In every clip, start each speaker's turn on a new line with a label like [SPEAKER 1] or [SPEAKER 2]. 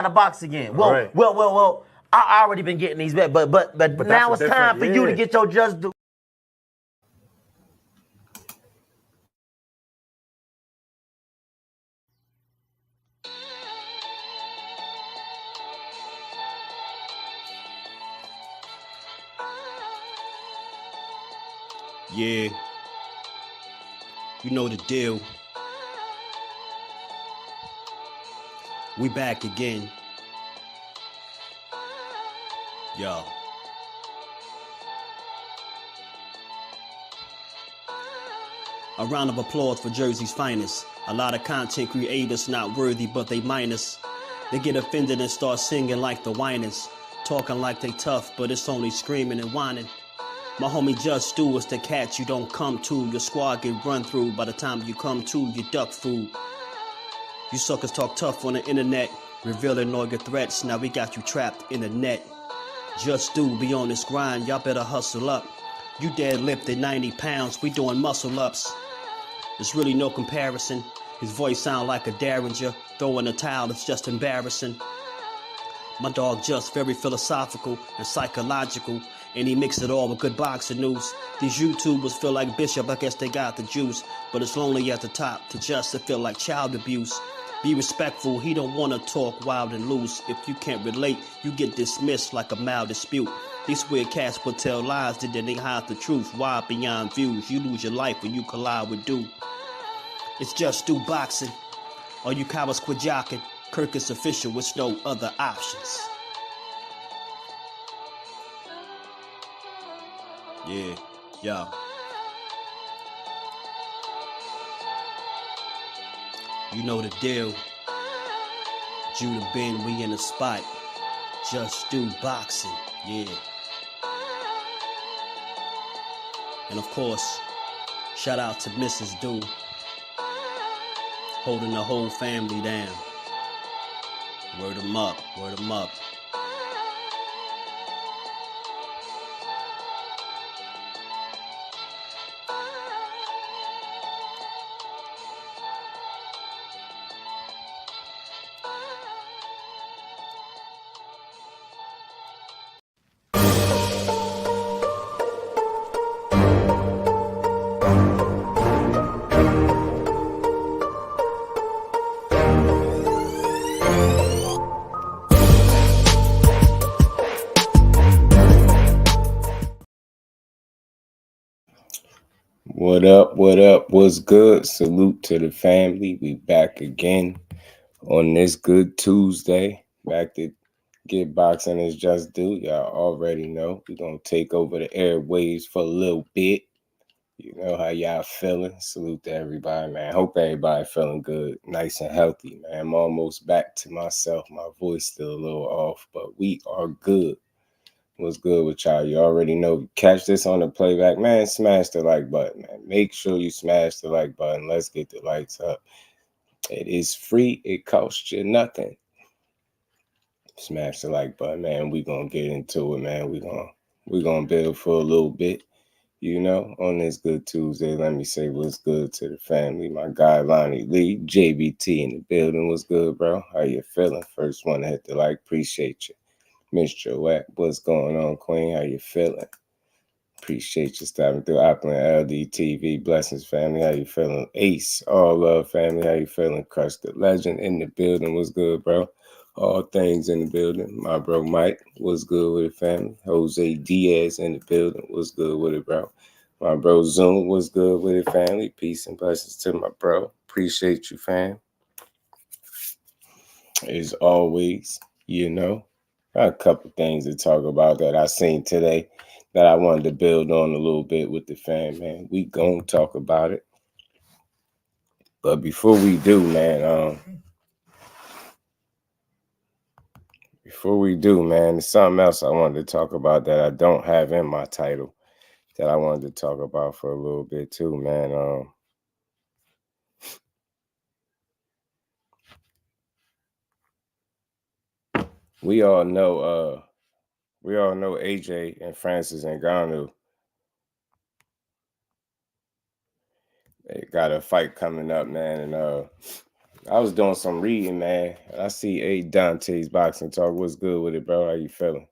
[SPEAKER 1] to box again. Well. I already been getting these back, but now it's time for you to get your just due.
[SPEAKER 2] Yeah, you know the deal. We back again. Yo. A round of applause for Jersey's finest. A lot of content creators not worthy, but they minus. They get offended and start singing like the whiners. Talking like they tough, but it's only screaming and whining. My homie Just Stu is the cat you don't come to. Your squad get run through. By the time you come to, you duck food. You suckers talk tough on the internet, revealing all your threats. Now we got you trapped in the net. Just Stu be on this grind, y'all better hustle up. You deadlifted 90 pounds, we doing muscle ups. There's really no comparison. His voice sound like a derringer. Throwing a towel, it's just embarrassing. My dog Just very philosophical and psychological, and he mixed it all with good boxing news. These YouTubers feel like Bishop, I guess they got the juice, but it's lonely at the top to Just to feel like child abuse. Be respectful, he don't want to talk wild and loose. If you can't relate, you get dismissed like a mild dispute. These weird cats will tell lies that they hide the truth. Why beyond views? You lose your life when you collide with dude. It's Just Do Boxing. All you cowards quit jocking. Kirk is official with no other options. Yeah, yo. You know the deal. Judah Ben, we in the spot. Just Do Boxing, yeah. And of course, shout out to Mrs. Do, holding the whole family down. Word 'em up, word 'em up.
[SPEAKER 3] What up, what up, what's good? Salute to the family. We back again on this good Tuesday. Back to Get Boxing is Just Do. Y'all already know we're going to take over the airwaves for a little bit. You know how y'all feeling. Salute to everybody, man. Hope everybody feeling good, nice and healthy, man. I'm almost back to myself. My voice still a little off, but we are good. What's good with y'all? You already know. Catch this on the playback, man. Smash the like button, man. Make sure you smash the like button. Let's get the lights up. It is free. It costs you nothing. Smash the like button, man. We gonna get into it, man. We gonna build for a little bit, you know. On this good Tuesday, let me say what's good to the family. My guy Lonnie Lee, JBT in the building. What's good, bro? How you feeling? First one to hit the like. Appreciate you. Miss Joette, what's going on, Queen? How you feeling? Appreciate you stopping through. Opulent LDTV, blessings, family. How you feeling? Ace, all love, family. How you feeling? Crush the Legend in the building. What's good, bro? All things in the building. My bro Mike, what's good with it, family? Jose Diaz in the building. What's good with it, bro? My bro Zoom, what's good with it, family? Peace and blessings to my bro. Appreciate you, fam. As always, you know. A couple things to talk about that I seen today that I wanted to build on a little bit with the fam, man. We gonna talk about it. But before we do, man, there's something else I wanted to talk about that I don't have in my title that I wanted to talk about for a little bit too, man. We all know AJ and Francis Ngannou. They got a fight coming up, man, and I was doing some reading, man. I see A Dante's boxing talk. What's good with it, bro? How you feeling?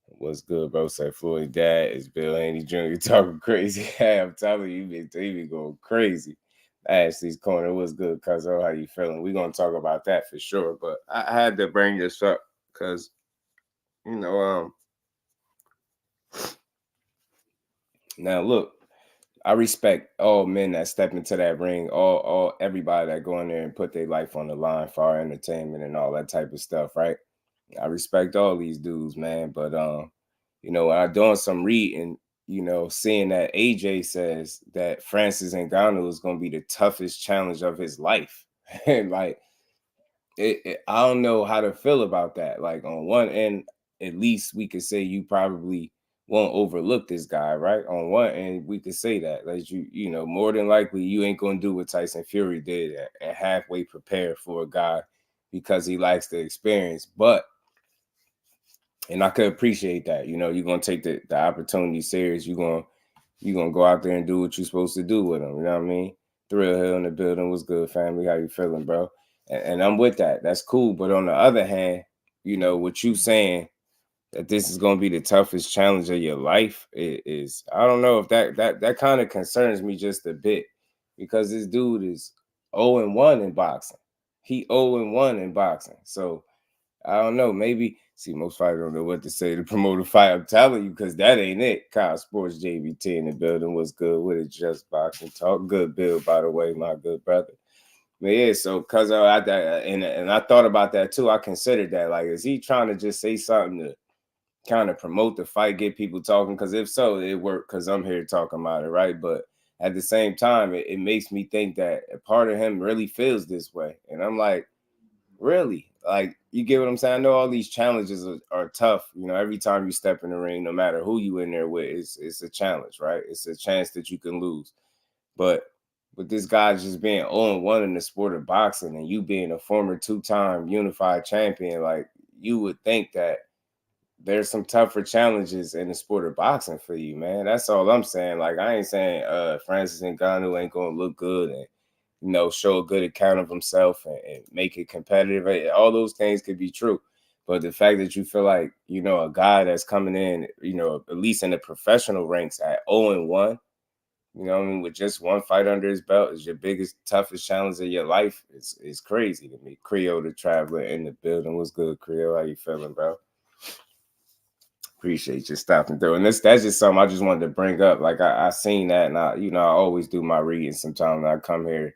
[SPEAKER 3] What's good, bro? Say Floyd dad is Bill Haney Jr. talking crazy. Hey, I'm telling you, he be going crazy. Ashley's corner, what's good, cuz? How you feeling? We're gonna talk about that for sure. But I had to bring this up because now look, I respect all men that step into that ring, all everybody that go in there and put their life on the line for our entertainment and all that type of stuff, right? I respect all these dudes, man. But when I'm doing some reading, seeing that AJ says that Francis Ngannou is gonna be the toughest challenge of his life. And like I don't know how to feel about that. Like on one end, at least we could say you probably won't overlook this guy, right? On one end, we could say that, like more than likely you ain't gonna do what Tyson Fury did and halfway prepare for a guy because he likes the experience. And I could appreciate that. You're gonna take the opportunity serious. You're gonna go out there and do what you're supposed to do with him. You know what I mean? Thrill Hill in the building. What's good, family? How you feeling, bro? And I'm with that. That's cool. But on the other hand, what you saying that this is gonna be the toughest challenge of your life is I don't know if that kind of concerns me just a bit, because this dude is 0-1 in boxing. He 0-1 in boxing. So I don't know. Maybe most fighters don't know what to say to promote a fight. I'm telling you, because that ain't it. Kyle Sports JBT in the building. What's good with it? Just boxing talk. Good build, by the way, my good brother. But yeah, so because I thought about that too. I considered that. Like, is he trying to just say something to kind of promote the fight, get people talking? Because if so, it worked because I'm here talking about it, right? But at the same time, it makes me think that a part of him really feels this way. And I'm like, really? Like, you get what I'm saying? I know all these challenges are tough. Every time you step in the ring, no matter who you in there with, it's a challenge, right? It's a chance that you can lose. But with this guy just being 0-1 in the sport of boxing and you being a former 2-time unified champion, like, you would think that there's some tougher challenges in the sport of boxing for you, man. That's all I'm saying. Like, I ain't saying Francis Ngannou ain't gonna look good and show a good account of himself and make it competitive. All those things could be true. But the fact that you feel like, a guy that's coming in, at least in the professional ranks at 0-1, with just one fight under his belt is your biggest, toughest challenge of your life is crazy to me. Creole the Traveler in the building. What's good, Creole? How you feeling, bro? Appreciate you stopping through. And that's just something I just wanted to bring up. Like, I seen that, and I always do my reading sometimes when I come here.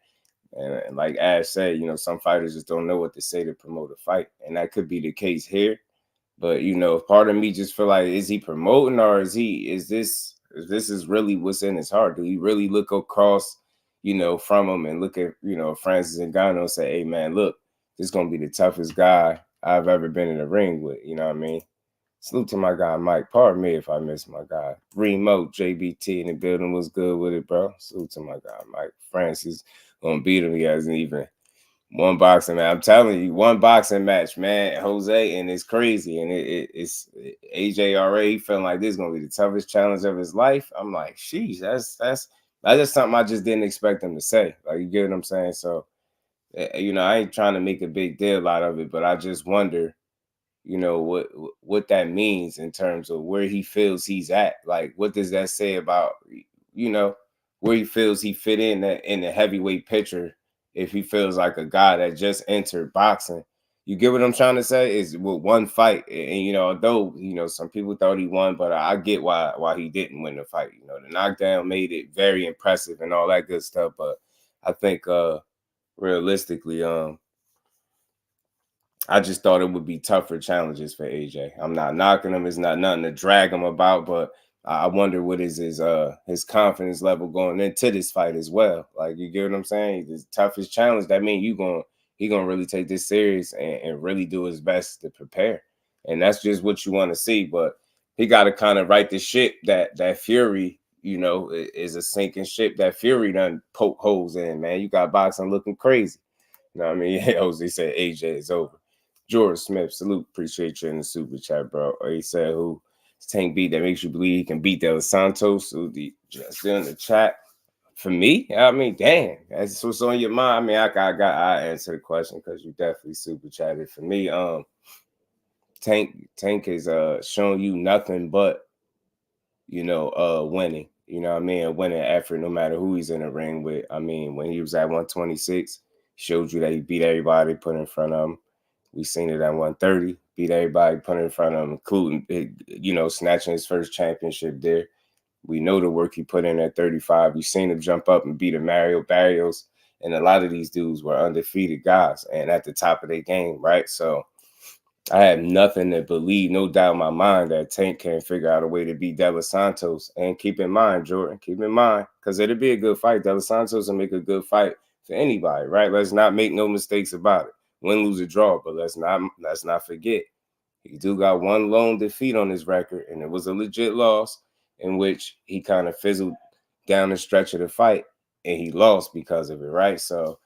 [SPEAKER 3] And like Ash said, some fighters just don't know what to say to promote a fight. And that could be the case here. But, part of me just feel like, is he promoting, or is this is really what's in his heart? Do he really look across, from him and look at, Francis Ngannou and say, hey, man, look, this is going to be the toughest guy I've ever been in the ring with. You know what I mean? Salute to my guy, Mike. Pardon me if I miss my guy. Remote JBT in the building. Was good with it, bro. Salute to my guy, Mike. Francis gonna beat him. He hasn't even one boxing match. I'm telling you, one boxing match, man, Jose, and it's crazy. And it's AJ already feeling like this is gonna be the toughest challenge of his life. I'm like, sheesh, that's just something I just didn't expect him to say. Like, you get what I'm saying? So, I ain't trying to make a big deal out of it, but I just wonder, what that means in terms of where he feels he's at. Like, what does that say about, where he feels he fit in the heavyweight picture, if he feels like a guy that just entered boxing? You get what I'm trying to say? Is with one fight, and although some people thought he won, but I get why he didn't win the fight. The knockdown made it very impressive and all that good stuff, but I think realistically, I just thought it would be tougher challenges for AJ. I'm not knocking him. It's not nothing to drag him about, but I wonder what is his confidence level going into this fight as well. Like, you get what I'm saying? The toughest challenge, that means he gonna really take this serious and really do his best to prepare. And that's just what you want to see. But he got to kind of right the ship that Fury, is a sinking ship that Fury done poke holes in, man. You got boxing looking crazy. You know what I mean? Jose said AJ is over. George Smith, salute. Appreciate you in the super chat, bro. Or he said, who Tank beat that makes you believe he can beat Del Santos? So just in the chat. For me, I mean, damn, that's what's on your mind. I mean, I answer the question because you definitely super chatted. For me, Tank is showing you nothing but, winning. You know what I mean? A winning effort, no matter who he's in the ring with. I mean, when he was at 126, showed you that he beat everybody put in front of him. We seen it at 130, beat everybody put in front of him, including, snatching his first championship there. We know the work he put in at 35. You've seen him jump up and beat a Mario Barrios. And a lot of these dudes were undefeated guys and at the top of their game, right? So I have nothing to believe, no doubt in my mind, that Tank can figure out a way to beat De Los Santos. And keep in mind, Jordan, keep in mind, because it'll be a good fight. De Los Santos will make a good fight for anybody, right? Let's not make no mistakes about it. Win, lose, or draw, but let's not forget. He do got one lone defeat on his record, and it was a legit loss in which he kind of fizzled down the stretch of the fight, and he lost because of it, right? So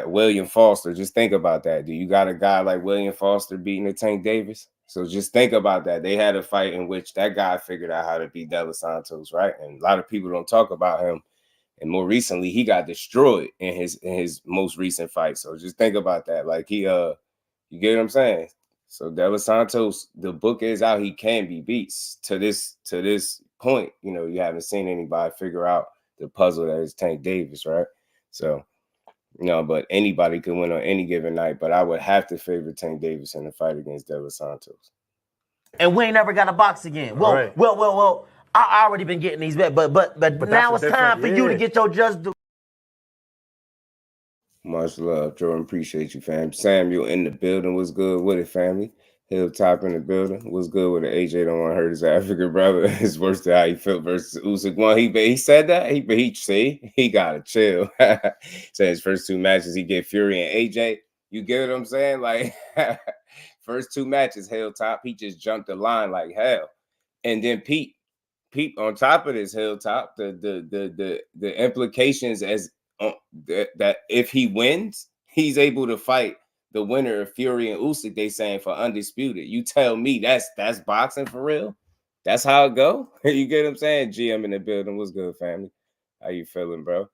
[SPEAKER 3] William Foster, just think about that. Do you got a guy like William Foster beating the Tank Davis? So just think about that. They had a fight in which that guy figured out how to beat De Los Santos, right? And a lot of people don't talk about him. And more recently, he got destroyed in his most recent fight. So just think about that. Like you get what I'm saying? So De Los Santos, the book is out. He can be beat to this point. You haven't seen anybody figure out the puzzle that is Tank Davis, right? So, but anybody can win on any given night. But I would have to favor Tank Davis in the fight against De Los Santos.
[SPEAKER 1] And we ain't never got to box again. Well, right. well. I already been getting these bets, but now it's time for you to get your just due.
[SPEAKER 3] Much love, Jordan. Appreciate you, fam. Samuel in the building. What's good with it, family? Hilltop in the building. What's good with it? AJ don't want to hurt his African brother. It's worse than how he felt versus Usyk. Well, he said that. He got to chill. So his first two matches, he get Fury and AJ. You get what I'm saying? Like, first two matches, Hilltop, he just jumped the line like hell. And then Pete, on top of this, Hilltop, the implications as that if he wins, he's able to fight the winner of Fury and Usyk. They saying for undisputed. You tell me that's boxing for real? That's how it go? You get what I'm saying? GM in the building. What's good, family? How you feeling, bro?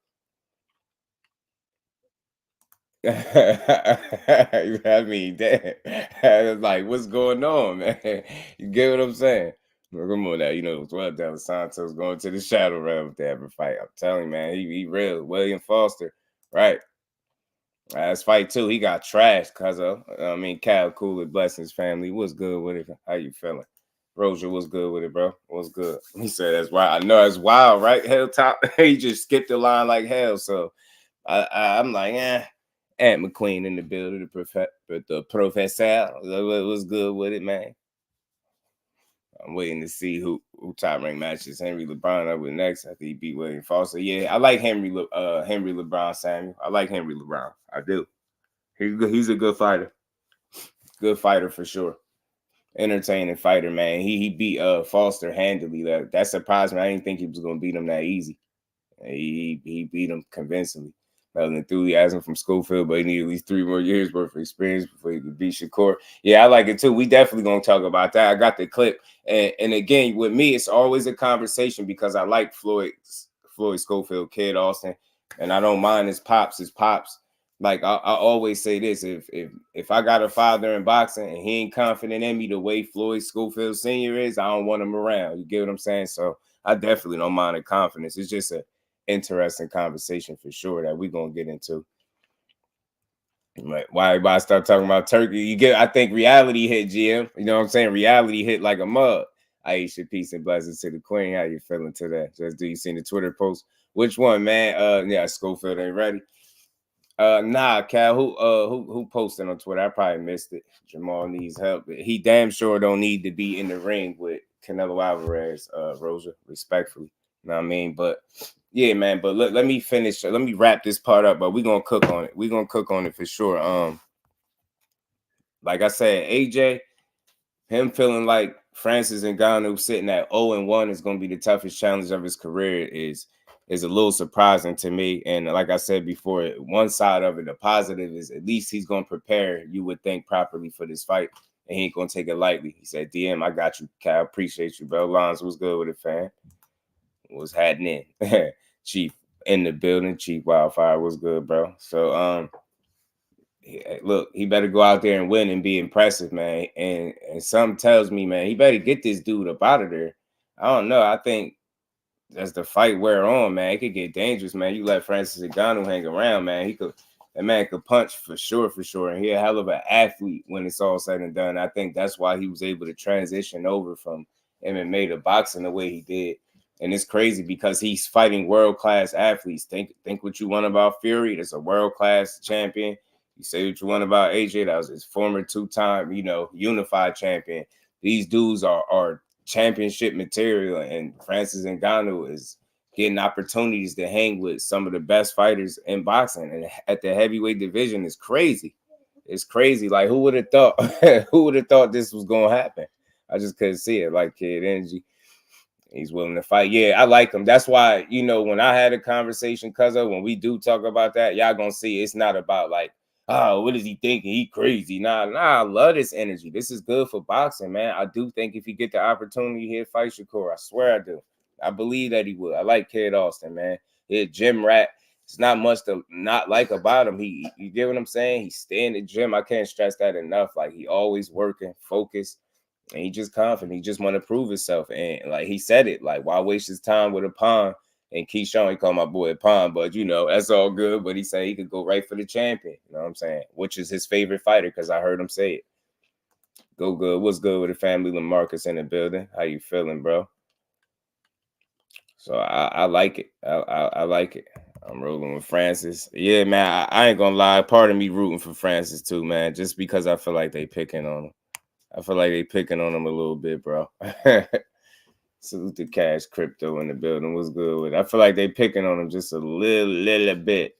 [SPEAKER 3] I mean, damn. Like, what's going on, man? You get what I'm saying? Come on now, it's well De Los Santos going to the shadow realm with that fight. I'm telling you, man, he real. William Foster, right? Last fight too, he got trashed because of, Cal Cooler, blessings family. What's good with it? How you feeling? Roger, what's good with it, bro? What's good? He said that's wild. I know it's wild, right? Hilltop, he just skipped the line like hell. So I'm like, Aunt McQueen in the building, the professor. What's good with it, man? I'm waiting to see who top rank matches Henry LeBron up with next after he beat William Foster. Yeah, I like Henry LeBron, Samuel. I like Henry LeBron. I do. He's a good fighter. Good fighter for sure. Entertaining fighter, man. He beat Foster handily. That surprised me. I didn't think he was gonna beat him that easy. He beat him convincingly. Enthusiasm from Schofield, but he needed at least 3 more years worth of experience before he could beat Shakur. Yeah, I like it too. We definitely gonna talk about that. I got the clip, and again, with me, it's always a conversation because I like Floyd Schofield, Kid Austin, and I don't mind his pops. Like I always say this: if I got a father in boxing and he ain't confident in me the way Floyd Schofield Sr. is, I don't want him around. You get what I'm saying? So I definitely don't mind the confidence. It's just a interesting conversation for sure that we're gonna get into. Like, why everybody start talking about Turkey? I think reality hit, GM. You know what I'm saying? Reality hit like a mug. Aisha, peace and blessings to the queen. How you feeling today? Just do you seen the Twitter post? Which one, man? Yeah, Schofield ain't ready. Nah, Cal, who posted on Twitter? I probably missed it. Jamal needs help. He damn sure don't need to be in the ring with Canelo Alvarez, Rosa, respectfully. You know what I mean? But yeah, man. But let me finish. Let me wrap this part up. But we're gonna cook on it. We're gonna cook on it for sure. Like I said, AJ, him feeling like Francis Ngannou sitting at 0-1 is gonna be the toughest challenge of his career is a little surprising to me. And like I said before, one side of it, the positive is at least he's gonna prepare, you would think, properly for this fight. And he ain't gonna take it lightly. He said, DM, I got you, Cal. Appreciate you, bro. Lons was good with it, fam. Was happening. Chief in the building. Chief Wildfire was good, bro. So look, he better go out there and win and be impressive, man. And something tells me, man, he better get this dude up out of there. I don't know. I think as the fight wear on, man, it could get dangerous, man. You let Francis Ngannou hang around, man. That man could punch for sure. And he's a hell of an athlete when it's all said and done. I think that's why he was able to transition over from MMA to boxing the way he did. And it's crazy because he's fighting world-class athletes. Think what you want about Fury. That's a world-class champion. You say what you want about AJ. That was his former two-time, unified champion. These dudes are championship material, and Francis Ngannou is getting opportunities to hang with some of the best fighters in boxing. And at the heavyweight division, it's crazy. It's crazy. Like, who would have thought? Who would have thought this was going to happen? I just couldn't see it. Like, Kid Energy, he's willing to fight. Yeah, I like him. That's why, when I had a conversation, when we do talk about that, y'all going to see it's not about like, oh, what is he thinking? He crazy. Nah, I love this energy. This is good for boxing, man. I do think if you get the opportunity, he'll fight Shakur. I swear I do. I believe that he would. I like Kid Austin, man. He's a gym rat. It's not much to not like about him. You get what I'm saying? He stay in the gym. I can't stress that enough. Like, he always working, focused, and he just confident. He just want to prove himself. And like he said it, like, why waste his time with a pawn? And Keyshawn, he called my boy a pawn, but that's all good. But he said he could go right for the champion. You know what I'm saying? Which is his favorite fighter, because I heard him say it. Go good. What's good with the family? LaMarcus in the building. How you feeling, bro? So I like it. I like it. I'm rolling with Francis. Yeah, man, I ain't gonna lie. Part of me rooting for Francis too, man, just because I feel like they picking on him. I feel like they picking on him a little bit, bro. Salute to Cash Crypto in the building. What's good with it? I feel like they picking on him just a little bit.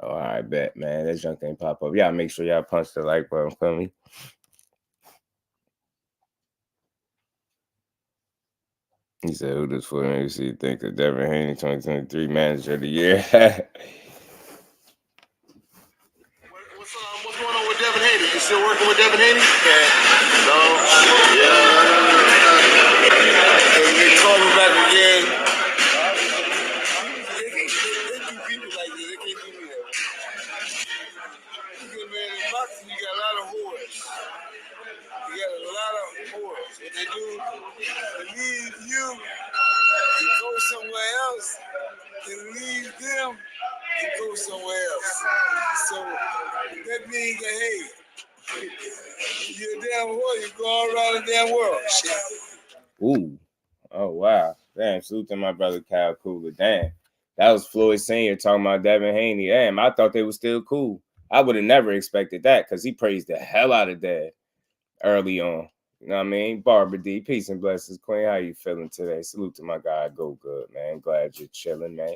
[SPEAKER 3] Oh, I bet, man. That junk ain't pop up. Y'all make sure y'all punch the like button for me. He said, who does for me? You think of Devin Haney, 2023 Manager of the Year?
[SPEAKER 4] What's going on with Devin Haney? You still working with Devin Haney? No. Yeah. They call him back again. They do people like this. They can't do me that. Good man in boxing, you got a lot of whores. What they do, they leave you and go somewhere else, and leave them and go somewhere else. So that means that, hey, you're a damn whore, you go all around the damn world. Shit.
[SPEAKER 3] Ooh. Oh, wow. Damn, salute to my brother Kyle Cooler. Damn. That was Floyd Sr. talking about Devin Haney. Damn, I thought they were still cool. I would have never expected that, because he praised the hell out of Dad early on. You know what I mean? Barbara D, peace and blessings. Queen, how you feeling today? Salute to my guy. Go good, man. Glad you're chilling, man.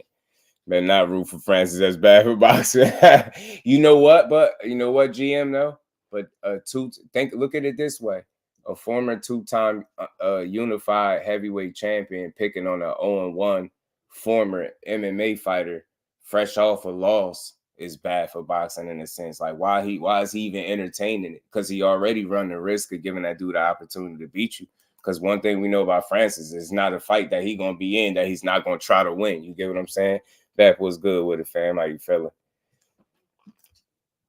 [SPEAKER 3] Better not root for Francis. That's bad for boxing. You know what? But you know what, GM, though? But look at it this way. A former two-time unified heavyweight champion picking on an 0-1 former MMA fighter fresh off a loss is bad for boxing in a sense. Like, why is he even entertaining it? Because he already run the risk of giving that dude the opportunity to beat you. Because one thing we know about Francis is not a fight that he gonna be in that he's not gonna try to win. You get what I'm saying? That was good with it, fam. How you feeling?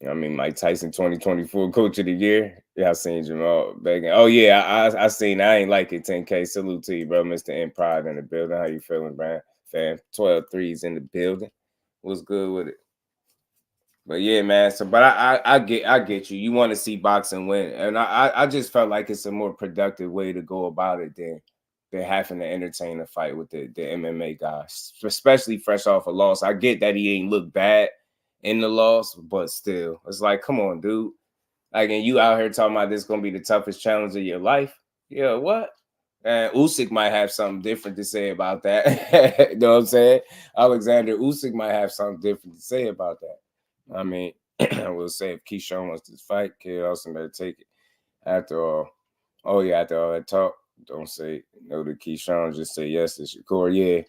[SPEAKER 3] I mean, Mike Tyson 2024 Coach of the Year. Yeah, I seen Jamal begging. Oh, yeah, I seen. I ain't like it, 10K. Salute to you, bro. Mr. M Pride in the building. How you feeling, man? Fam, 12 threes in the building. What's good with it? But yeah, man. So, but I get you. You want to see boxing win, and I just felt like it's a more productive way to go about it than having to entertain a fight with the MMA guys, especially fresh off a loss. I get that he ain't look bad in the loss, but still, it's like, come on, dude. Like, and you out here talking about this gonna be the toughest challenge of your life? Yeah, what? And Usyk might have something different to say about that. You know what I'm saying? Alexander Usyk might have something different to say about that. I mean, I will say if Keyshawn wants to fight, Kid Austin better take it. After all, after all that talk, don't say no to Keyshawn. Just say yes to Shakur. Yeah,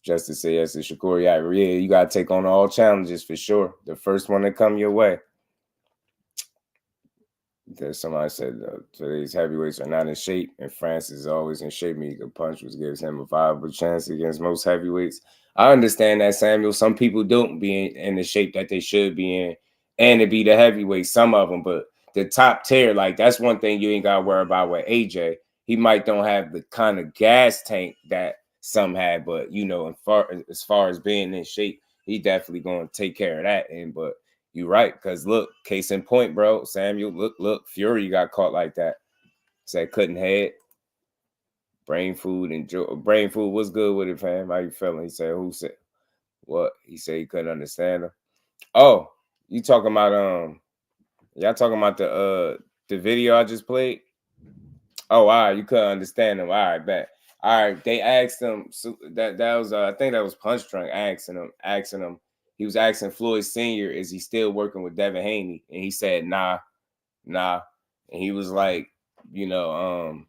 [SPEAKER 3] just to say yes to Shakur. Yeah, you got to take on all challenges for sure. The first one that come your way. Somebody said today's heavyweights are not in shape, and Francis is always in shape. He can punch, which gives him a viable chance against most heavyweights. I understand that, Samuel. Some people don't be in the shape that they should be in, and to be the heavyweight, some of them. But the top tier, like that's one thing you ain't got to worry about with AJ. He might don't have the kind of gas tank that some have, but you know, as far as being in shape, he definitely going to take care of that. And but you're right, because look, case in point, bro, Samuel, look, Fury got caught like that. Said couldn't head. Brain food was good with it, fam. How you feeling? He said, who said what? He said he couldn't understand him. Oh, you talking about y'all talking about the video I just played? Oh, all right, you couldn't understand him. All right, bet. All right, they asked him, so that was I think that was Punch Drunk asking him. He was asking Floyd Sr., is he still working with Devin Haney? And he said, nah. And he was like, you know,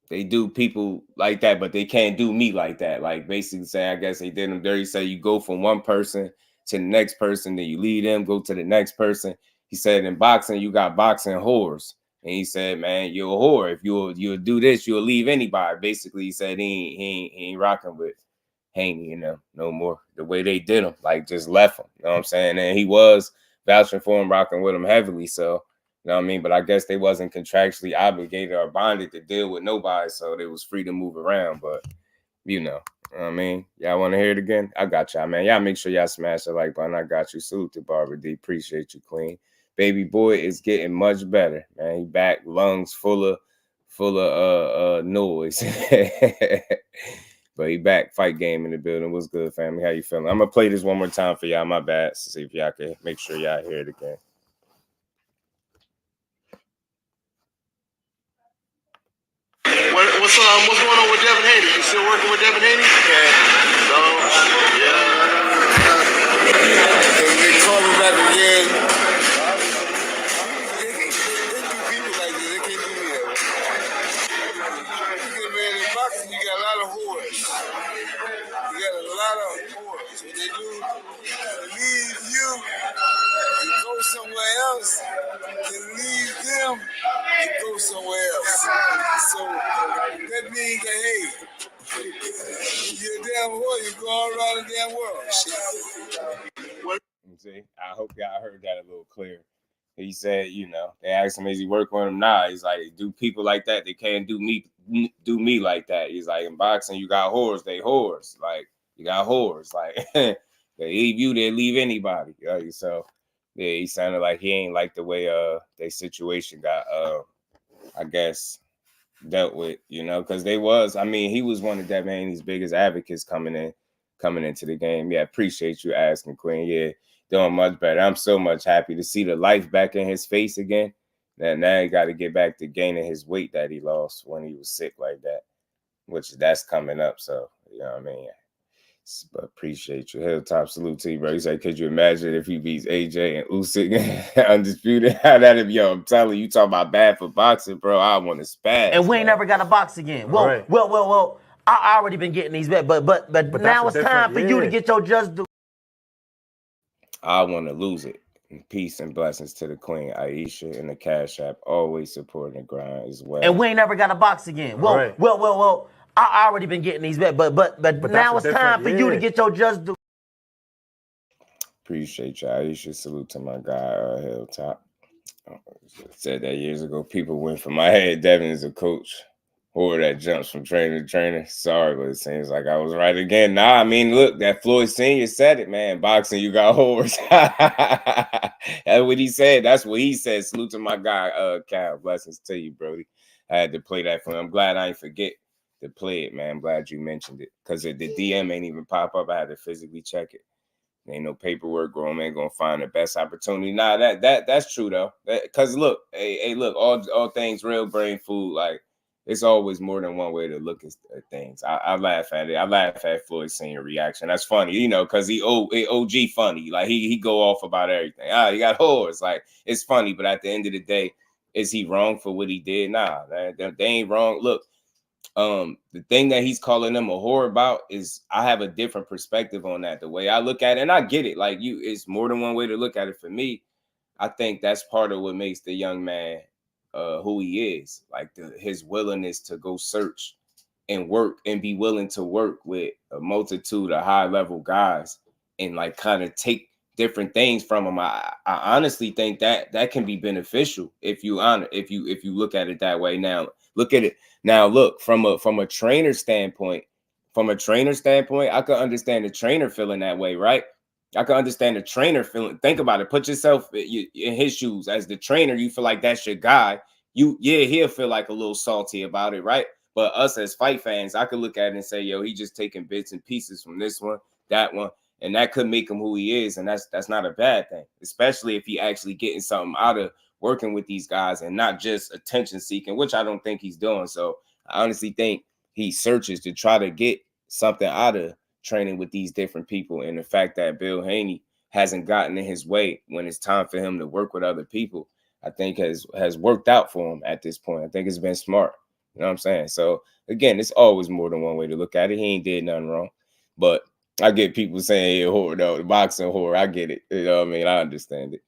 [SPEAKER 3] they do people like that, but they can't do me like that. Like basically saying, I guess they did him dirty. Say you go from one person to the next person, then you leave them, go to the next person. He said in boxing, you got boxing whores. And he said, man, you're a whore. If you'll do this, you'll leave anybody. Basically, he said he ain't rocking with Haney, you know, no more. The way they did him, like just left him. You know what I'm saying? And he was vouching for him, rocking with him heavily. So, you know what I mean? But I guess they wasn't contractually obligated or bonded to deal with nobody, so they was free to move around. But, you know what I mean? Y'all want to hear it again? I got y'all, man. Y'all make sure y'all smash the like button. I got you. Salute to Barbara D. Appreciate you, Queen. Baby boy is getting much better, man. He back, lungs full of noise. But he back, fight game in the building. What's good, family? How you feeling? I'm going to play this one more time for y'all. My bad. See if y'all can make sure y'all hear it again.
[SPEAKER 5] What's going on with Devin Haney? You still working with Devin Haney?
[SPEAKER 4] Yeah.
[SPEAKER 5] So, yeah.
[SPEAKER 4] They call me back again. They do people like this. They can't do me that way. Man, in boxing, you got a lot of whores. You got a lot of whores. What they do, leave you and go somewhere else, and leave them and go somewhere else. So that means that, hey, you're a damn whore, you go all around the damn world.
[SPEAKER 3] See, I hope y'all heard that a little clearer. He said, you know, they asked him, is he working with him? Nah, he's like, do people like that? They can't do me like that. He's like, in boxing, you got whores, they whores. Like, you got whores. Like, they leave you, they leave anybody. So, yeah, he sounded like he ain't like the way their situation got, I guess, dealt with, you know, because he was one of Devin Haney's biggest advocates coming into the game. Yeah, appreciate you asking, Queen. Yeah, doing much better. I'm so much happy to see the life back in his face again. Now he got to get back to gaining his weight that he lost when he was sick like that, which that's coming up. So, you know what I mean? But appreciate you. Hilltop salute to you, bro. He said, could you imagine if he beats AJ and Usyk undisputed? How that'd be? Yo, I'm telling you, talking about bad for boxing, bro. I want to spaz.
[SPEAKER 1] And we ain't never got to box again. Well, right. well. I already been getting these bets, but now it's time for you to get your just due.
[SPEAKER 3] I want to lose it. Peace and blessings to the Queen Aisha and the Cash App, always supporting the grind as well.
[SPEAKER 1] And we ain't never got to box again. Well, right. well. I already been getting these bets, but now it's time for you to get your just due.
[SPEAKER 3] Appreciate you, Aisha. Salute to my guy, Hilltop. Said that years ago. People went from my head. Devin is a coach. Or that jumps from trainer to trainer. Sorry, but it seems like I was right again. Nah, I mean, look, that Floyd Sr. said it, man. Boxing, you got whores. That's what he said. That's what he said. Salute to my guy, Cal. Blessings to you, Brody. I had to play that for him. I'm glad I ain't forget to play it, man. I'm glad you mentioned it. Because the DM ain't even pop up. I had to physically check it. Ain't no paperwork, grown man gonna find the best opportunity. Nah, that's true though. Because look, look, all things real, brain food, like it's always more than one way to look at things. I laugh at it. I laugh at Floyd Sr. reaction. That's funny, you know, because he OG funny. Like he go off about everything. You got whores. Like it's funny, but at the end of the day, is he wrong for what he did? Nah, they ain't wrong. Look. The thing that he's calling them a whore about is I have a different perspective on that. The way I look at it, and I get it. Like it's more than one way to look at it. For me, I think that's part of what makes the young man who he is, like his willingness to go search and work and be willing to work with a multitude of high level guys and like kind of take different things from him. I honestly think that can be beneficial if you look at it that way. Now look at it. Now look from a trainer standpoint. From a trainer standpoint, I could understand the trainer feeling that way, right? I can understand the trainer feeling. Think about it. Put yourself in his shoes. As the trainer, you feel like that's your guy. He'll feel like a little salty about it, right? But us as fight fans, I could look at it and say, yo, he just taking bits and pieces from this one, that one, and that could make him who he is. And that's not a bad thing, especially if he actually getting something out of working with these guys and not just attention seeking, which I don't think he's doing. So I honestly think he searches to try to get something out of training with these different people. And the fact that Bill Haney hasn't gotten in his way when it's time for him to work with other people, I think has worked out for him at this point. I think it's been smart. You know what I'm saying? So again, it's always more than one way to look at it. He ain't did nothing wrong. But I get people saying, yeah, horror, though, the boxing horror. I get it. You know what I mean? I understand it.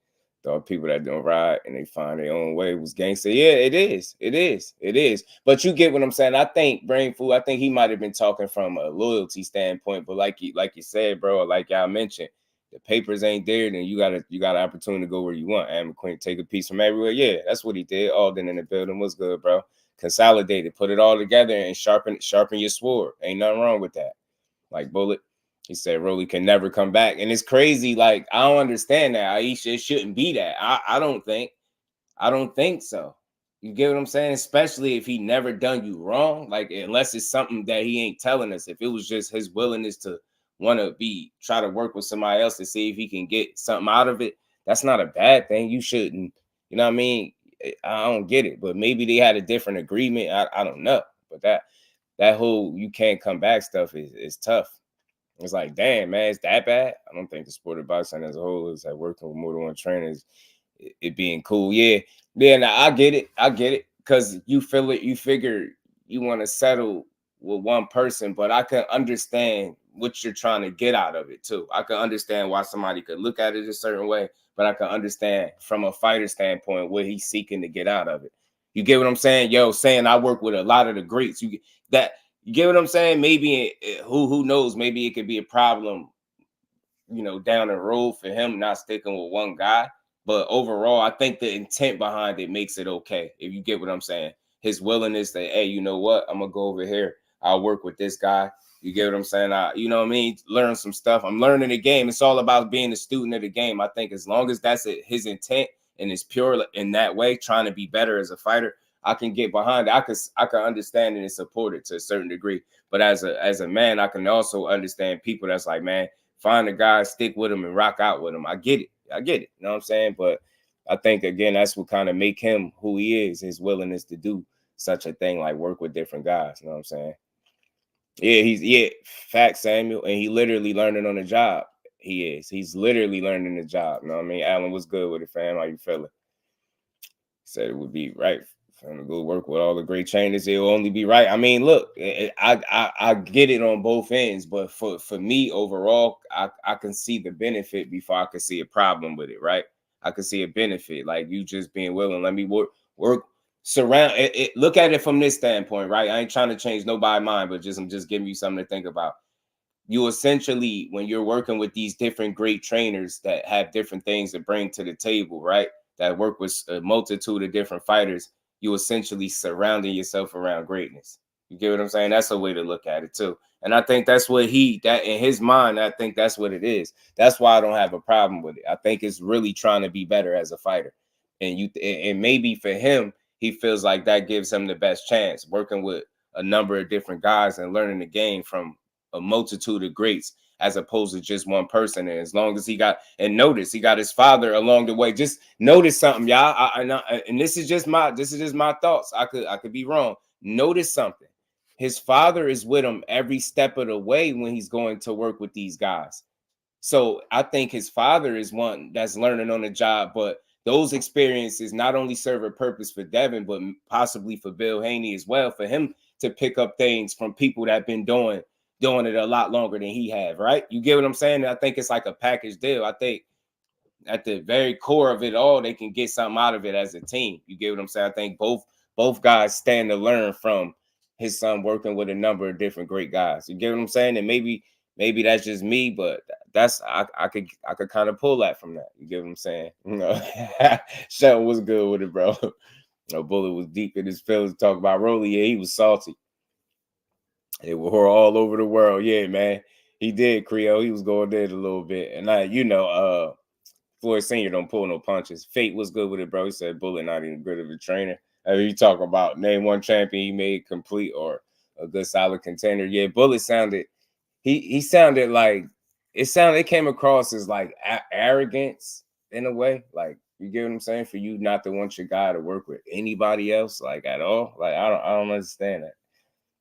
[SPEAKER 3] The people that don't ride and they find their own way was gangster. Yeah, it is. It is. It is. But you get what I'm saying. I think Brain Food, I think he might have been talking from a loyalty standpoint. But like you said, bro, like y'all mentioned, the papers ain't there, then you got an opportunity to go where you want. And McQueen take a piece from everywhere. Yeah, that's what he did. Alden in the building was good, bro. Consolidated, put it all together and sharpen your sword. Ain't nothing wrong with that. Like Bullet. He said Rolly can never come back. And it's crazy. Like, I don't understand that. Aisha, it shouldn't be that. I don't think so. You get what I'm saying? Especially if he never done you wrong. Like, unless it's something that he ain't telling us. If it was just his willingness to want to try to work with somebody else to see if he can get something out of it, that's not a bad thing. You shouldn't, you know what I mean? I don't get it. But maybe they had a different agreement. I don't know. But that whole you can't come back stuff is tough. It's like, damn, man, it's that bad? I don't think the sport of boxing as a whole is like working with more than one trainer, it being cool. Yeah, now I get it. Because you feel it, you figure you want to settle with one person, but I can understand what you're trying to get out of it too. I can understand why somebody could look at it a certain way, but I can understand from a fighter standpoint what he's seeking to get out of it. You get what I'm saying? Yo, saying I work with a lot of the greats. You get what I'm saying? Maybe who knows? Maybe it could be a problem, down the road for him not sticking with one guy. But overall, I think the intent behind it makes it okay. If you get what I'm saying, his willingness to, hey, you know what? I'm gonna go over here. I'll work with this guy. You get what I'm saying? You know what I mean? Learn some stuff. I'm learning the game. It's all about being a student of the game. I think as long as that's his intent and it's pure in that way, trying to be better as a fighter, I can get behind it. I can understand it and support it to a certain degree. But as a man, I can also understand people that's like, man, find a guy, stick with him, and rock out with him. I get it. You know what I'm saying? But I think, again, that's what kind of make him who he is, his willingness to do such a thing, like work with different guys. You know what I'm saying? Yeah, facts, Samuel. And he literally learning on the job. He's literally learning the job. You know what I mean? Alan, what's good with it, fam? How you feeling? Said it would be right for him to go work with all the great trainers. It'll only be right. I mean, look, I get it on both ends, but for me overall, I can see the benefit before I can see a problem with it, right? I can see a benefit, like you just being willing. Let me work surround it. Look at it from this standpoint, right? I ain't trying to change nobody's mind, but I'm just giving you something to think about. You essentially, when you're working with these different great trainers that have different things to bring to the table, right? That work with a multitude of different fighters, you essentially surrounding yourself around greatness. You get what I'm saying? That's a way to look at it too. And I think that's what that in his mind, I think that's what it is. That's why I don't have a problem with it. I think it's really trying to be better as a fighter. And maybe for him, he feels like that gives him the best chance, working with a number of different guys and learning the game from a multitude of greats, as opposed to just one person. And as long as he got his father along the way. Just notice something, y'all. And this is just my thoughts. I could be wrong. Notice something. His father is with him every step of the way when he's going to work with these guys. So I think his father is one that's learning on the job, but those experiences not only serve a purpose for Devin, but possibly for Bill Haney as well, for him to pick up things from people that have been doing it a lot longer than he have, right? You get what I'm saying? I think it's like a package deal. I think at the very core of it all, they can get something out of it as a team. You get what I'm saying? I think both guys stand to learn from his son working with a number of different great guys. You get what I'm saying? And maybe that's just me, but that's I could kind of pull that from that. You get what I'm saying? You know, Shelton was good with it, bro. Bullet was deep in his feelings. Talk about Rolly. Yeah, he was salty. They were all over the world. Yeah, man. He did, Creole. He was going there a little bit. And Floyd Sr. don't pull no punches. Fate was good with it, bro. He said Bullet not even good of a trainer. You talk about name one champion he made complete or a good solid contender. Yeah, Bullet sounded, he sounded like, it came across as like arrogance in a way. Like, you get what I'm saying? For you not to want your guy to work with anybody else, like at all. Like, I don't understand that.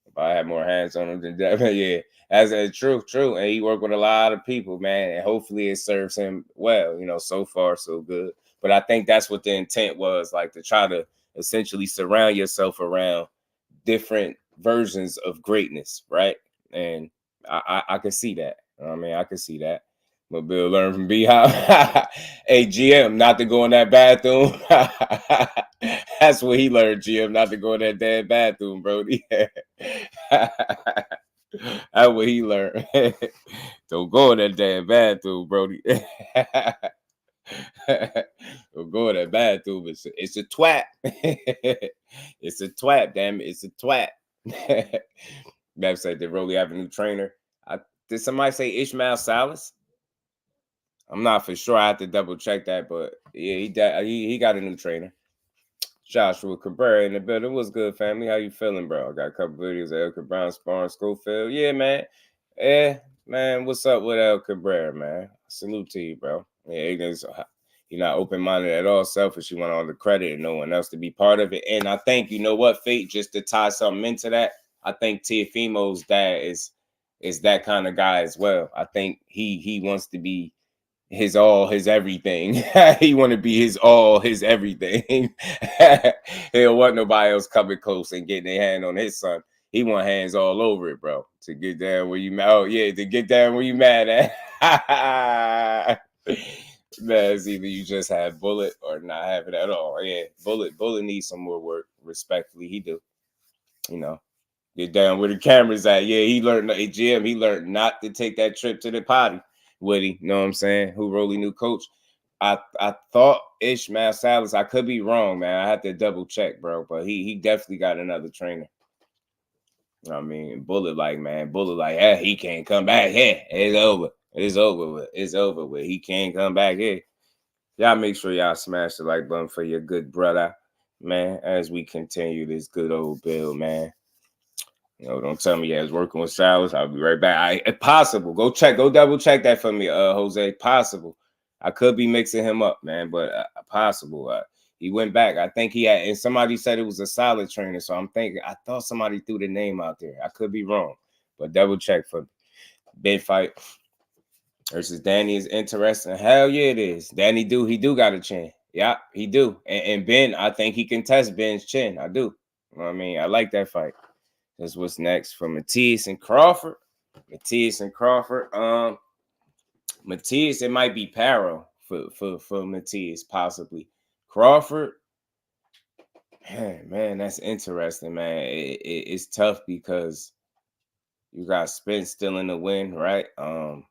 [SPEAKER 3] If I had more hands on him than that, yeah. As a true. And he worked with a lot of people, man. And hopefully it serves him well. You know, so far, so good. But I think that's what the intent was, like to try to essentially surround yourself around different versions of greatness, right? And I can see that. I mean, I can see that. But Bill learned from Beehive. Hey, GM, not to go in that bathroom. That's what he learned, GM, not to go in that damn bathroom, Brody. That's what he learned. Don't go in that damn bathroom, Brody. Don't go in that bathroom. It's a twat. It's a twat, damn it. It's a twat. Bev said, did Rolly have a new trainer? Did somebody say Ishmael Salas? I'm not for sure. I have to double check that, but yeah, he got a new trainer. Joshua Cabrera in the building. What's good, family? How you feeling, bro? I got a couple videos of El Cabrera sparring Schofield. Yeah, man. Yeah, man. What's up with El Cabrera, man? Salute to you, bro. Yeah, you're not open-minded at all, selfish. You want all the credit and no one else to be part of it. And I think, you know what, Fate, just to tie something into that, I think Teofimo's dad is that kind of guy as well. I think he wants to be his all, his everything. He want to be his all, his everything. He don't want nobody else coming close and getting their hand on his son. He want hands all over it, bro. To get down where you mad. Oh yeah, to get down where you mad at. Man, it's either you just have Bullet or not have it at all. Yeah, Bullet needs some more work. Respectfully, he do. You know, get down where the camera's at. Yeah, he learned at gym. He learned not to take that trip to the potty. Woody, you know what I'm saying? Who Rolly new coach? I thought Ishmael Salas. I could be wrong, man. I had to double check, bro. But he definitely got another trainer. You know what I mean? Bullet like, yeah, he can't come back here. It's over. It's over with. He can't come back here. Y'all make sure y'all smash the like button for your good brother, man, as we continue this good old build, man. You know, don't tell me I was working with Salas. I'll be right back. Possible. Go double check that for me, Jose. Possible. I could be mixing him up, man, but possible. He went back. I think he had, and somebody said it was a solid trainer. So I thought somebody threw the name out there. I could be wrong, but double check for me. Big fight versus Danny is interesting. Hell yeah, it is. Danny he do got a chin. Yeah, he do. And Ben, I think he can test Ben's chin. I do. You know what I mean? I like that fight. That's what's next for Matias and Crawford. Matias, it might be Paro for Matias, possibly. Crawford, man, that's interesting, man. It's tough because you got Spence still in the win, right? You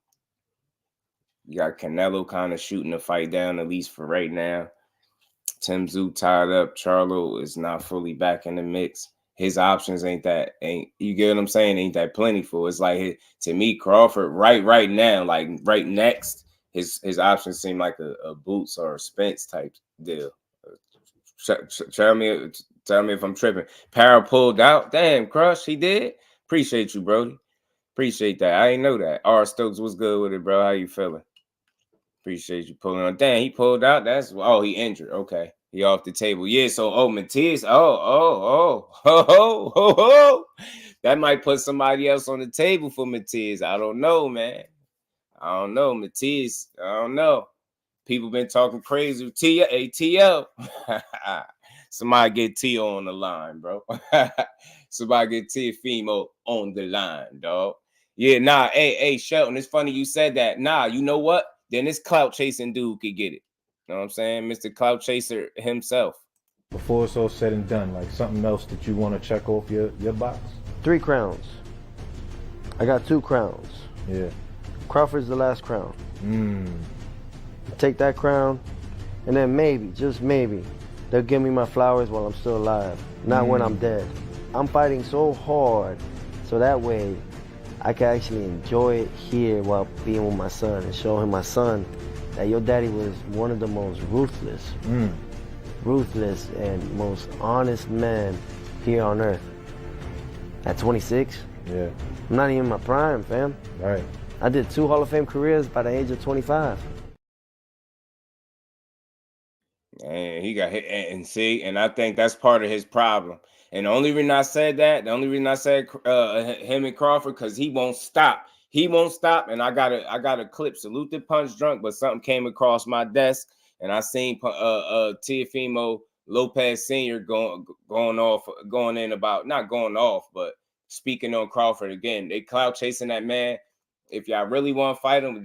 [SPEAKER 3] got Canelo kind of shooting the fight down, at least for right now. Tim Tszyu tied up. Charlo is not fully back in the mix. His options ain't you get what I'm saying? Ain't that plentiful. It's like, to me, Crawford right now, like right next, his options seem like a Boots or a Spence type deal. Tell me if I'm tripping. Para pulled out. Damn, Crush, he did. Appreciate you, Brody. Appreciate that. I ain't know that. R. Stokes was good with it, bro. How you feeling? Appreciate you pulling on. Damn, he pulled out. He injured. Okay. He off the table. Yeah, so Matias. That might put somebody else on the table for Matias. I don't know, man. I don't know. Matias. I don't know. People been talking crazy with ATL. Somebody get T.O. on the line, bro. Somebody get Teofimo on the line, dog. Yeah, nah. Hey, Shelton, it's funny you said that. Nah, you know what? Then this clout chasing dude could get it. know what I'm saying? Mr. Clout Chaser himself.
[SPEAKER 6] Before it's all said and done, like something else that you want to check off your box?
[SPEAKER 7] 3 crowns. I got 2 crowns.
[SPEAKER 6] Yeah.
[SPEAKER 7] Crawford's the last crown. Take that crown, and then maybe, just maybe, they'll give me my flowers while I'm still alive, not when I'm dead. I'm fighting so hard, so that way I can actually enjoy it here while being with my son and show him, my son, that your daddy was one of the most ruthless and most honest men here on earth. At 26,
[SPEAKER 6] yeah,
[SPEAKER 7] I'm not even in my prime, fam.
[SPEAKER 6] Right.
[SPEAKER 7] I did 2 Hall of Fame careers by the age of 25.
[SPEAKER 3] And he got hit, and see, and I think that's part of his problem. And the only reason I said that, him and Crawford, because he won't stop. He won't stop. And I got a clip. Salute the Punch Drunk, but something came across my desk, and I seen Teofimo Lopez Sr. going in about, not going off, but speaking on Crawford again. They clout chasing that man. If y'all really want to fight him,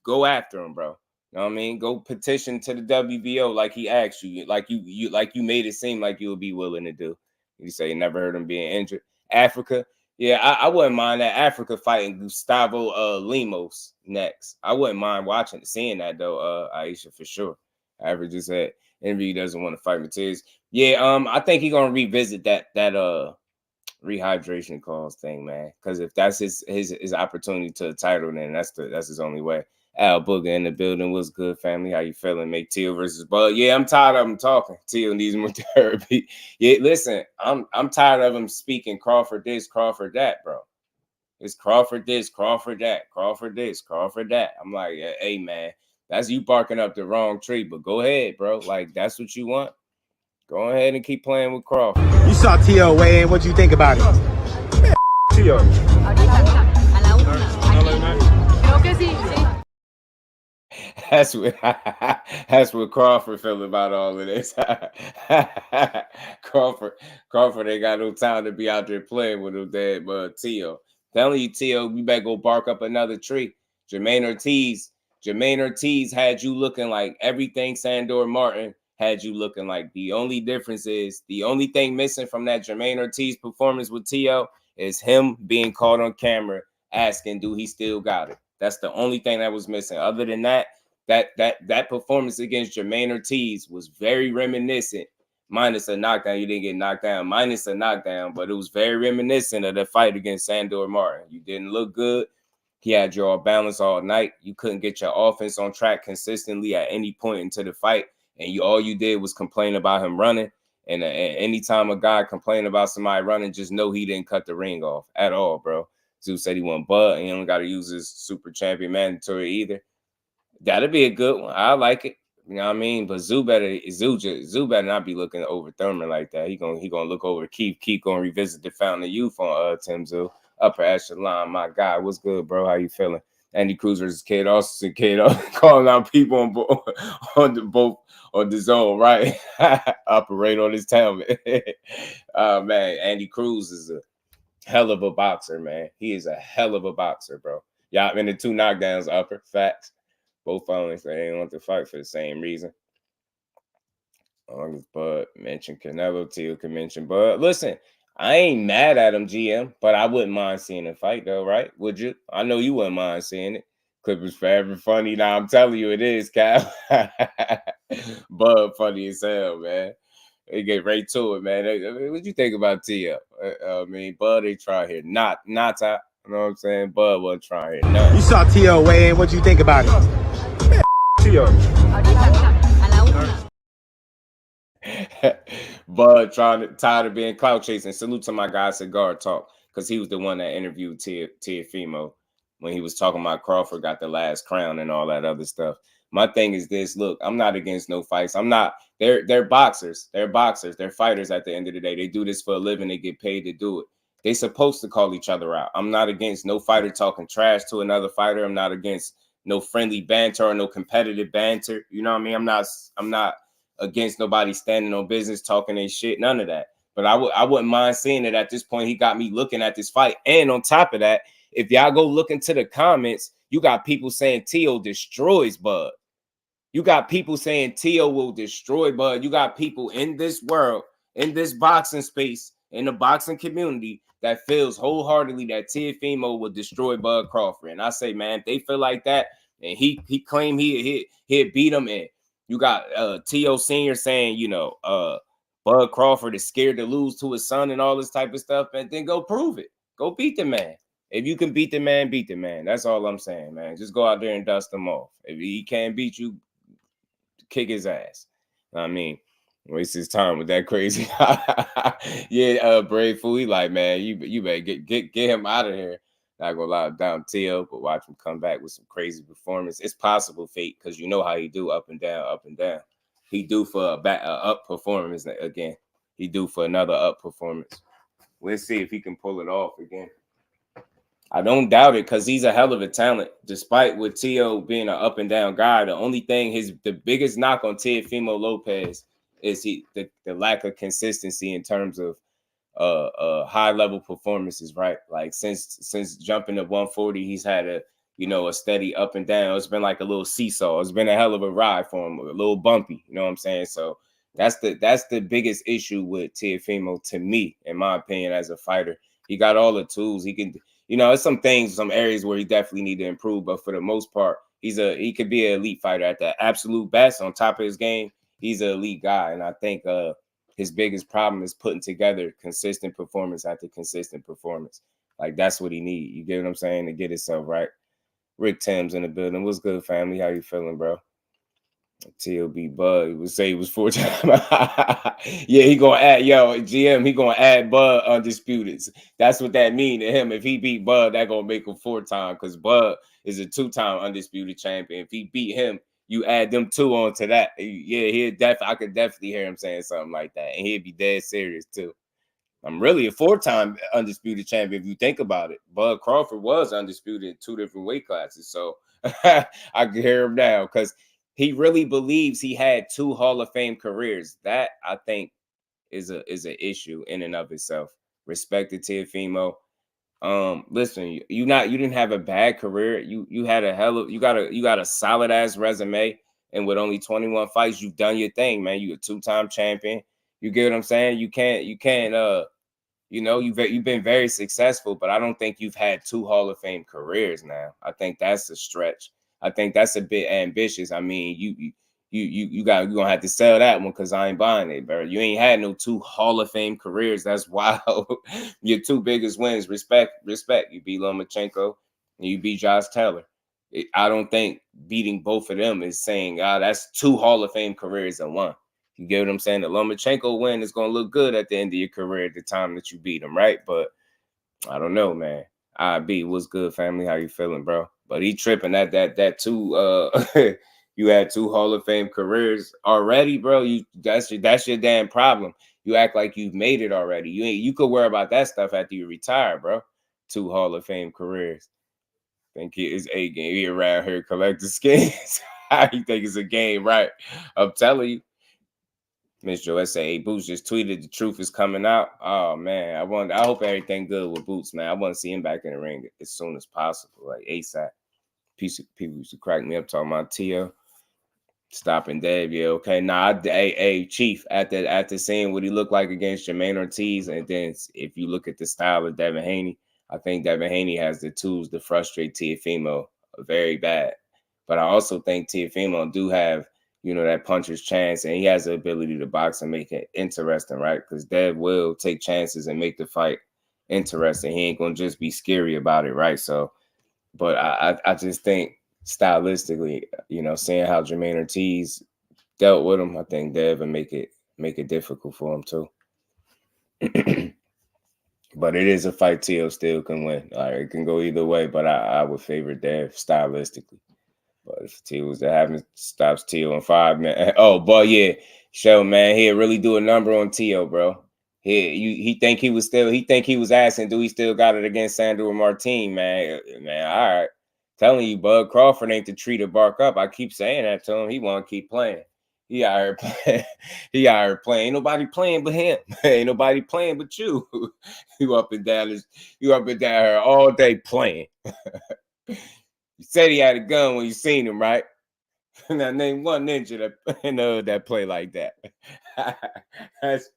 [SPEAKER 3] go after him, bro. You know what I mean? Go petition to the WBO like he asked you, like you made it seem like you would be willing to do. You say you never heard him being injured. Africa, yeah, I wouldn't mind that Africa fighting Gustavo Lemos next. I wouldn't mind seeing that though, Aisha, for sure. However, just said Envy doesn't want to fight Matiz. Yeah, I think he's gonna revisit that rehydration clause thing, man. Because if that's his opportunity to the title, then that's his only way. Al Booger in the building. What's good, family? How you feeling? Make Teal versus Bud. Yeah, I'm tired of him talking. Teal needs more therapy. Yeah, listen, I'm tired of him speaking Crawford this, Crawford that, bro. It's Crawford this, Crawford that, Crawford this, Crawford that. I'm like, hey, man, that's you barking up the wrong tree. But go ahead, bro. Like, that's what you want. Go ahead and keep playing with Crawford.
[SPEAKER 8] You saw T.O. weigh in. What do you think about it? T.O.
[SPEAKER 3] That's what Crawford feel about all of this. Crawford ain't got no time to be out there playing with him, dad. But T.O. telling you, T.O., you better go bark up another tree. Jermaine Ortiz had you looking like everything Sandor Martin had you looking like. The only difference is, the only thing missing from that Jermaine Ortiz performance with T.O. is him being caught on camera asking, do he still got it? That's the only thing that was missing. Other than that, that performance against Jermaine Ortiz was very reminiscent, minus a knockdown. You didn't get knocked down, minus a knockdown, but it was very reminiscent of the fight against Sandor Martin. You didn't look good. He had you all balanced all night. You couldn't get your offense on track consistently at any point into the fight. And all you did was complain about him running. And anytime a guy complain about somebody running, just know he didn't cut the ring off at all, bro. Zeus said he won Bud, and he don't got to use his super champion mandatory either. That'd be a good one. I like it. You know what I mean? But Zoo better not be looking over Thurman like that. He gonna look over Keith. Keith gonna revisit the Fountain of Youth on Tim Zoo. Upper echelon, my guy. What's good, bro? How you feeling? Andy Cruz versus Kid Austin. Kid calling out people on the zone, right? Operate on his helmet. Man, Andy Cruz is a hell of a boxer, man. He is a hell of a boxer, bro. Y'all in the 2 knockdowns, upper facts. Both only say they didn't want to fight for the same reason. Bud mentioned Canelo, Teal can mention Bud. Listen, I ain't mad at him, GM, but I wouldn't mind seeing him fight, though, right? Would you? I know you wouldn't mind seeing it. Clip is forever funny. Now I'm telling you, it is, Cal. Bud funny as hell, man. They get right to it, man. What you think about T.O.? I mean, Bud, they try here. Not top. You know what I'm saying? Bud wasn't trying here. None.
[SPEAKER 8] You saw T.O. weigh in. What do you think about it? T.O.
[SPEAKER 3] Bud tired of being clout chasing. Salute to my guy Cigar Talk, because he was the one that interviewed Teofimo when he was talking about Crawford got the last crown and all that other stuff. My thing is this: look, I'm not against no fights. I'm not. They're boxers. They're boxers. They're fighters. At the end of the day, they do this for a living. They get paid to do it. They're supposed to call each other out. I'm not against no fighter talking trash to another fighter. I'm not against no friendly banter or no competitive banter. You know what I mean? I'm not against nobody standing on business, talking their shit, none of that. But I wouldn't mind seeing it at this point. He got me looking at this fight. And on top of that, if y'all go look into the comments, you got people saying T.O. destroys Bud. You got people saying Teo will destroy Bud. You got people in this world, in this boxing space, in the boxing community that feels wholeheartedly that Teofimo will destroy Bud Crawford. And I say, man, if they feel like that, and he claimed he'd beat him, and you got Teo Sr. saying, you know, Bud Crawford is scared to lose to his son and all this type of stuff, and then go prove it. Go beat the man. If you can beat the man, beat the man. That's all I'm saying, man. Just go out there and dust him off. If he can't beat you, kick his ass. I mean, waste his time with that crazy. Yeah, Brave Fool. He like, man, you better get him out of here. Not gonna lie down Teo, but watch him come back with some crazy performance. It's possible, Fate, because you know how he do up and down, up and down. He do for a up performance again. He do for another up performance. Let's see if he can pull it off again. I don't doubt it, because he's a hell of a talent. Despite with Teo being an up and down guy, the only thing the biggest knock on Teofimo Lopez is the lack of consistency in terms of high level performances, right? Like since jumping to 140, he's had a steady up and down. It's been like a little seesaw. It's been a hell of a ride for him, a little bumpy. You know what I'm saying? So that's the biggest issue with Teofimo, to me, in my opinion, as a fighter. He got all the tools. He can. It's some areas where he definitely need to improve, but for the most part, he could be an elite fighter at the absolute best. On top of his game, he's an elite guy, and I think his biggest problem is putting together consistent performance after consistent performance. Like, that's what he need. You get what I'm saying? To get himself right. Rick Tim's in the building. What's good, family? How you feeling, bro? TLB Bud, he would say he was 4-time. Yeah, he gonna add, GM, he gonna add Bud undisputed. That's what that mean to him. If he beat Bud, that gonna make him 4-time, because Bud is a 2-time undisputed champion. If he beat him, you add them 2 on to that. Yeah, I could definitely hear him saying something like that, and he'd be dead serious too. I'm really a 4-time undisputed champion if you think about it. Bud Crawford was undisputed in 2 different weight classes, so I can hear him now, because he really believes he had 2 Hall of Fame careers. That, I think, is an issue in and of itself. Respect to Teofimo. Listen, you didn't have a bad career. You had you got a solid ass resume, and with only 21 fights, you've done your thing, man. You a 2-time champion. You get what I'm saying? You've been very successful, but I don't think you've had 2 Hall of Fame careers now. I think that's a stretch. I think that's a bit ambitious. I mean, you're gonna have to sell that one, because I ain't buying it, bro. You ain't had no 2 Hall of Fame careers. That's wild. Your 2 biggest wins, respect. You beat Lomachenko and you beat Josh Taylor. I don't think beating both of them is saying, that's 2 Hall of Fame careers in one. You get what I'm saying? The Lomachenko win is gonna look good at the end of your career at the time that you beat him, right? But I don't know, man. What's good, family? How you feeling, bro? But he tripping that 2 you had 2 Hall of Fame careers already, bro. That's your damn problem. You act like you've made it already. You could worry about that stuff after you retire, bro. 2 Hall of Fame careers. Think he is a game. He around here collecting skins. You think it's a game, right? I'm telling you. Miss Joe say, hey, Boots just tweeted the truth is coming out. Oh man, I hope everything good with Boots, man. I want to see him back in the ring as soon as possible, like ASAP. People used to crack me up talking about Teo stopping Dave. Yeah, okay. Nah, hey, Chief, after seeing what he looked like against Jermaine Ortiz, and then if you look at the style of Devin Haney, I think Devin Haney has the tools to frustrate Teofimo very bad. But I also think Teofimo do have, that puncher's chance, and he has the ability to box and make it interesting, right? Because Dev will take chances and make the fight interesting. He ain't gonna just be scary about it, right? So, but I just think stylistically, seeing how Jermaine Ortiz dealt with him, I think Dev would make it difficult for him too. But it is a fight Teo still can win. It can go either way, but I would favor Dev stylistically. But if Teo was to happen, stops Teo in 5 minutes. Oh, but yeah, show man, he'll really do a number on Teo, bro. He think he was asking, do he still got it against Sandro Martin, man? Man, all right. Telling you, Bud Crawford ain't the tree to bark up. I keep saying that to him. He want to keep playing. He out here playing. He out here playing. Ain't nobody playing but him. Ain't nobody playing but you. You up and down here all day playing. You said he had a gun when you seen him, right? Now name one ninja that play like that. that's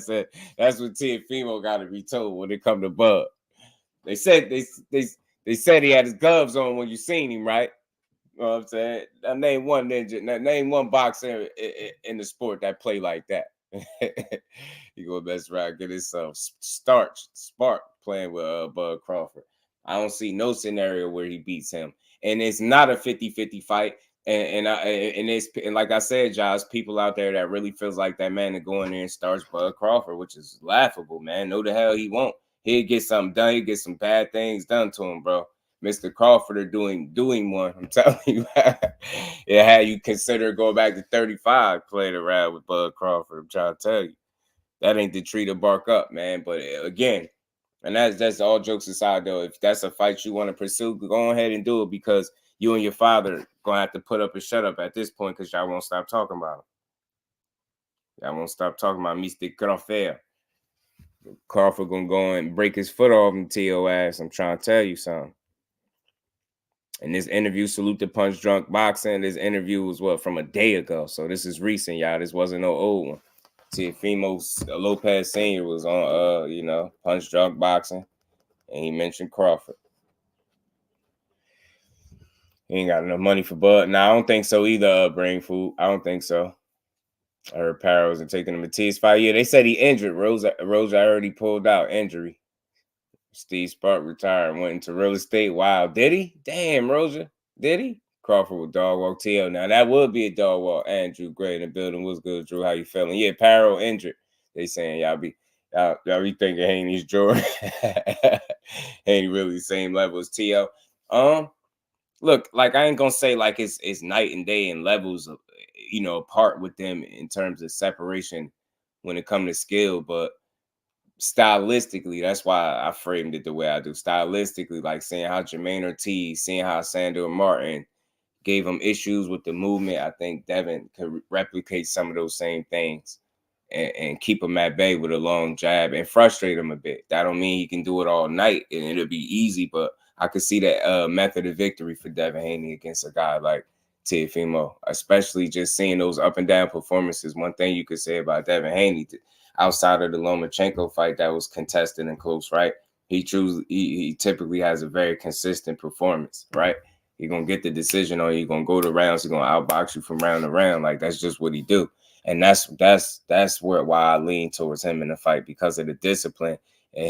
[SPEAKER 3] it. That's what Teofimo got to be told when it come to Bud. They said they said he had his gloves on when you seen him, right? You know what I'm saying? Now name one ninja. Now name one boxer in the sport that play like that. He go best route, get himself spark playing with Bud Crawford. I don't see no scenario where he beats him, and it's not a 50-50 fight. And like I said, Josh, people out there that really feels like that man to go in there and starts Bud Crawford, which is laughable, man. No, the hell he won't. He'll get something done. He'll get some bad things done to him, bro. Mr. Crawford are doing one. I'm telling you, it had you consider going back to 35, playing around with Bud Crawford. I'm trying to tell you, that ain't the tree to bark up, man. But again, and that's all jokes aside, though. If that's a fight you want to pursue, go ahead and do it, because you and your father gonna have to put up and shut up at this point, because y'all won't stop talking about him. Y'all won't stop talking about Mr. Crawford. Crawford gonna go and break his foot off and T.O. ass. I'm trying to tell you something. And this interview, Salute the Punch Drunk Boxing, this interview was from a day ago. So this is recent, y'all. This wasn't no old one. Teofimo Lopez Sr. was on Punch Drunk Boxing, and he mentioned Crawford. He ain't got enough money for Bud. No, I don't think so either, Brain Food. I don't think so. I heard Parrows and taking the Matias fight. Yeah, they said he injured. Rosa already pulled out injury. Steve Spark retired and went into real estate. Wow, did he? Damn, Rosa. Did he? Crawford with dog walk T.O. Now, that would be a dog walk. Andrew Gray in the building. What's good, Drew? How you feeling? Yeah, Parrow injured. They saying y'all be thinking Haney's Jordan. Haney really the same level as T.O. Look, like, I ain't gonna say like it's night and day in levels of, apart with them in terms of separation when it comes to skill, but stylistically, that's why I framed it the way I do. Stylistically, like seeing how Jermaine Ortiz, seeing how Sandor Martin gave him issues with the movement, I think Devin could replicate some of those same things and keep him at bay with a long jab and frustrate him a bit. That don't mean he can do it all night and it'll be easy, but I could see that method of victory for Devin Haney against a guy like Teofimo, especially just seeing those up and down performances. One thing you could say about Devin Haney, outside of the Lomachenko fight that was contested and close, right? He typically has a very consistent performance, right? He's gonna get the decision on you, gonna go to rounds, he's gonna outbox you from round to round. Like, that's just what he do. And that's why I lean towards him in the fight, because of the discipline and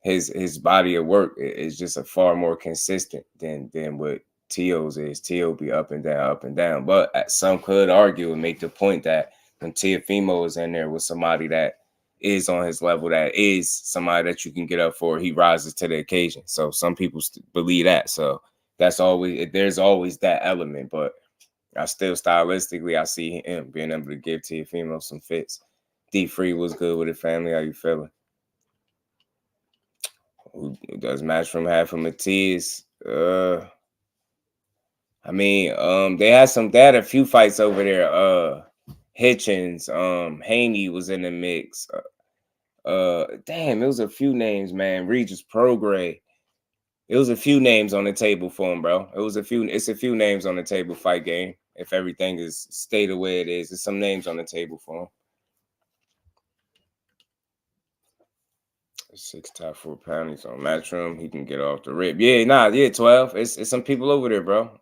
[SPEAKER 3] his body of work is just a far more consistent than what T.O.'s is. T.O. be up and down. But some could argue and make the point that when Teofimo is in there with somebody that is on his level, that is somebody that you can get up for, he rises to the occasion. So some people believe that. So there's always that element. But I still stylistically, I see him being able to give Teofimo some fits. D Free was good with it, family. How you feeling? Who does Matchroom have for Matias? They had a few fights over there. Hitchens, Haney was in the mix. Damn, it was a few names, man. Regis Prograis. It was a few names on the table for him, bro. It's a few names on the table, fight game. If everything is stay the way it is, there's some names on the table for him. 6 top 4 pounds on Matchroom. He can get off the rip. 12. It's some people over there, bro.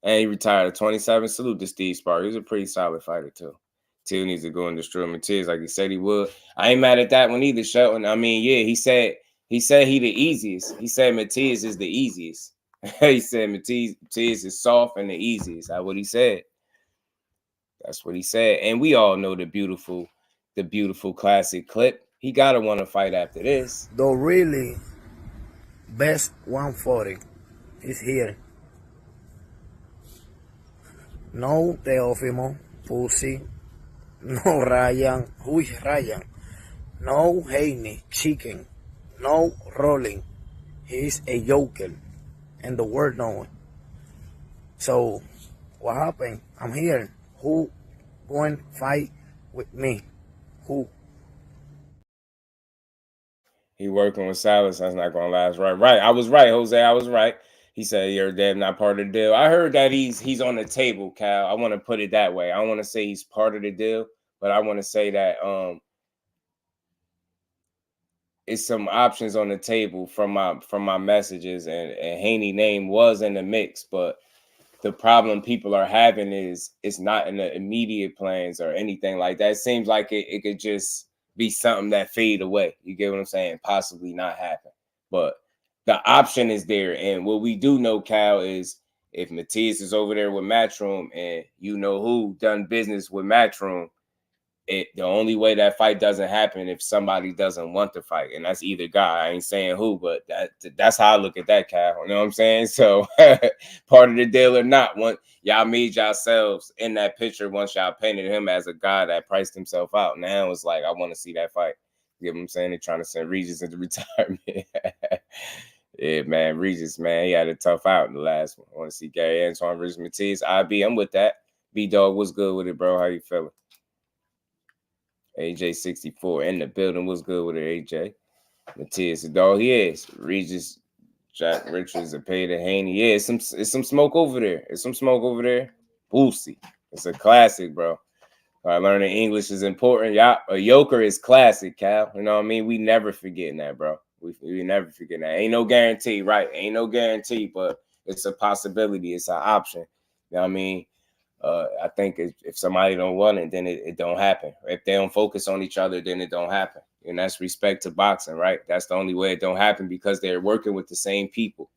[SPEAKER 3] And he retired at 27. Salute to Steve Spark. He was a pretty solid fighter, too. Till needs to go and destroy Matias like he said he would. I ain't mad at that one either, Shelton. He said he the easiest. He said Matias is the easiest. He said Matias is soft and the easiest. That's what he said. That's what he said. And we all know the beautiful classic clip. He gotta want to fight after this.
[SPEAKER 9] The really best 140 is here. No Teofimo, pussy. No Ryan, who is Ryan? No Haney, chicken. No Rolling. He's a joker. And the world knows. So, what happened? I'm here. Who going to fight with me? Who?
[SPEAKER 3] He working with Silas. That's not going to last. Right. I was right, Jose. I was right. He said you're damn not part of the deal. I heard that he's on the table, Cal. I want to put it that way. I don't want to say he's part of the deal, but I want to say that it's some options on the table from my messages, and Haney name was in the mix, but the problem people are having is it's not in the immediate plans or anything like that. It seems like it could just be something that fade away. You get what I'm saying? Possibly not happen. But the option is there. And what we do know, Cal, is if Matias is over there with Matchroom and you know who done business with Matchroom, the only way that fight doesn't happen if somebody doesn't want to fight, and that's either guy. I ain't saying who, but that's how I look at that, Cal. You know what I'm saying? So part of the deal or not, once y'all made yourselves in that picture, once y'all painted him as a guy that priced himself out, now it's like I want to see that fight. You know what I'm saying? They're trying to send Regis into retirement. Yeah, man, Regis, man, he had a tough out in the last one. I want to see Gary Antoine versus Matias. I'm with that. B-Dog, what's good with it, bro? How you feeling? AJ64 in the building. What's good with it, AJ? Matias, the dog he is. Regis, Jack Richards, Apeda, Haney. Yeah, it's some smoke over there. It's some smoke over there. Boosie. It's a classic, bro. Learning English is important. Yeah, a yoker is classic, Cal. You know what I mean? We never forgetting that, bro. We never forget that. Ain't no guarantee, right? Ain't no guarantee, but it's a possibility. It's an option. You know what I mean? I think if somebody don't want it, then it don't happen. If they don't focus on each other, then it don't happen. And that's respect to boxing, right? That's the only way it don't happen, because they're working with the same people.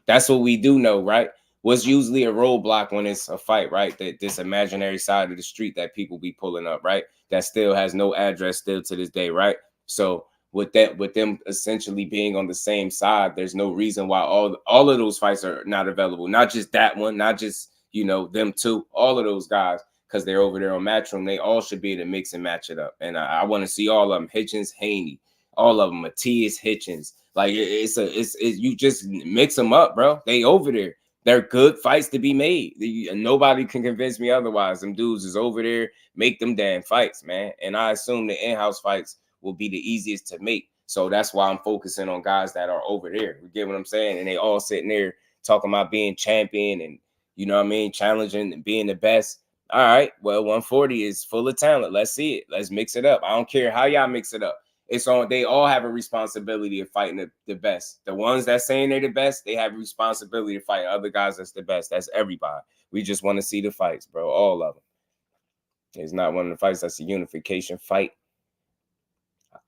[SPEAKER 3] That's what we do know, right? What's usually a roadblock when it's a fight, right? That this imaginary side of the street that people be pulling up, right? That still has no address still to this day, right? So with them essentially being on the same side, there's no reason why all of those fights are not available. Not just that one, not just them two, all of those guys, because they're over there on Matchroom. They all should be able to mix and match it up. And I want to see all of them. Hitchens, Haney, all of them. Matias, Hitchens. Like it's you just mix them up, bro. They over there. They're good fights to be made. Nobody can convince me otherwise. Them dudes is over there. Make them damn fights, man. And I assume the in-house fights will be the easiest to make. So that's why I'm focusing on guys that are over there. You get what I'm saying? And they all sitting there talking about being champion and, you know what I mean, challenging and being the best. All right, well, 140 is full of talent. Let's see it. Let's mix it up. I don't care how y'all mix it up. It's on. They all have a responsibility of fighting the best. The ones that saying they're the best, they have a responsibility to fight other guys that's the best. That's everybody. We just want to see the fights, bro. All of them. It's not one of the fights. That's a unification fight.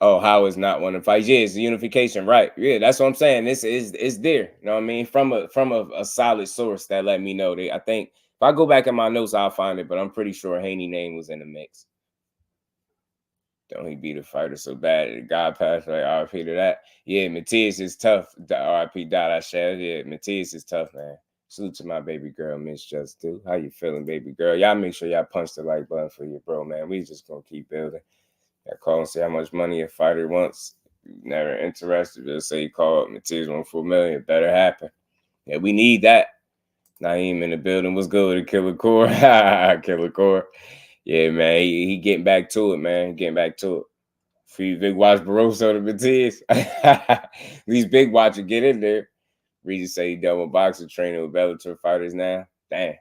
[SPEAKER 3] Oh, how is not one of the fights? Yeah, it's a unification, right? Yeah, that's what I'm saying. This is there. You know what I mean? From a solid source that let me know. I think if I go back in my notes, I'll find it, but I'm pretty sure Haney name was in the mix. Don't he beat a fighter so bad? The guy passed, like RIP to that. Yeah, Matias is tough. RIP dot I shared. Yeah, Matias is tough, man. Salute to my baby girl, Miss Just Do. How you feeling, baby girl? Y'all make sure y'all punch the like button for your bro, man. We just gonna keep building. I call and see how much money a fighter wants. Never interested. Just say you call up Matias $1 million. It better happen. Yeah, we need that. Naeem in the building. What's good with Killer Core? Killer Core. Yeah, man. He getting back to it, man. Getting back to it. Free Big Watch Barroso to Matias. These Big Watchers get in there. Regis say he done with boxing training with Bellator fighters now. Damn.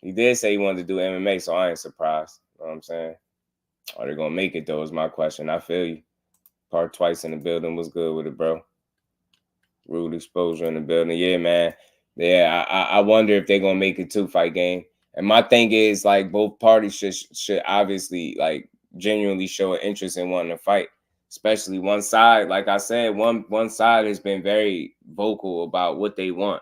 [SPEAKER 3] He did say he wanted to do MMA, so I ain't surprised. You know what I'm saying? Are they gonna make it though? Is my question. I feel you. Part twice in the building. Was good with it, bro. Rude exposure in the building. Yeah, man. Yeah, I wonder if they're gonna make a 2-fight game. And my thing is, like, both parties should obviously like genuinely show an interest in wanting to fight. Especially one side. Like I said, one side has been very vocal about what they want.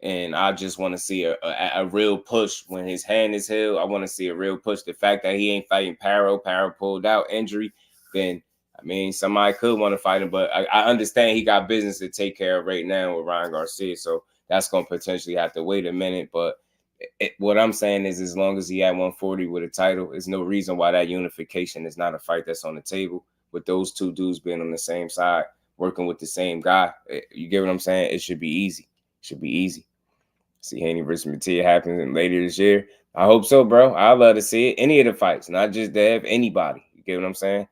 [SPEAKER 3] And I just want to see a real push when his hand is healed. I want to see a real push. The fact that he ain't fighting Paro pulled out injury, then, I mean, somebody could want to fight him. But I understand he got business to take care of right now with Ryan Garcia. So that's going to potentially have to wait a minute. But what I'm saying is, as long as he at 140 with a title, there's no reason why that unification is not a fight that's on the table. With those two dudes being on the same side, working with the same guy. You get what I'm saying? It should be easy. Should be easy. See Haney versus Matias happens later this year. I hope so, bro. I'd love to see it. Any of the fights, not just Dev, anybody. You get what I'm saying?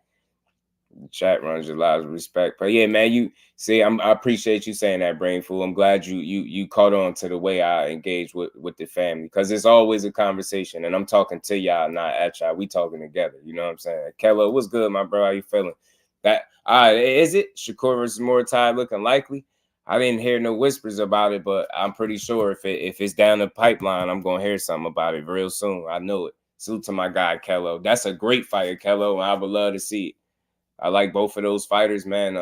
[SPEAKER 3] The chat runs a lot of respect. But yeah, man, you see, I appreciate you saying that, Brain Fool. I'm glad you caught on to the way I engage with the family, because it's always a conversation, and I'm talking to y'all, not at y'all. We talking together. You know what I'm saying? Kello, what's good, my bro? How you feeling? That is it? Shakur versus Muay looking likely. I didn't hear no whispers about it, but I'm pretty sure if it's down the pipeline, I'm gonna hear something about it real soon. I know it. Salute to my guy Kello. That's a great fighter, Kello, and I would love to see it. I like both of those fighters, man.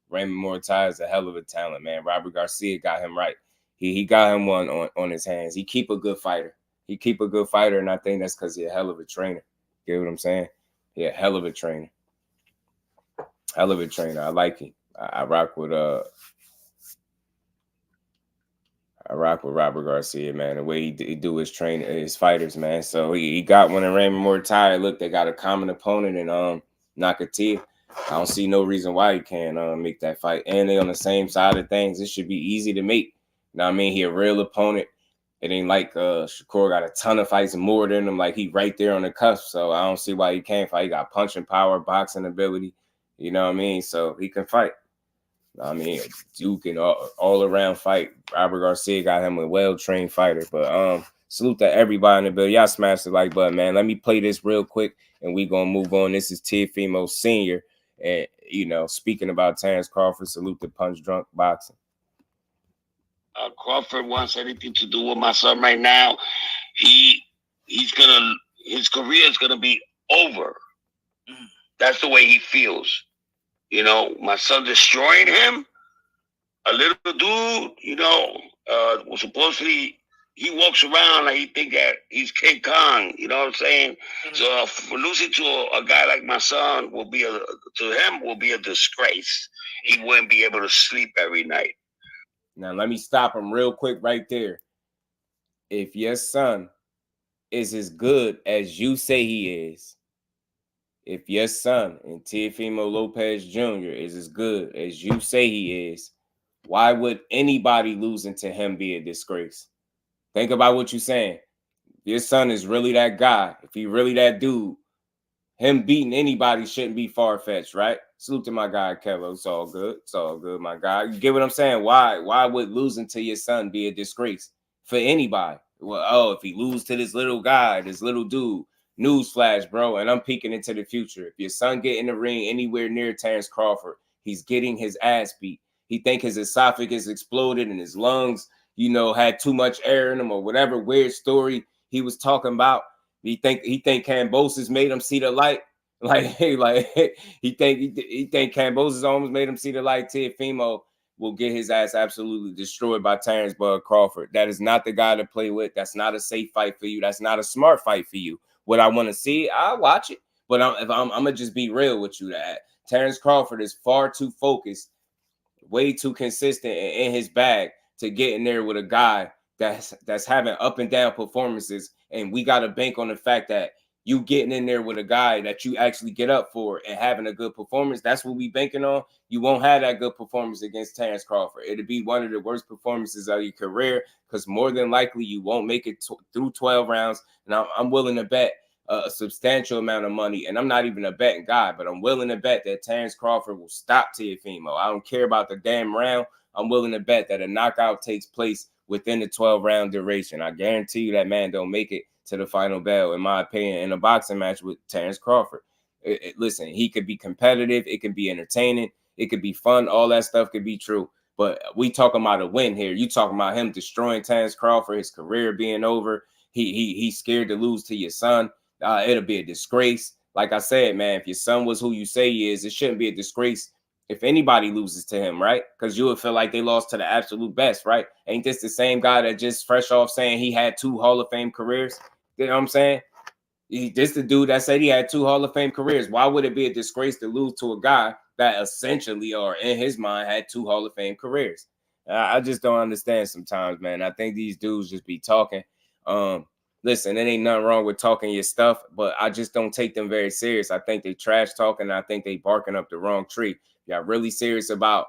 [SPEAKER 3] Raymond Muay is a hell of a talent, man. Robert Garcia got him right. He got him one on his hands. He keep a good fighter. And I think that's because he's a hell of a trainer. Get what I'm saying? Yeah, hell of a trainer. Hell of a trainer. I like him. I rock with Robert Garcia, man. The way he do his training, his fighters, man. So he got one in Raymond Muay. Look, they got a common opponent in Nakatia. I don't see no reason why he can't make that fight. And they on the same side of things. It should be easy to make. You know what I mean? He a real opponent. It ain't like Shakur got a ton of fights and more than him. Like, he right there on the cusp. So I don't see why he can't fight. He got punching power, boxing ability. You know what I mean? So he can fight. I mean, Duke and all around fight. Robert Garcia got him a well-trained fighter. But salute to everybody in the building. Y'all smash the like button, man. Let me play this real quick, and we gonna move on. This is Teofimo Sr. And, you know, speaking about Terence Crawford, salute to Punch Drunk Boxing.
[SPEAKER 10] Crawford wants anything to do with my son right now. His career is gonna be over. That's the way he feels. You know, my son destroying him. A little dude, you know, supposedly he walks around like he think that he's King Kong. You know what I'm saying? So for losing to a guy like my son will be a disgrace. He wouldn't be able to sleep every night.
[SPEAKER 3] Now let me stop him real quick right there. If your son is as good as you say he is, if your son and Teofimo Lopez Jr. is as good as you say he is, why would anybody losing to him be a disgrace? Think about what you're saying. Your son is really that guy. If he really that dude, him beating anybody shouldn't be far-fetched, right? Salute to my guy, Kello. It's all good. It's all good, my guy. You get what I'm saying? Why would losing to your son be a disgrace for anybody? Well, if he lose to this little guy, this little dude, newsflash, bro, and I'm peeking into the future. If your son get in the ring anywhere near Terence Crawford, he's getting his ass beat. He think his esophagus exploded and his lungs, you know, had too much air in them or whatever weird story he was talking about. He think Cambosis made him see the light. He think Cambosis almost made him see the light. Teofimo will get his ass absolutely destroyed by Terence Bud Crawford. That is not the guy to play with. That's not a safe fight for you. That's not a smart fight for you. What I want to see, I'll watch it. But I'm gonna just be real with you. That Terence Crawford is far too focused, way too consistent in his bag to get in there with a guy that's having up and down performances. And we got to bank on the fact that you getting in there with a guy that you actually get up for and having a good performance. That's what we banking on. You won't have that good performance against Terence Crawford. It'll be one of the worst performances of your career, because more than likely you won't make it through 12 rounds. And I'm willing to bet a substantial amount of money, and I'm not even a betting guy, but I'm willing to bet that Terence Crawford will stop Teofimo. I don't care about the damn round. I'm willing to bet that a knockout takes place within the 12-round duration. I guarantee you that man don't make it to the final bell, in my opinion, in a boxing match with Terence Crawford. Listen, he could be competitive. It could be entertaining. It could be fun. All that stuff could be true. But we talking about a win here. You talking about him destroying Terence Crawford, his career being over. He's scared to lose to your son. It'll be a disgrace. Like I said, man, if your son was who you say he is, it shouldn't be a disgrace if anybody loses to him, right? Because you would feel like they lost to the absolute best, right? Ain't this the same guy that just fresh off saying he had 2 Hall of Fame careers? You know what I'm saying? This the dude that said he had 2 Hall of Fame careers. Why would it be a disgrace to lose to a guy that essentially, or in his mind, had 2 Hall of Fame careers? I just don't understand sometimes, man. I think these dudes just be talking. Listen, it ain't nothing wrong with talking your stuff, but I just don't take them very serious. I think they trash talking. I think they barking up the wrong tree. If y'all really serious about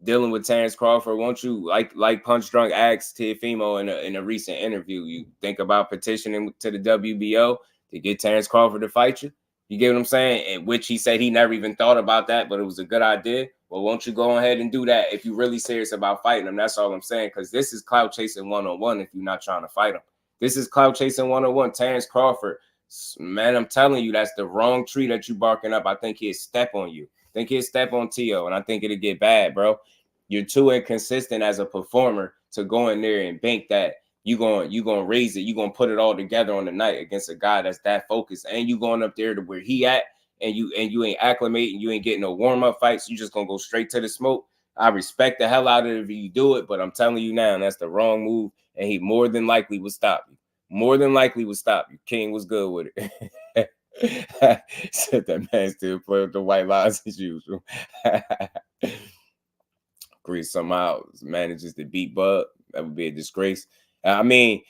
[SPEAKER 3] dealing with Terence Crawford, won't you, like Punch Drunk asked Teofimo in a recent interview, you think about petitioning to the WBO to get Terence Crawford to fight you? You get what I'm saying? In which he said he never even thought about that, but it was a good idea. Well, won't you go ahead and do that if you're really serious about fighting him? That's all I'm saying, because this is clout chasing one-on-one if you're not trying to fight him. This is clout chasing one-on-one. Terence Crawford, man, I'm telling you, that's the wrong tree that you barking up. I think he'll step on you. I think he'll step on Teo, and I think it'll get bad, bro. You're too inconsistent as a performer to go in there and bank that you're gonna raise it, you're gonna put it all together on the night against a guy that's that focused, and you going up there to where he at, and you ain't acclimating, you ain't getting no warm-up fights, you just gonna go straight to the smoke. I respect the hell out of it if you do it, but I'm telling you now, that's the wrong move, and he more than likely would stop you. More than likely would stop you. King was good with it. Said that man still play with the white lines as usual. Grease somehow manages to beat Bud. That would be a disgrace. I mean,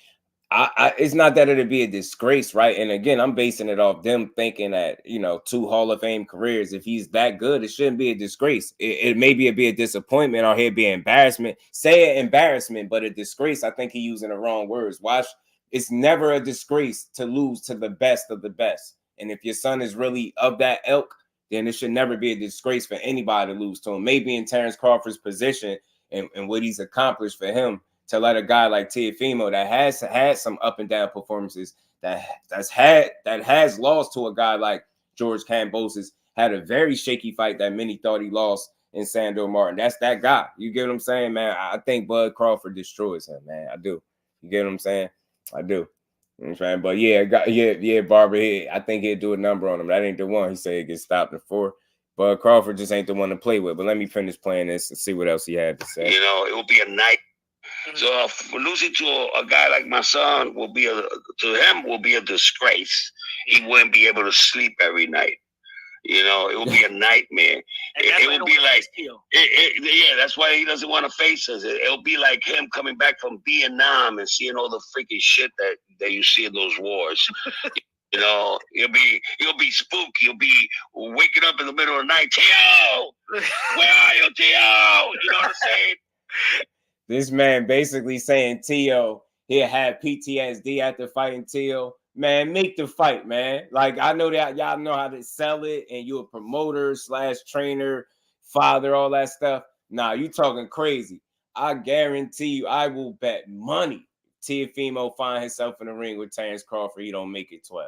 [SPEAKER 3] it's not that it'd be a disgrace, right? And again, I'm basing it off them thinking that, you know, 2 Hall of Fame careers. If he's that good, it shouldn't be a disgrace. It maybe be a disappointment, or it'd be embarrassment. Say an embarrassment, but a disgrace, I think he's using the wrong words. Watch, it's never a disgrace to lose to the best of the best. And if your son is really of that ilk, then it should never be a disgrace for anybody to lose to him. Maybe in Terence Crawford's position and what he's accomplished for him, to let a guy like Teofimo that has had some up and down performances, that has lost to a guy like George Kambosos, had a very shaky fight that many thought he lost in Sandor Martin. That's that guy. You get what I'm saying, man? I think Bud Crawford destroys him, man. I do. You get what I'm saying? I do. You know what I'm saying? But yeah, Barber, I think he'll do a number on him. That ain't the one. He said he gets stopped in 4. Bud Crawford just ain't the one to play with. But let me finish playing this and see what else he had to say.
[SPEAKER 10] You know, it will be a night. So losing to a guy like my son will be a disgrace. He wouldn't be able to sleep every night. You know, it will be a nightmare. It will be like, yeah, that's why he doesn't want to face us. It'll be like him coming back from Vietnam and seeing all the freaking shit that you see in those wars. You know, he'll be spooky. He'll be waking up in the middle of the night. Teo, where are you, Teo? You know what I'm saying?
[SPEAKER 3] This man basically saying Teo, he'll have PTSD after fighting Teo. Man, make the fight, man. Like, I know that y'all know how to sell it, and you're a promoter / trainer, father, all that stuff. Nah, you talking crazy. I guarantee you, I will bet money Teofimo find himself in the ring with Terence Crawford, he don't make it 12.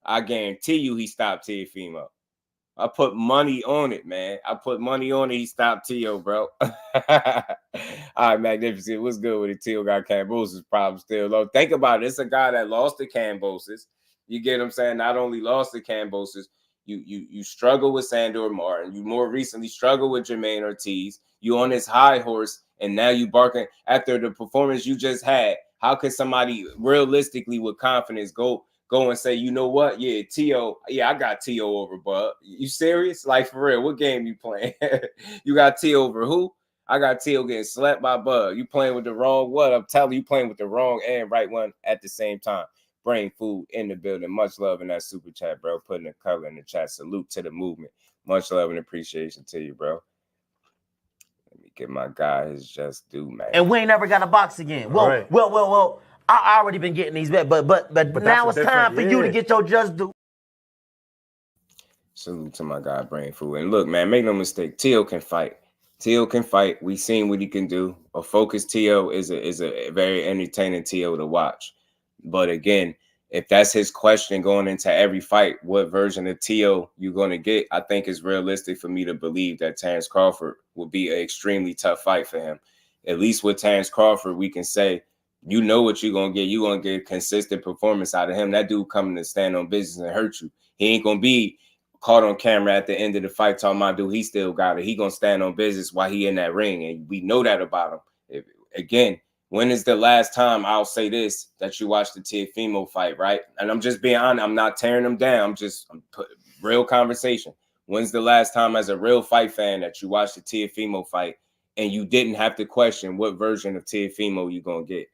[SPEAKER 3] I guarantee you he stopped Teofimo. I put money on it, man. I put money on it. He stopped Teo, bro. All right, magnificent. What's good with it? Teo got Kambosos problem still low. Think about it. It's a guy that lost to Kambosos. You get what I'm saying? Not only lost to Kambosos, you struggle with Sandor Martin. You more recently struggle with Jermaine Ortiz. You on this high horse, and now you barking after the performance you just had. How could somebody realistically with confidence go and say, you know what? Yeah, Teo. Yeah, I got Teo over, bud. You serious? Like, for real, what game you playing? You got Teo over who? I got Teo getting slapped by Bud. You playing with the wrong what? I'm telling you, playing with the wrong and right one at the same time. Brain food in the building. Much love in that super chat, bro. Putting the color in the chat. Salute to the movement. Much love and appreciation to you, bro. Let me give my guy his just due, man.
[SPEAKER 1] And we ain't never got a box again. Well. I already been getting these bet, but now it's time for you to get your just due.
[SPEAKER 3] Salute to my guy, Brain Food. And look, man, make no mistake, Teo can fight. Teo can fight. We seen what he can do. A focused Teo is a very entertaining Teo to watch. But again, if that's his question going into every fight, what version of Teo you're going to get, I think it's realistic for me to believe that Terence Crawford will be an extremely tough fight for him. At least with Terence Crawford, we can say, you know what you're going to get. You're going to get consistent performance out of him. That dude coming to stand on business and hurt you. He ain't going to be caught on camera at the end of the fight talking about, dude, he still got it. He going to stand on business while he in that ring. And we know that about him. Again, when is the last time, I'll say this, that you watched the Teofimo fight, right? And I'm just being honest. I'm not tearing them down. I'm putting real conversation. When's the last time as a real fight fan that you watched the Teofimo fight and you didn't have to question what version of Teofimo you're going to get?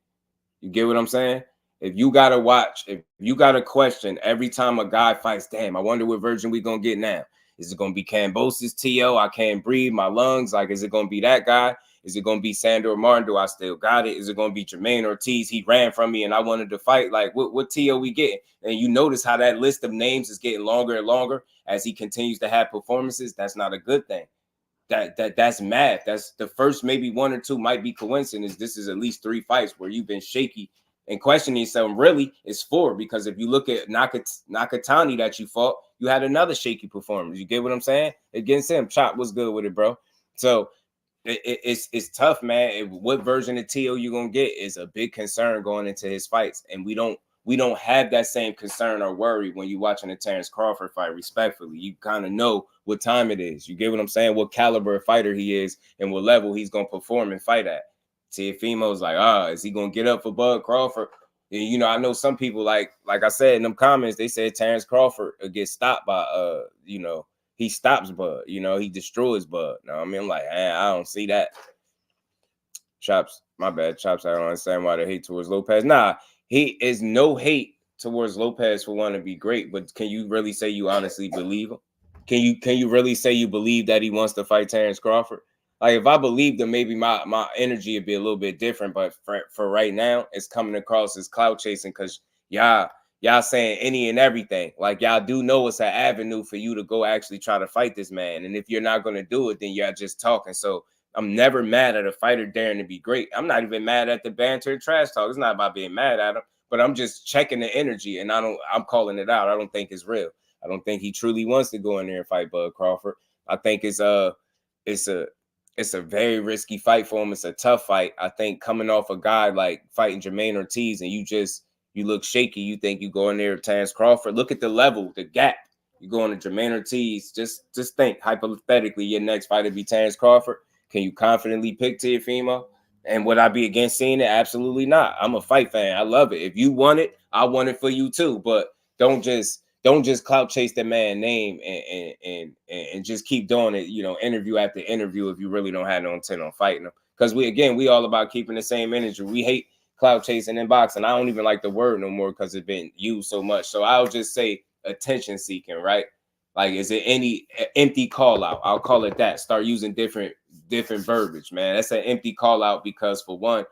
[SPEAKER 3] You get what I'm saying? If you got to watch, if you got to question every time a guy fights, damn, I wonder what version we going to get now. Is it going to be Kambosos, Teo? I can't breathe, my lungs. Like, is it going to be that guy? Is it going to be Sandor Martin? Do I still got it? Is it going to be Jermaine Ortiz? He ran from me and I wanted to fight. Like, what Tio we getting? And you notice how that list of names is getting longer and longer as he continues to have performances. That's not a good thing. That's math. That's the first maybe 1 or 2 might be coincidence. This is at least 3 fights where you've been shaky and questioning yourself. Really, it's 4, because if you look at Nakatani that you fought, you had another shaky performance. You get what I'm saying? Against him, Chop was good with it, bro. So it's tough, man. What version of Tio you gonna get is a big concern going into his fights, and we don't have that same concern or worry when you're watching a Terence Crawford fight. Respectfully, you kind of know what time it is. You get what I'm saying? What caliber of fighter he is and what level he's gonna perform and fight at. Teofimo's like, is he gonna get up for Bud Crawford? And, you know, I know some people like I said in them comments, they said Terence Crawford will get stopped by you know, he stops Bud, you know, he destroys Bud. No, I mean, I'm like, I don't see that. Chops, my bad. Chops, I don't understand why they hate towards Lopez. Nah, he is no hate towards Lopez for wanting to be great, but can you really say you honestly believe him? Can you really say you believe that he wants to fight Terence Crawford? Like, if I believed him, maybe my energy would be a little bit different. But for right now, it's coming across as clout chasing, because y'all saying any and everything. Like, y'all do know it's an avenue for you to go actually try to fight this man. And if you're not going to do it, then y'all just talking. So I'm never mad at a fighter daring to be great. I'm not even mad at the banter and trash talk. It's not about being mad at him, but I'm just checking the energy, and I'm calling it out. I don't think it's real. I don't think he truly wants to go in there and fight Bud Crawford. I think it's a very risky fight for him. It's a tough fight. I think coming off a guy like fighting Jermaine Ortiz, and you look shaky, you think you go in there with Terence Crawford. Look at the level, the gap. You go into Jermaine Ortiz, just think hypothetically your next fight would be Terence Crawford. Can you confidently pick Teofimo? And would I be against seeing it? Absolutely not. I'm a fight fan. I love it. If you want it, I want it for you too. But don't just clout chase that man's name and just keep doing it, you know, interview after interview, if you really don't have no intent on fighting them. Because we all about keeping the same energy. We hate clout chasing in boxing. I don't even like the word no more because it's been used so much. So I'll just say attention seeking, right? Like, is it any empty call out? I'll call it that. Start using different verbiage, man. That's an empty call out, because for one,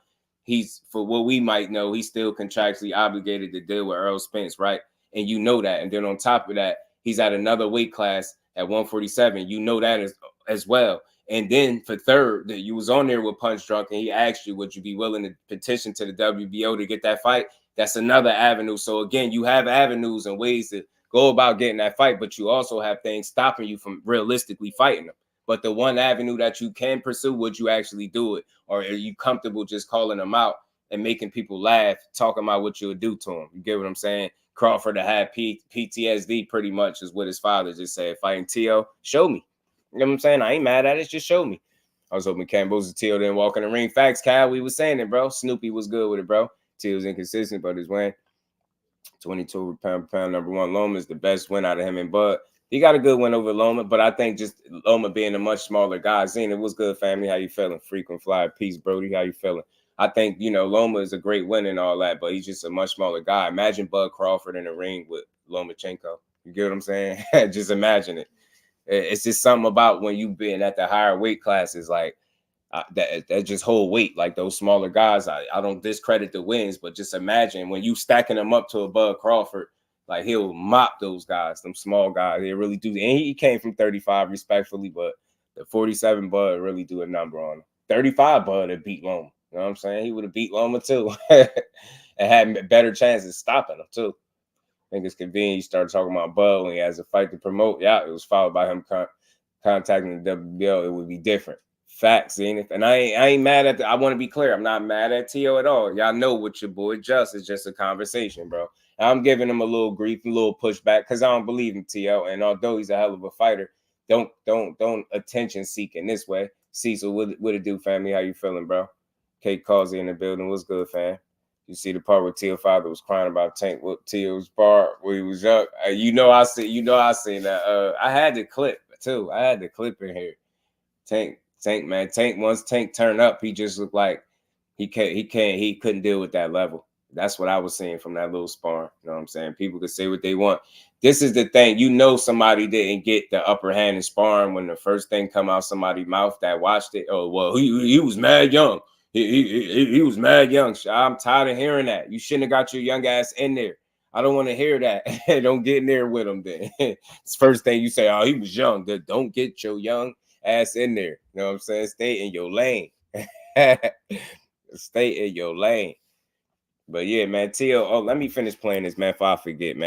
[SPEAKER 3] for what we might know, he's still contractually obligated to deal with Earl Spence, right? And you know that. And then on top of that, he's at another weight class at 147. You know that as well. And then for third, that you was on there with Punch Drunk, and he asked you, would you be willing to petition to the WBO to get that fight? That's another avenue. So again, you have avenues and ways to go about getting that fight, but you also have things stopping you from realistically fighting them. But the one avenue that you can pursue, would you actually do it? Or are you comfortable just calling them out and making people laugh, talking about what you would do to them? You get what I'm saying? Crawford to have PTSD pretty much is what his father just said. Fighting Tio, show me. You know what I'm saying? I ain't mad at it. Just show me. I was hoping Camboza Tio didn't walk in the ring. Facts, Kyle. We was saying it, bro. Snoopy was good with it, bro. Tio's inconsistent, but his win. 22 pound number 1. Loma is the best win out of him and Bud. He got a good win over Loma, but I think just Loma being a much smaller guy. Zine, it was good, family. How you feeling? Frequent flyer. Peace, Brody. How you feeling? I think, you know, Loma is a great win and all that, but he's just a much smaller guy. Imagine Bud Crawford in the ring with Lomachenko. You get what I'm saying? Just imagine it. It's just something about when you been at the higher weight classes, like that just whole weight, like those smaller guys. I don't discredit the wins, but just imagine when you stacking them up to a Bud Crawford, like he'll mop those guys, them small guys. They really do. And he came from 35 respectfully, but the 47 Bud really do a number on him. 35 Bud had beat Loma. You know what I'm saying? He would have beat Loma too and had better chances stopping him too. I think it's convenient you start talking about Bud when he has a fight to promote. Yeah, it was followed by him contacting the WBO. It would be different. Facts, Zenith. And I ain't mad at I want to be clear. I'm not mad at Tio at all. Y'all know what your boy Just is, just a conversation, bro. I'm giving him a little grief, a little pushback, because I don't believe in Tio. And although he's a hell of a fighter, don't attention seek in this way. Cecil, what it do, family? How you feeling, bro? Kate Causey in the building. What's good, fam? You see the part where Tio father was crying about Tank. What Tio's part where he was young. I seen that. I had the clip too. I had the clip in here. Tank, man. Tank, once Tank turned up, he just looked like he couldn't deal with that level. That's what I was saying from that little sparring. You know what I'm saying? People could say what they want. This is the thing. You know somebody didn't get the upper hand in sparring when the first thing come out somebody's mouth that watched it. Oh, well, he was mad young. He was mad young. I'm tired of hearing that. You shouldn't have got your young ass in there. I don't want to hear that. Don't get in there with him then. It's first thing you say, oh, he was young. Don't get your young ass in there. You know what I'm saying? Stay in your lane. Stay in your lane. But yeah, man, Tio. Oh, let me finish playing this, man. If I forget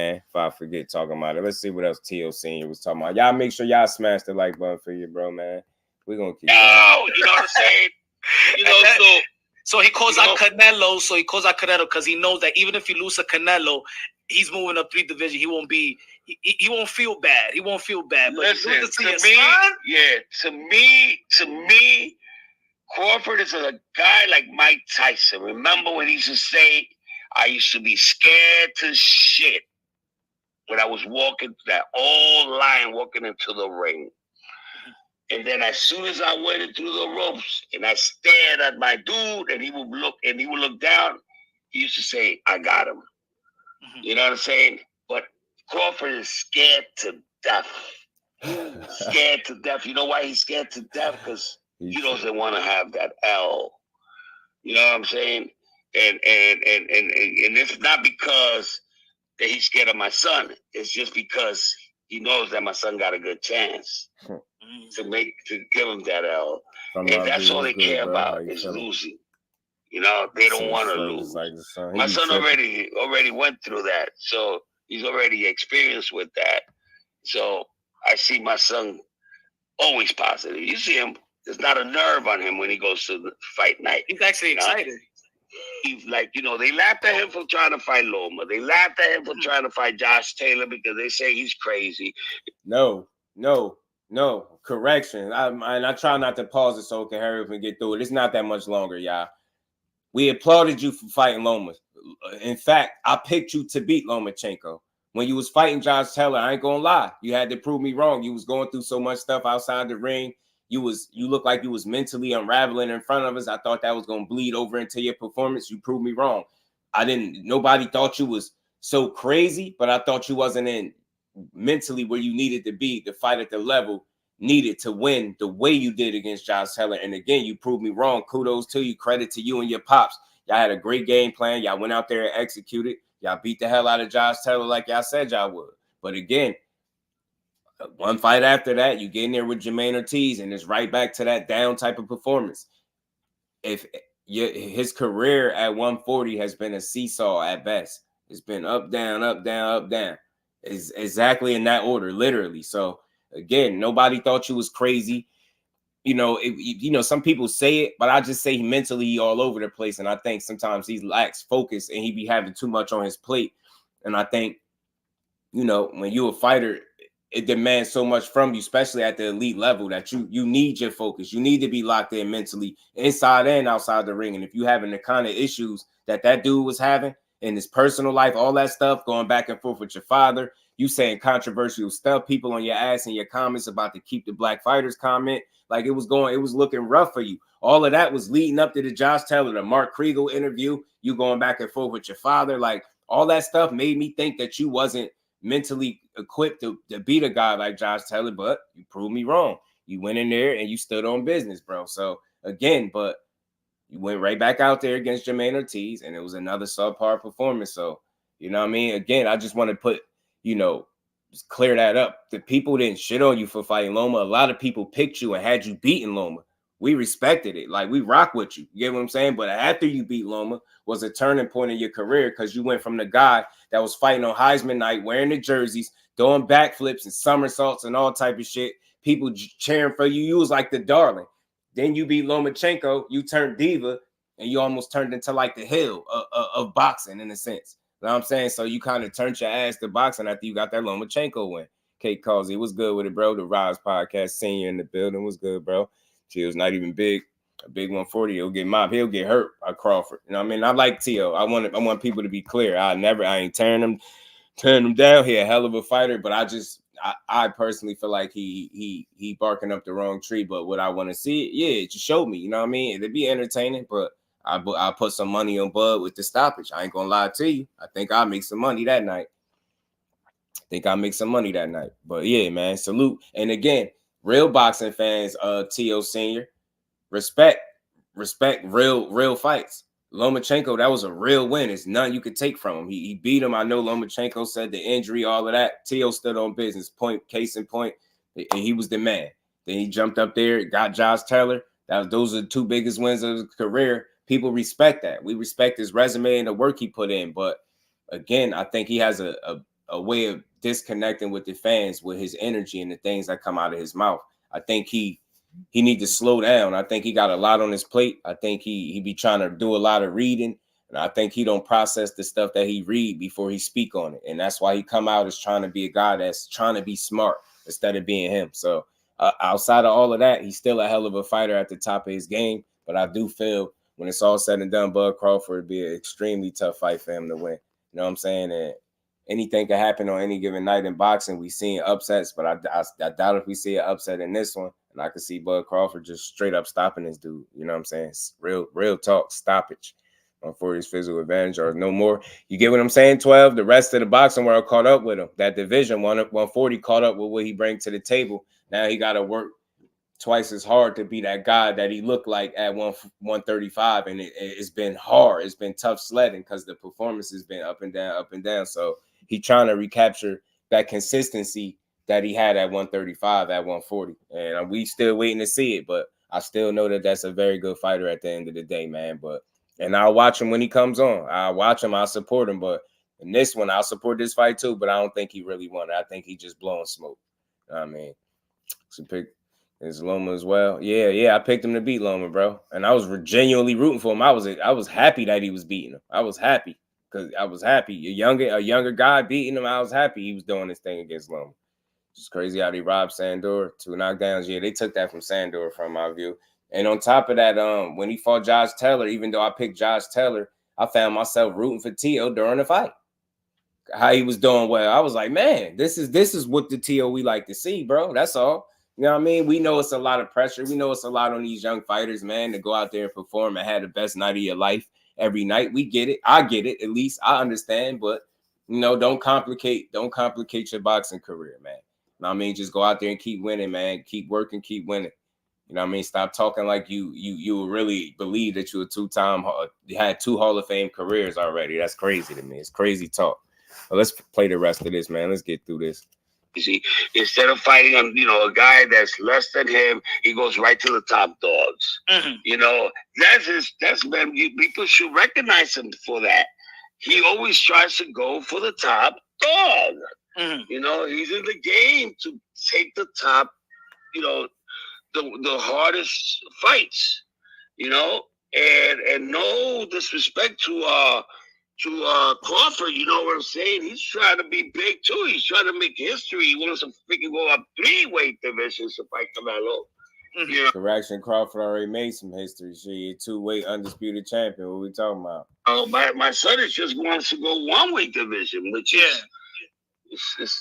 [SPEAKER 3] talking about it. Let's see what else Tio Sr. was talking about. Y'all make sure y'all smash the like button for you, bro, man. We're gonna keep
[SPEAKER 10] going. You know what I'm saying? You know,
[SPEAKER 11] so he calls out Canelo. So he calls out Canelo because he knows that even if you lose a Canelo, he's moving up 3 divisions. He won't be. He won't feel bad. He won't feel bad. But
[SPEAKER 10] listen, to me, Crawford is a guy like Mike Tyson. Remember when he used to say, I used to be scared to shit when I was walking that old line, walking into the ring. And then as soon as I went into the ropes and I stared at my dude and he would look down, he used to say, I got him. You know what I'm saying? But Crawford is scared to death. Scared to death. You know why he's scared to death? Because he doesn't want to have that L. You know what I'm saying? And it's not because that he's scared of my son. It's just because he knows that my son got a good chance to give him that L. And that's all they care about is losing. You know, they don't want to lose. My son already went through that, so he's already experienced with that. So I see my son always positive. You see him. There's not a nerve on him when he goes to the fight night.
[SPEAKER 11] He's actually excited.
[SPEAKER 10] He's like, they laughed at him for trying to fight Loma. They laughed at him for trying to fight Josh Taylor because they say he's crazy.
[SPEAKER 3] No. Correction. I try not to pause it so we can hurry up and get through it. It's not that much longer, y'all. We applauded you for fighting Loma. In fact, I picked you to beat Lomachenko. When you was fighting Josh Taylor, I ain't gonna lie. You had to prove me wrong. You was going through so much stuff outside the ring. You looked like you was mentally unraveling in front of us. I thought that was gonna bleed over into your performance. You proved me wrong. Nobody thought you was so crazy, but I thought you wasn't in mentally where you needed to be to fight at the level needed to win the way you did against Josh Taylor. And again, you proved me wrong. Kudos to you. Credit to you and your pops. Y'all had a great game plan. Y'all went out there and executed. Y'all beat the hell out of Josh Taylor like y'all said y'all would. But again, one fight after that, you get in there with Jermaine Ortiz, and it's right back to that down type of performance. His career at 140 has been a seesaw at best. It's been up, down, up, down, up, down. It's exactly in that order, literally. So again, nobody thought you was crazy. Some people say it, but I just say mentally all over the place. And I think sometimes he lacks focus and he be having too much on his plate. And I think, when you're a fighter, it demands so much from you, especially at the elite level, that you need your focus. You need to be locked in mentally, inside and outside the ring. And if you having the kind of issues that dude was having in his personal life, all that stuff, going back and forth with your father, you saying controversial stuff, people on your ass in your comments about the Keep the Black Fighters comment, like it was looking rough for you. All of that was leading up to the Josh Taylor, the Mark Kriegel interview, you going back and forth with your father. Like all that stuff made me think that you wasn't mentally equipped to beat a guy like Josh Taylor, but you proved me wrong. You went in there and you stood on business, bro. So again, but you went right back out there against Jermaine Ortiz, and it was another subpar performance. So, you know what I mean? Again, I just want to put, just clear that up. The people didn't shit on you for fighting Loma. A lot of people picked you and had you beating Loma. We respected it. Like, we rock with you. You get what I'm saying? But after you beat Loma was a turning point in your career, because you went from the guy that was fighting on Heisman night, wearing the jerseys, doing backflips and somersaults and all type of shit, people cheering for you. You was like the darling. Then you beat Lomachenko, you turned diva, and you almost turned into like the hill of boxing in a sense. You know what I'm saying? So you kind of turned your ass to boxing after you got that Lomachenko win. Kate Causey was good with it, bro. The Rise Podcast Senior in the building was good, bro. She was not even big. A big 140, he'll get mobbed. He'll get hurt by Crawford. You know what I mean? I like Tio. I want people to be clear. I ain't tearing him down. He a hell of a fighter, but I personally feel like he barking up the wrong tree. But what I want to see, yeah, it just showed me. You know what I mean? It'd be entertaining, but I put some money on Bud with the stoppage. I ain't gonna lie to you. I think I'll make some money that night. But yeah, man, salute. And again, real boxing fans, Teo Sr., respect real fights. Lomachenko, that was a real win. It's nothing you could take from him. He beat him. I know Lomachenko said the injury, all of that. Teo stood on business. Case in point, he was the man. Then he jumped up there, got Josh Taylor. Those are the two biggest wins of his career. People respect that. We respect his resume and the work he put in. But again, I think he has a way of disconnecting with the fans with his energy and the things that come out of his mouth. I think he need to slow down. I think he got a lot on his plate. I think he be trying to do a lot of reading. And I think he don't process the stuff that he read before he speak on it. And that's why he come out as trying to be a guy that's trying to be smart instead of being him. So outside of all of that, he's still a hell of a fighter at the top of his game. But I do feel when it's all said and done, Bud Crawford would be an extremely tough fight for him to win. You know what I'm saying? And anything can happen on any given night in boxing. We've seen upsets, but I doubt if we see an upset in this one. And I could see Bud Crawford just straight up stopping this dude. You know what I'm saying? It's real talk, stoppage for his physical advantage or no more. You get what I'm saying, 12? The rest of the boxing world caught up with him. That division, 140, caught up with what he brings to the table. Now he got to work twice as hard to be that guy that he looked like at 135. And it's been hard. It's been tough sledding because the performance has been up and down. So he trying to recapture that consistency that he had at 135, at 140. And we still waiting to see it, but I still know that that's a very good fighter at the end of the day, man. And I'll watch him when he comes on. I'll watch him. I'll support him. But in this one, I'll support this fight too, but I don't think he really won it. I think he just blowing smoke. You know what I mean? So pick is Loma as well. Yeah, I picked him to beat Loma, bro. And I was genuinely rooting for him. I was happy that he was beating him. I was happy because I was happy. A younger guy beating him. I was happy he was doing this thing against Loma. It's crazy how they robbed Sandor. 2 knockdowns. Yeah, they took that from Sandor from my view. And on top of that, when he fought Josh Taylor, even though I picked Josh Taylor, I found myself rooting for Teo during the fight. How he was doing well. I was like, man, this is what the Teo we like to see, bro. That's all. You know what I mean? We know it's a lot of pressure. We know it's a lot on these young fighters, man, to go out there and perform and have the best night of your life every night. We get it. I get it. At least I understand. But, don't complicate your boxing career, man. You know what I mean? Just go out there and keep winning, man. Keep working, keep winning. You know what I mean? Stop talking like you really believe that you had 2 Hall of Fame careers already. That's crazy to me. It's crazy talk. Well, let's play the rest of this, man. Let's get through this.
[SPEAKER 10] You see, instead of fighting a guy that's less than him, he goes right to the top dogs. Mm-hmm. That's man. People should recognize him for that. He always tries to go for the top dog. Mm-hmm. He's in the game to take the top, the hardest fights, and no disrespect to Crawford, you know what I'm saying? He's trying to be big too. He's trying to make history. He wants to freaking go up 3 weight divisions to fight Canelo.
[SPEAKER 3] Mm-hmm. Correction, Crawford already made some history. She 2-weight undisputed champion. What we talking about?
[SPEAKER 10] Oh, my son just wants to go 1-weight division, which is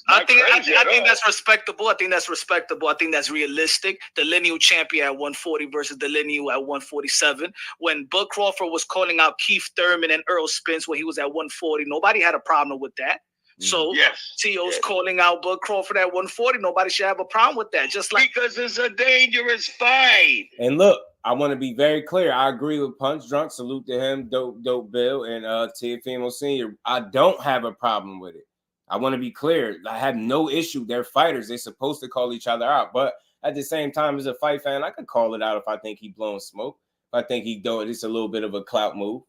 [SPEAKER 11] I think that's respectable. I think that's realistic. The lineal champion at 140 versus the lineal at 147. When Bud Crawford was calling out Keith Thurman and Earl Spence when he was at 140, nobody had a problem with that. So Teo's calling out Bud Crawford at 140. Nobody should have a problem with that.
[SPEAKER 10] Because it's a dangerous fight.
[SPEAKER 3] And look, I want to be very clear. I agree with Punch Drunk. Salute to him, Dope Bill, and Teofimo Sr. I don't have a problem with it. I want to be clear. I have no issue. They're fighters. They're supposed to call each other out. But at the same time, as a fight fan, I could call it out if I think he blowing smoke. If I think he doing it's a little bit of a clout move.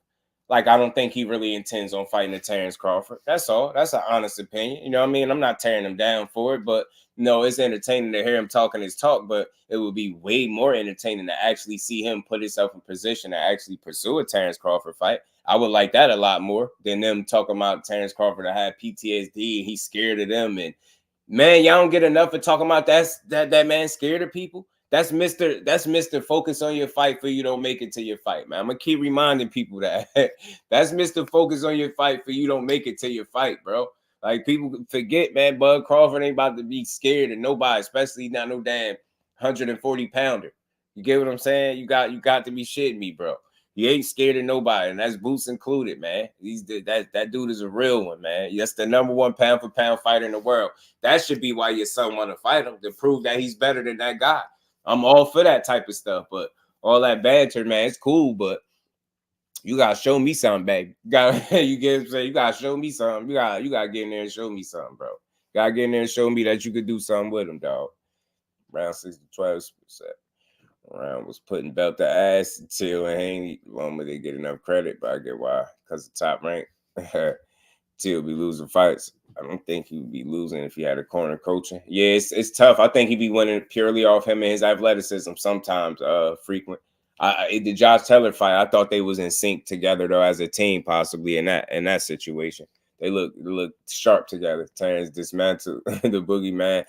[SPEAKER 3] Like, I don't think he really intends on fighting a Terence Crawford. That's all. That's an honest opinion. You know what I mean? I'm not tearing him down for it, but it's entertaining to hear him talking his talk, but it would be way more entertaining to actually see him put himself in position to actually pursue a Terence Crawford fight. I would like that a lot more than them talking about Terence Crawford that had PTSD and he's scared of them. And man, y'all don't get enough of talking about that man scared of people. That's Mr. Focus on your fight for you don't make it to your fight, man. I'm gonna keep reminding people that. That's Mr. Focus on your fight for you don't make it to your fight, bro. Like, people forget, man, Bud Crawford ain't about to be scared of nobody, especially not no damn 140 pounder. You get what I'm saying? You got to be shitting me, bro. He ain't scared of nobody, and that's Boots included, man. That dude is a real one, man. That's the #1 pound for pound fighter in the world. That should be why your son want to fight him, to prove that he's better than that guy. I'm all for that type of stuff, but all that banter, man, it's cool, but you gotta show me something, baby. You get what I'm saying? You gotta show me something. You gotta get in there and show me something, bro. You gotta get in there and show me that you could do something with him, dog. Round 6 to 12%. Round was putting belt to ass until Haney. Long as they get enough credit, but I get why. Because the top rank. Till be losing fights. I don't think he would be losing if he had a corner coaching. Yeah, it's tough. I think he'd be winning purely off him and his athleticism sometimes, frequent. The Josh Taylor fight, I thought they was in sync together though as a team, possibly in that situation. They look sharp together. Terence dismantled the boogeyman,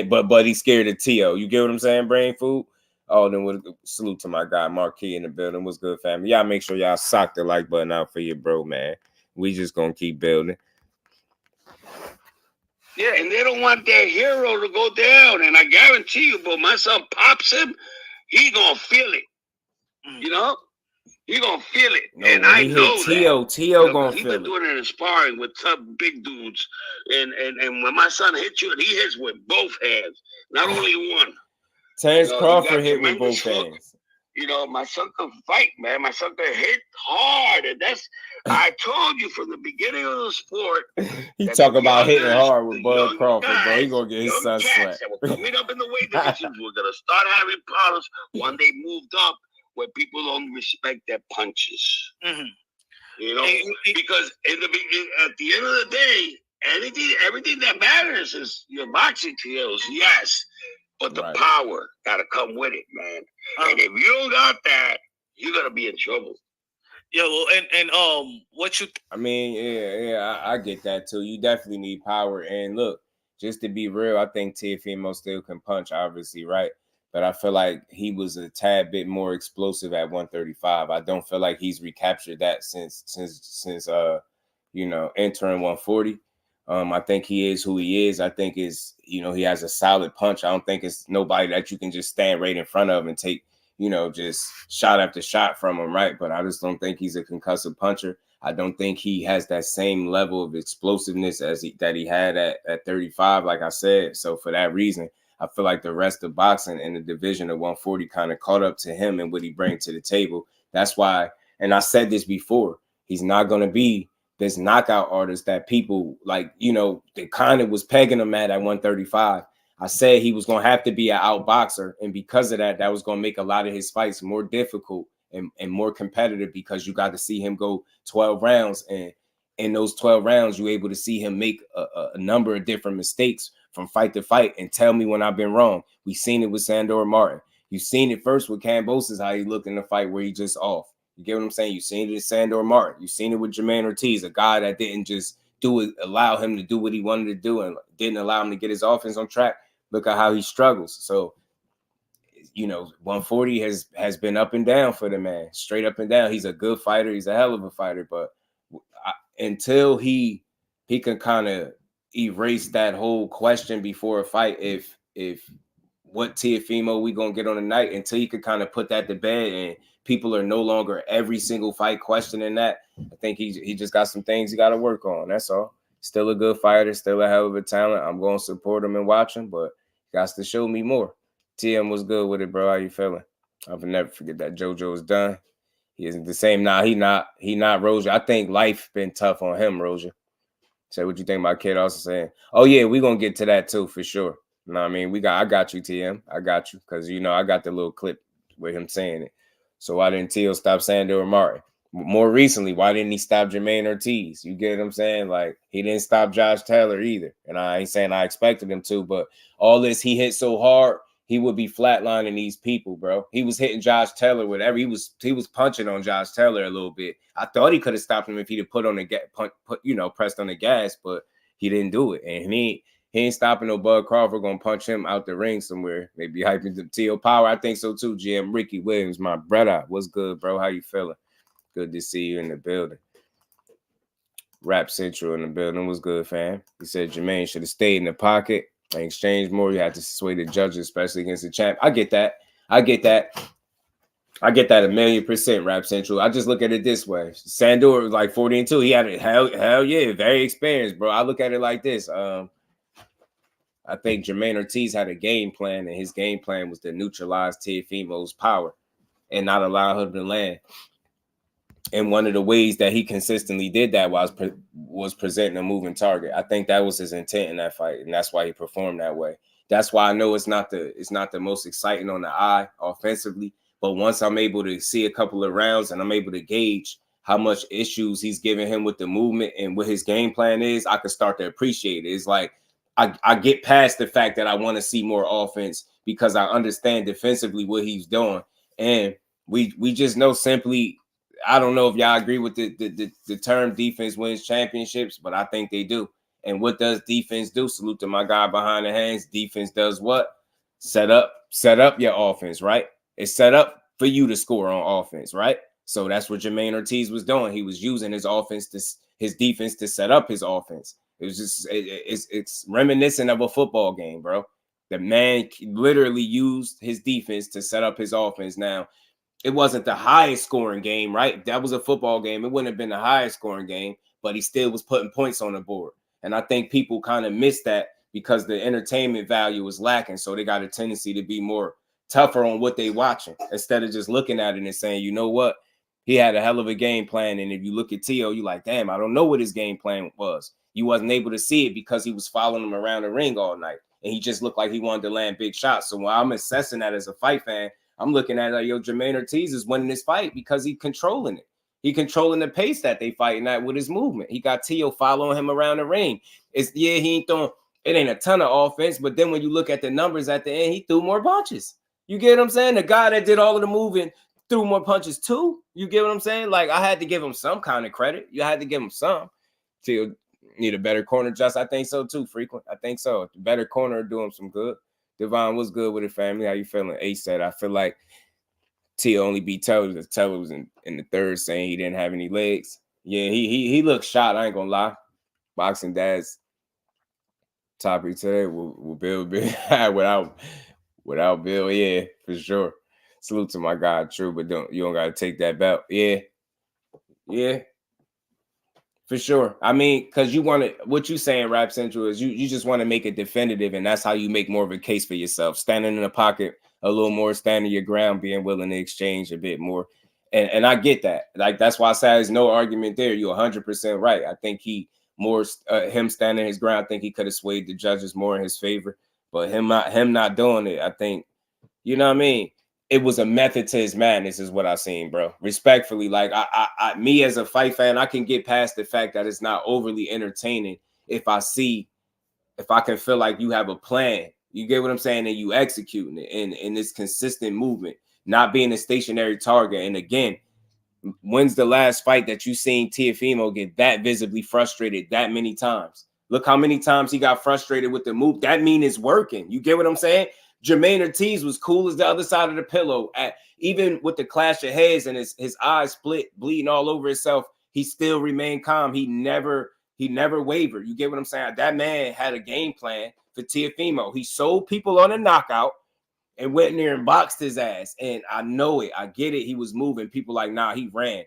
[SPEAKER 3] but he's scared of Tio. You get what I'm saying, brain food? Oh, then with salute to my guy Marquis in the building. What's good, family? Y'all make sure y'all sock the like button out for your bro, man. We just gonna keep building.
[SPEAKER 10] Yeah, and they don't want their hero to go down. And I guarantee you, bro, my son pops him, he gonna feel it. You know? He gonna feel it. No, and I know
[SPEAKER 3] Tio gonna feel it.
[SPEAKER 10] He's been doing it in sparring with some big dudes. And when my son hits you, and he hits with both hands, not only one.
[SPEAKER 3] Terence Crawford hit with both hands.
[SPEAKER 10] You know, my son can fight, man. My son can hit hard. And I told you from the beginning of the sport.
[SPEAKER 3] He talk about hitting hard with Bud Crawford, bro. He gonna get his son slapped.
[SPEAKER 10] That were coming up in the weight divisions, we're gonna start having problems when they moved up, where people don't respect their punches. Mm-hmm. You know, because at the end of the day, everything that matters is your boxing skills, yes, but the power gotta come with it, man. And if you don't got that, you're gonna be in trouble.
[SPEAKER 11] Yeah, well, and what you?
[SPEAKER 3] I mean, yeah, I get that too. You definitely need power. And look, just to be real, I think Teofimo still can punch, obviously, right? But I feel like he was a tad bit more explosive at 135. I don't feel like he's recaptured that since entering 140. I think he is who he is. I think he has a solid punch. I don't think it's nobody that you can just stand right in front of and take, just shot after shot from him, right? But I just don't think he's a concussive puncher. I don't think he has that same level of explosiveness that he had at 35, like I said. So for that reason, I feel like the rest of boxing in the division of 140 kind of caught up to him and what he brings to the table. That's why, and I said this before, he's not going to be this knockout artist that people they kind of was pegging him at 135. I said he was going to have to be an outboxer. And because of that, that was going to make a lot of his fights more difficult and more competitive, because you got to see him go 12 rounds. And in those 12 rounds, you're able to see him make a number of different mistakes from fight to fight and tell me when I've been wrong. We've seen it with Sandor Martin. You've seen it first with Cambosis, how he looked in the fight where he just off. You get what I'm saying? You've seen it with Sandor Martin. You've seen it with Jermaine Ortiz, a guy that didn't just allow him to do what he wanted to do and didn't allow him to get his offense on track. Look at how he struggles. So, 140 has been up and down for the man, straight up and down. He's a good fighter. He's a hell of a fighter. But until he can kind of erase that whole question before a fight, if what Teofimo we gonna get on the night, until he could kind of put that to bed and people are no longer every single fight questioning that, I think he just got some things he got to work on. That's all. Still a good fighter, still a hell of a talent. I'm going to support him and watch him, but he got to show me more. TM was good with it, bro. How you feeling? I will never forget that JoJo is done. He isn't the same now. He not Rozier. I think life been tough on him, Rozier. Say what you think about Kid also saying, oh yeah, we're gonna get to that too for sure. You know what I mean? I got you, TM. I got you. Because I got the little clip with him saying it. So why didn't Tio stop Sandor Martin? More recently, why didn't he stop Jermaine Ortiz? You get what I'm saying? Like, he didn't stop Josh Taylor either. And I ain't saying I expected him to, but all this, he hit so hard, he would be flatlining these people, bro. He was hitting Josh Taylor whatever. He was punching on Josh Taylor a little bit. I thought he could have stopped him if he'd have put on the pressed on the gas, but he didn't do it. And he ain't stopping no Bud Crawford, gonna punch him out the ring somewhere. Maybe hyping the Tio Power. I think so too. GM Ricky Williams, my brother. What's good, bro? How you feeling? Good to see you in the building. Rap Central in the building. Was good, fam. He said Jermaine should have stayed in the pocket and exchanged more. You had to sway the judges, especially against the champ. I get that. I get that 1,000,000%, Rap Central. I just look at it this way. Sandor was like 40-2. He had it. Hell yeah, very experienced, bro. I look at it like this. I think Jermaine Ortiz had a game plan, and his game plan was to neutralize Teofimo's power and not allow him to land. And one of the ways that he consistently did that was presenting a moving target. I think that was his intent in that fight, and that's why he performed that way. That's why I know it's not the most exciting on the eye offensively. But once I'm able to see a couple of rounds and I'm able to gauge how much issues he's giving him with the movement and what his game plan is, I can start to appreciate it. It's like I get past the fact that I want to see more offense because I understand defensively what he's doing. And we just know simply, I don't know if y'all agree with the term defense wins championships, but I think they do. And what does defense do? Salute to my guy behind the hands. Defense does what? Set up your offense, right? It's set up for you to score on offense, right? So that's what Jermaine Ortiz was doing. He was using his defense to set up his offense. It was just it's reminiscent of a football game, bro. The man literally used his defense to set up his offense. Now, it wasn't the highest scoring game, right? That was a football game. It wouldn't have been the highest scoring game, but he still was putting points on the board. And I think people kind of miss that because the entertainment value was lacking. So they got a tendency to be more tougher on what they watching instead of just looking at it and saying, you know what? He had a hell of a game plan. And if you look at Teo, you're like, damn, I don't know what his game plan was. You wasn't able to see it because he was following him around the ring all night. And he just looked like he wanted to land big shots. So when I'm assessing that as a fight fan, I'm looking at it like, yo, Jermaine Ortiz is winning this fight because he's controlling it. He controlling the pace that they fighting at with his movement. He got Teo following him around the ring. He ain't throwing, it ain't a ton of offense, but then when you look at the numbers at the end, he threw more punches. You get what I'm saying? The guy that did all of the moving threw more punches too. You get what I'm saying? Like, I had to give him some kind of credit. You had to give him some. Teo need a better corner, Just. I think so too, Frequent. I think so. The better corner do him some good. Devon, what's good with the family? How you feeling? Ace said, I feel like Teo only beat Teller. Teller was in the third saying he didn't have any legs. Yeah, he looked shot. I ain't gonna lie. Boxing Dad's topic today will Bill be without Bill. Yeah, for sure. Salute to my guy, True, but you don't gotta take that belt. Yeah. For sure. I mean, because you want to, what you saying, Rap Central, is you just want to make it definitive, and that's how you make more of a case for yourself. Standing in the pocket a little more, standing your ground, being willing to exchange a bit more. And I get that. Like, that's why I say there's no argument there. You're 100% right. I think him standing his ground, I think he could have swayed the judges more in his favor. But him not doing it, I think, you know what I mean? It was a method to his madness is what I seen, bro. Respectfully, like I me as a fight fan, I can get past the fact that it's not overly entertaining if I can feel like you have a plan. You get what I'm saying? And you executing it in this consistent movement, not being a stationary target. And again, when's the last fight that you seen Teofimo get that visibly frustrated that many times? Look how many times he got frustrated with the move. That means it's working. You get what I'm saying? Jermaine Ortiz was cool as the other side of the pillow. Even with the clash of heads and his eyes split, bleeding all over himself, he still remained calm. He never wavered. You get what I'm saying? That man had a game plan for Teofimo. He sold people on a knockout and went in there and boxed his ass. And I know it. I get it. He was moving. People like, nah, he ran.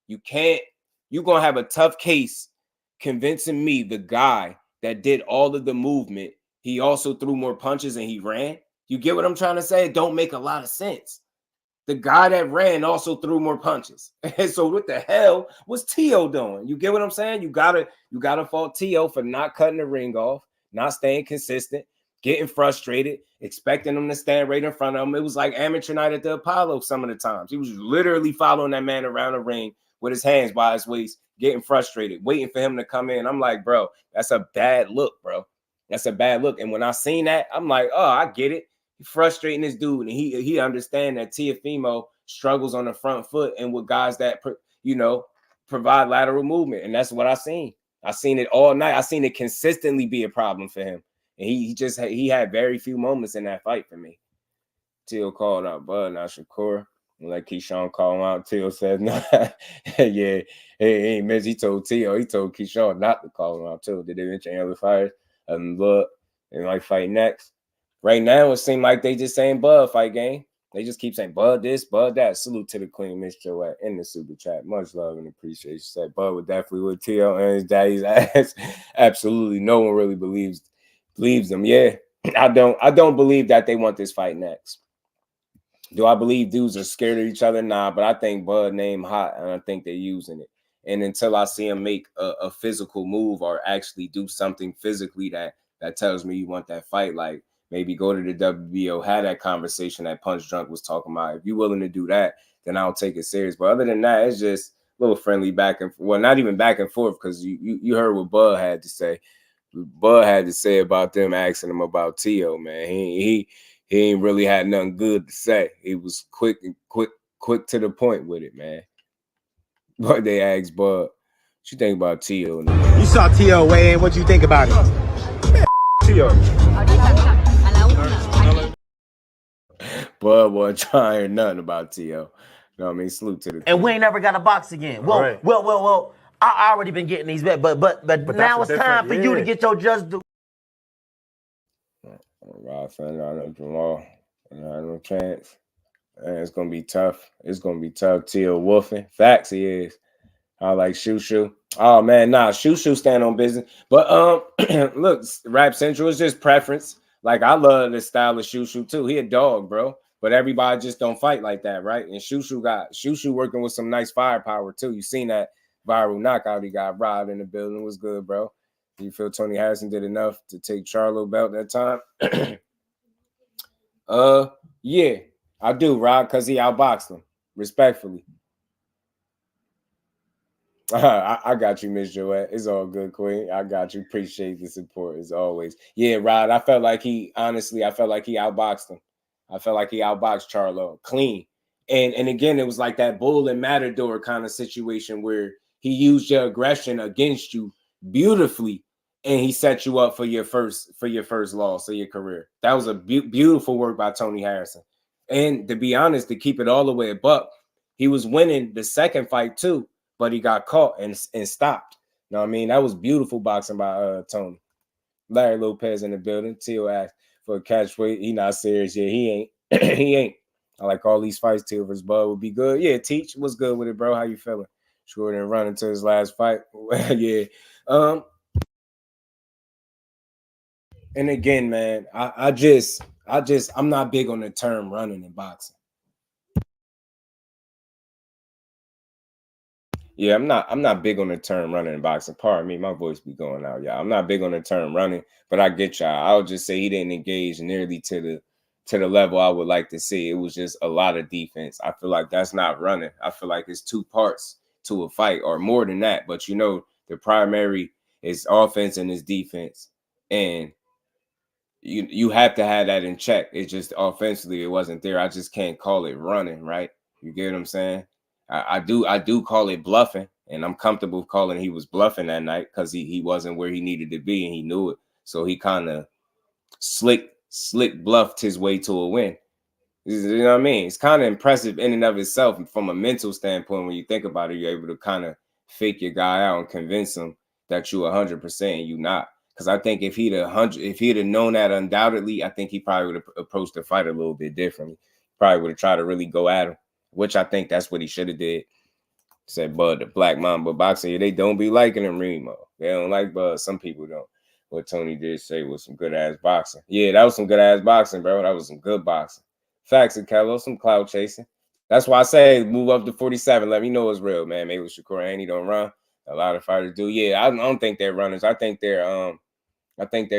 [SPEAKER 3] You're going to have a tough case convincing me the guy that did all of the movement, he also threw more punches and he ran. You get what I'm trying to say? It don't make a lot of sense. The guy that ran also threw more punches. And so what the hell was Teo doing? You get what I'm saying? You gotta fault Teo for not cutting the ring off, not staying consistent, getting frustrated, expecting him to stand right in front of him. It was like amateur night at the Apollo some of the times. He was literally following that man around the ring with his hands by his waist, getting frustrated, waiting for him to come in. I'm like, bro, that's a bad look, bro. That's a bad look. And when I seen that, I'm like, oh, I get it. Frustrating this dude, and he understand that Teofimo struggles on the front foot and with guys that provide lateral movement, and that's what I seen. I seen it all night. I seen it consistently be a problem for him, and he had very few moments in that fight for me. Teo called out Bud, not Shakur. Like Keyshawn called him out. Teo said, "No, yeah, he missed." He told Keyshawn not to call him out too. Did they mention other fighters? Look, and like fight next. Right now, it seemed like they just saying Bud fight game. They just keep saying Bud this, Bud that. Salute to the Queen, Miss Joette, in the super chat. Much love and appreciation. Said Bud would definitely with T.O. and his daddy's ass. Absolutely, no one really believes them. Yeah, I don't believe that they want this fight next. Do I believe dudes are scared of each other? Nah, but I think Bud name hot, and I think they're using it. And until I see him make a physical move or actually do something physically that tells me you want that fight, like maybe go to the WBO, have that conversation that Punch Drunk was talking about. If you're willing to do that, then I'll take it serious. But other than that, it's just a little friendly back and forth. Well, not even back and forth, because you heard what Bud had to say. Bud had to say about them asking him about Tio, man. He ain't really had nothing good to say. He was quick to the point with it, man. But they asked Bud, what you think about Tio?
[SPEAKER 8] You saw Tio weigh in. What you think about it?
[SPEAKER 3] Tio. Bud wasn't trying nothing about Tio. You know what I mean? Salute to the
[SPEAKER 1] and we ain't never got to box again. Well, I already been getting these bets, but now it's time for you to get your just due.
[SPEAKER 3] Rob Fernando, Jamal, no chance. Man, it's gonna be tough. It's gonna be tough. Tio wolfing. Facts, he is. I like Shoo. Oh man, nah, Shoo stand on business. But look, Rap Central is just preference. Like I love this style of Shoo too. He a dog, bro. But everybody just don't fight like that, right? And Shoo working with some nice firepower too. You seen that viral knockout he got robbed in the building. It was good, bro. You feel Tony Harrison did enough to take Charlo belt that time? Yeah, I do, Rob, because he outboxed him, respectfully. I got you, Miss Joette. It's all good, Queen. I got you. Appreciate the support as always. Yeah, Rod, I felt like he outboxed him. I felt like he outboxed Charlo clean. And again, it was like that bull and matador kind of situation where he used your aggression against you beautifully, and he set you up for your first loss of your career. That was a beautiful work by Tony Harrison. And to be honest, to keep it all the way a buck, he was winning the second fight too, but he got caught and stopped. You know what I mean? That was beautiful boxing by Tony. Larry Lopez in the building. Tio asked for a catchweight. He not serious yet. He ain't. He ain't. I like all these fights. Tio versus Bud would be good. Yeah, Teach, what's good with it, bro? How you feeling? Sure didn't run into his last fight. Yeah. And again, man, I'm not big on the term running in boxing. Yeah, I'm not big on the term running in boxing. Pardon me, my voice be going out, y'all. I'm not big on the term running, but I get y'all. I would just say he didn't engage nearly to the level I would like to see. It was just a lot of defense. I feel like that's not running. I feel like it's two parts to a fight or more than that. But you know, the primary is offense and is defense. And you have to have that in check. It's just offensively, it wasn't there. I just can't call it running, right? You get what I'm saying? I do call it bluffing, and I'm comfortable calling he was bluffing that night because he wasn't where he needed to be, and he knew it. So he kind of slick bluffed his way to a win. You know what I mean? It's kind of impressive in and of itself from a mental standpoint. When you think about it, you're able to kind of fake your guy out and convince him that you 100% and you not. Because I think if he'd have known that undoubtedly, I think he probably would have approached the fight a little bit differently. Probably would have tried to really go at him, which I think that's what he should have did. Said Bud, the Black Mamba boxing, they don't be liking him, Remo. They don't like Bud. Some people don't. What Tony did say was some good ass boxing. Yeah, that was some good ass boxing, bro. That was some good boxing. Facts of Kello, some cloud chasing. That's why I say move up to 47. Let me know it's real, man. Maybe with Shakur and he don't run. A lot of fighters do. Yeah, I don't think they're runners. I think they're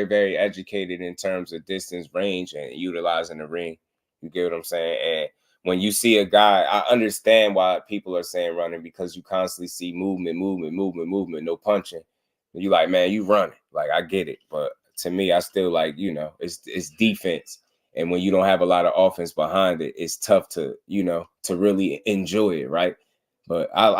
[SPEAKER 3] very educated in terms of distance, range, and utilizing the ring. You get what I'm saying? And when you see a guy, I understand why people are saying running, because you constantly see movement, no punching. And you like, man, you running. Like, I get it. But to me, I still like, you know, it's defense. And when you don't have a lot of offense behind it, it's tough to, you know, to really enjoy it, right? But I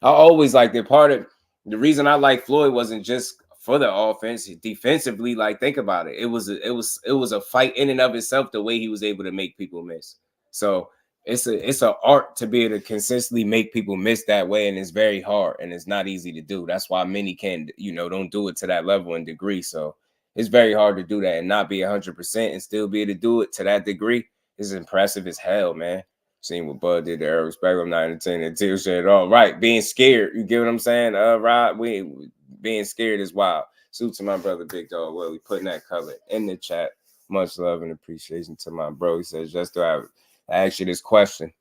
[SPEAKER 3] always like that. Part of the reason I like Floyd wasn't just for the offense. Defensively, like, think about it. It was a fight in and of itself, the way he was able to make people miss. So it's an art to be able to consistently make people miss that way, and it's very hard and it's not easy to do. That's why many don't do it to that level and degree. So it's very hard to do that and not be 100% and still be able to do it to that degree. It's impressive as hell, man. Seeing what Bud did to Errol Respect, I'm not entertaining until shit at all. Right, being scared. You get what I'm saying? Rod, being scared is wild. Salute to my brother Big Dog Willie, putting that color in the chat. Much love and appreciation to my bro. He says, just to ask you this question.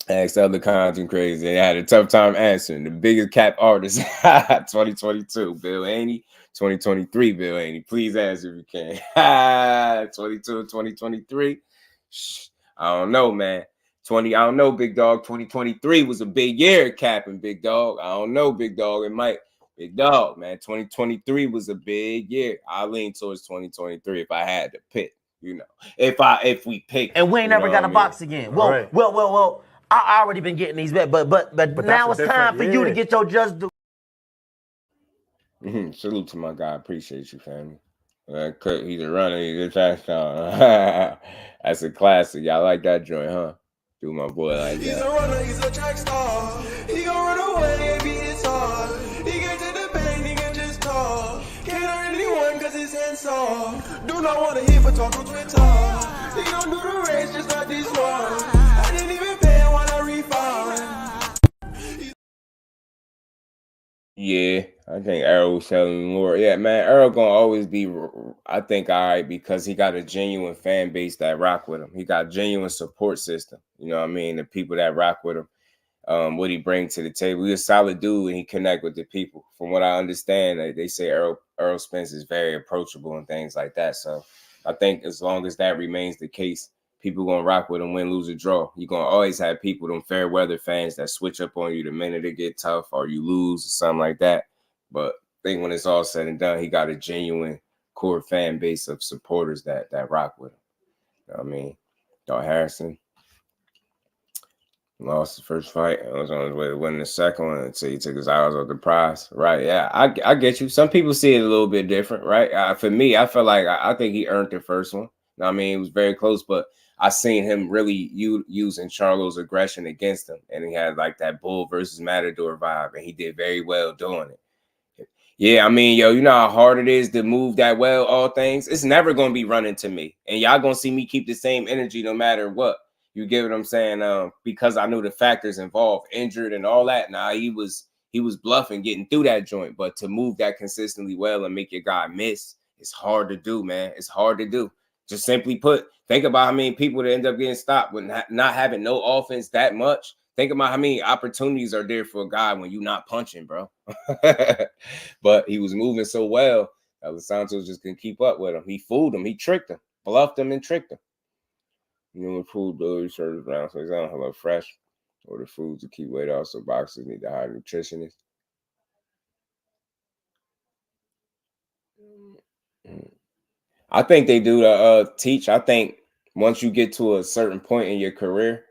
[SPEAKER 3] Asked other content creators. They had a tough time answering. The biggest cap artist, 2022, Bill Haney. 2023, Bill Haney. Please answer if you can. 22 and 2023. I don't know, man. I don't know, Big Dog. 2023 was a big year capping, Big Dog. I don't know, Big Dog. It might. Big Dog, man. 2023 was a big year. I lean towards 2023 if I had to pick. You know, if we pick,
[SPEAKER 1] and we ain't never got to box again. Well. I already been getting these back, but now it's time for you to get your just due.
[SPEAKER 3] Salute to my guy. Appreciate you, family. He's a runner. He's a touchdown. That's a classic. Y'all like that joint, huh? Do my boy like that.
[SPEAKER 12] He's a runner. He's a track star. He gon' run away and beat his heart. He get to the bank. He can just talk. Can't hurt anyone cause his hands soft. Do not want to hear but talk on Twitter. He gon' do the race just like this one. I didn't even pay.
[SPEAKER 3] Yeah, I think Errol was telling me more. Yeah, man, Errol gonna always be, I think, all right, because he got a genuine fan base that rock with him. He got a genuine support system. You know what I mean? The people that rock with him, what he brings to the table. He's a solid dude and he connect with the people. From what I understand, they say Errol Spence is very approachable and things like that. So I think as long as that remains the case, people gonna rock with him, win, lose, or draw. You're gonna always have people, them fair weather fans, that switch up on you the minute it get tough or you lose or something like that. But I think when it's all said and done, he got a genuine core fan base of supporters that rock with him. You know what I mean? Dog Harrison lost the first fight. I was on his way to winning the second one until he took his eyes off the prize. Right? Yeah, I get you. Some people see it a little bit different, right? For me, I feel like I think he earned the first one. You know what I mean? It was very close, but I seen him really using Charlo's aggression against him, and he had like that bull versus matador vibe, and he did very well doing it. Yeah, I mean, yo, you know how hard it is to move that well, all things. It's never gonna be running to me, and y'all gonna see me keep the same energy no matter what. You get what I'm saying? Because I knew the factors involved, injured and all that. Nah, he was bluffing, getting through that joint, but to move that consistently well and make your guy miss, it's hard to do, man. It's hard to do. Just simply put, think about how many people that end up getting stopped with not having no offense that much. Think about how many opportunities are there for a guy when you're not punching, bro. But he was moving so well that Los Santos just couldn't keep up with him. He fooled him. He tricked him, bluffed him, and tricked him. You know, food those shirts around, so he's on Hello Fresh or the foods to keep weight off. So boxers need to hire nutritionists. I think they do teach. I think once you get to a certain point in your career,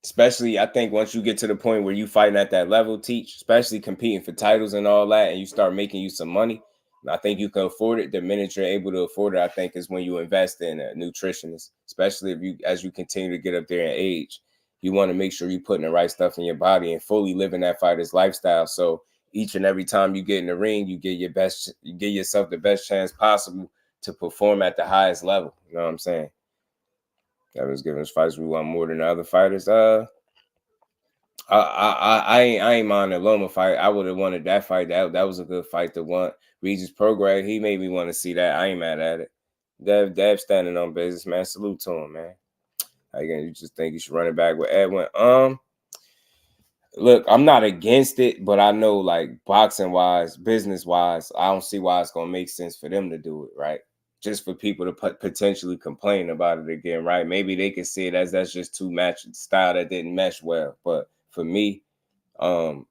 [SPEAKER 3] especially I think once you get to the point where you fighting at that level, teach, especially competing for titles and all that, and you start making you some money, I think you can afford it. The minute you're able to afford it, I think is when you invest in a nutritionist, especially as you continue to get up there in age. You want to make sure you're putting the right stuff in your body and fully living that fighter's lifestyle. So each and every time you get in the ring, you give yourself the best chance possible to perform at the highest level. You know what I'm saying? That was giving us fights we want more than the other fighters. I ain't mind the Loma fight. I would have wanted that fight. That was a good fight to want. Regis Prograde, he made me want to see that. I ain't mad at it. Dev standing on business, man. Salute to him, man. Again, you just think you should run it back with Edwin. Look, I'm not against it, but I know, like, boxing-wise, business-wise, I don't see why it's going to make sense for them to do it, right? Just for people to potentially complain about it again, right? Maybe they can see it as that's just too much style that didn't mesh well. But for me, am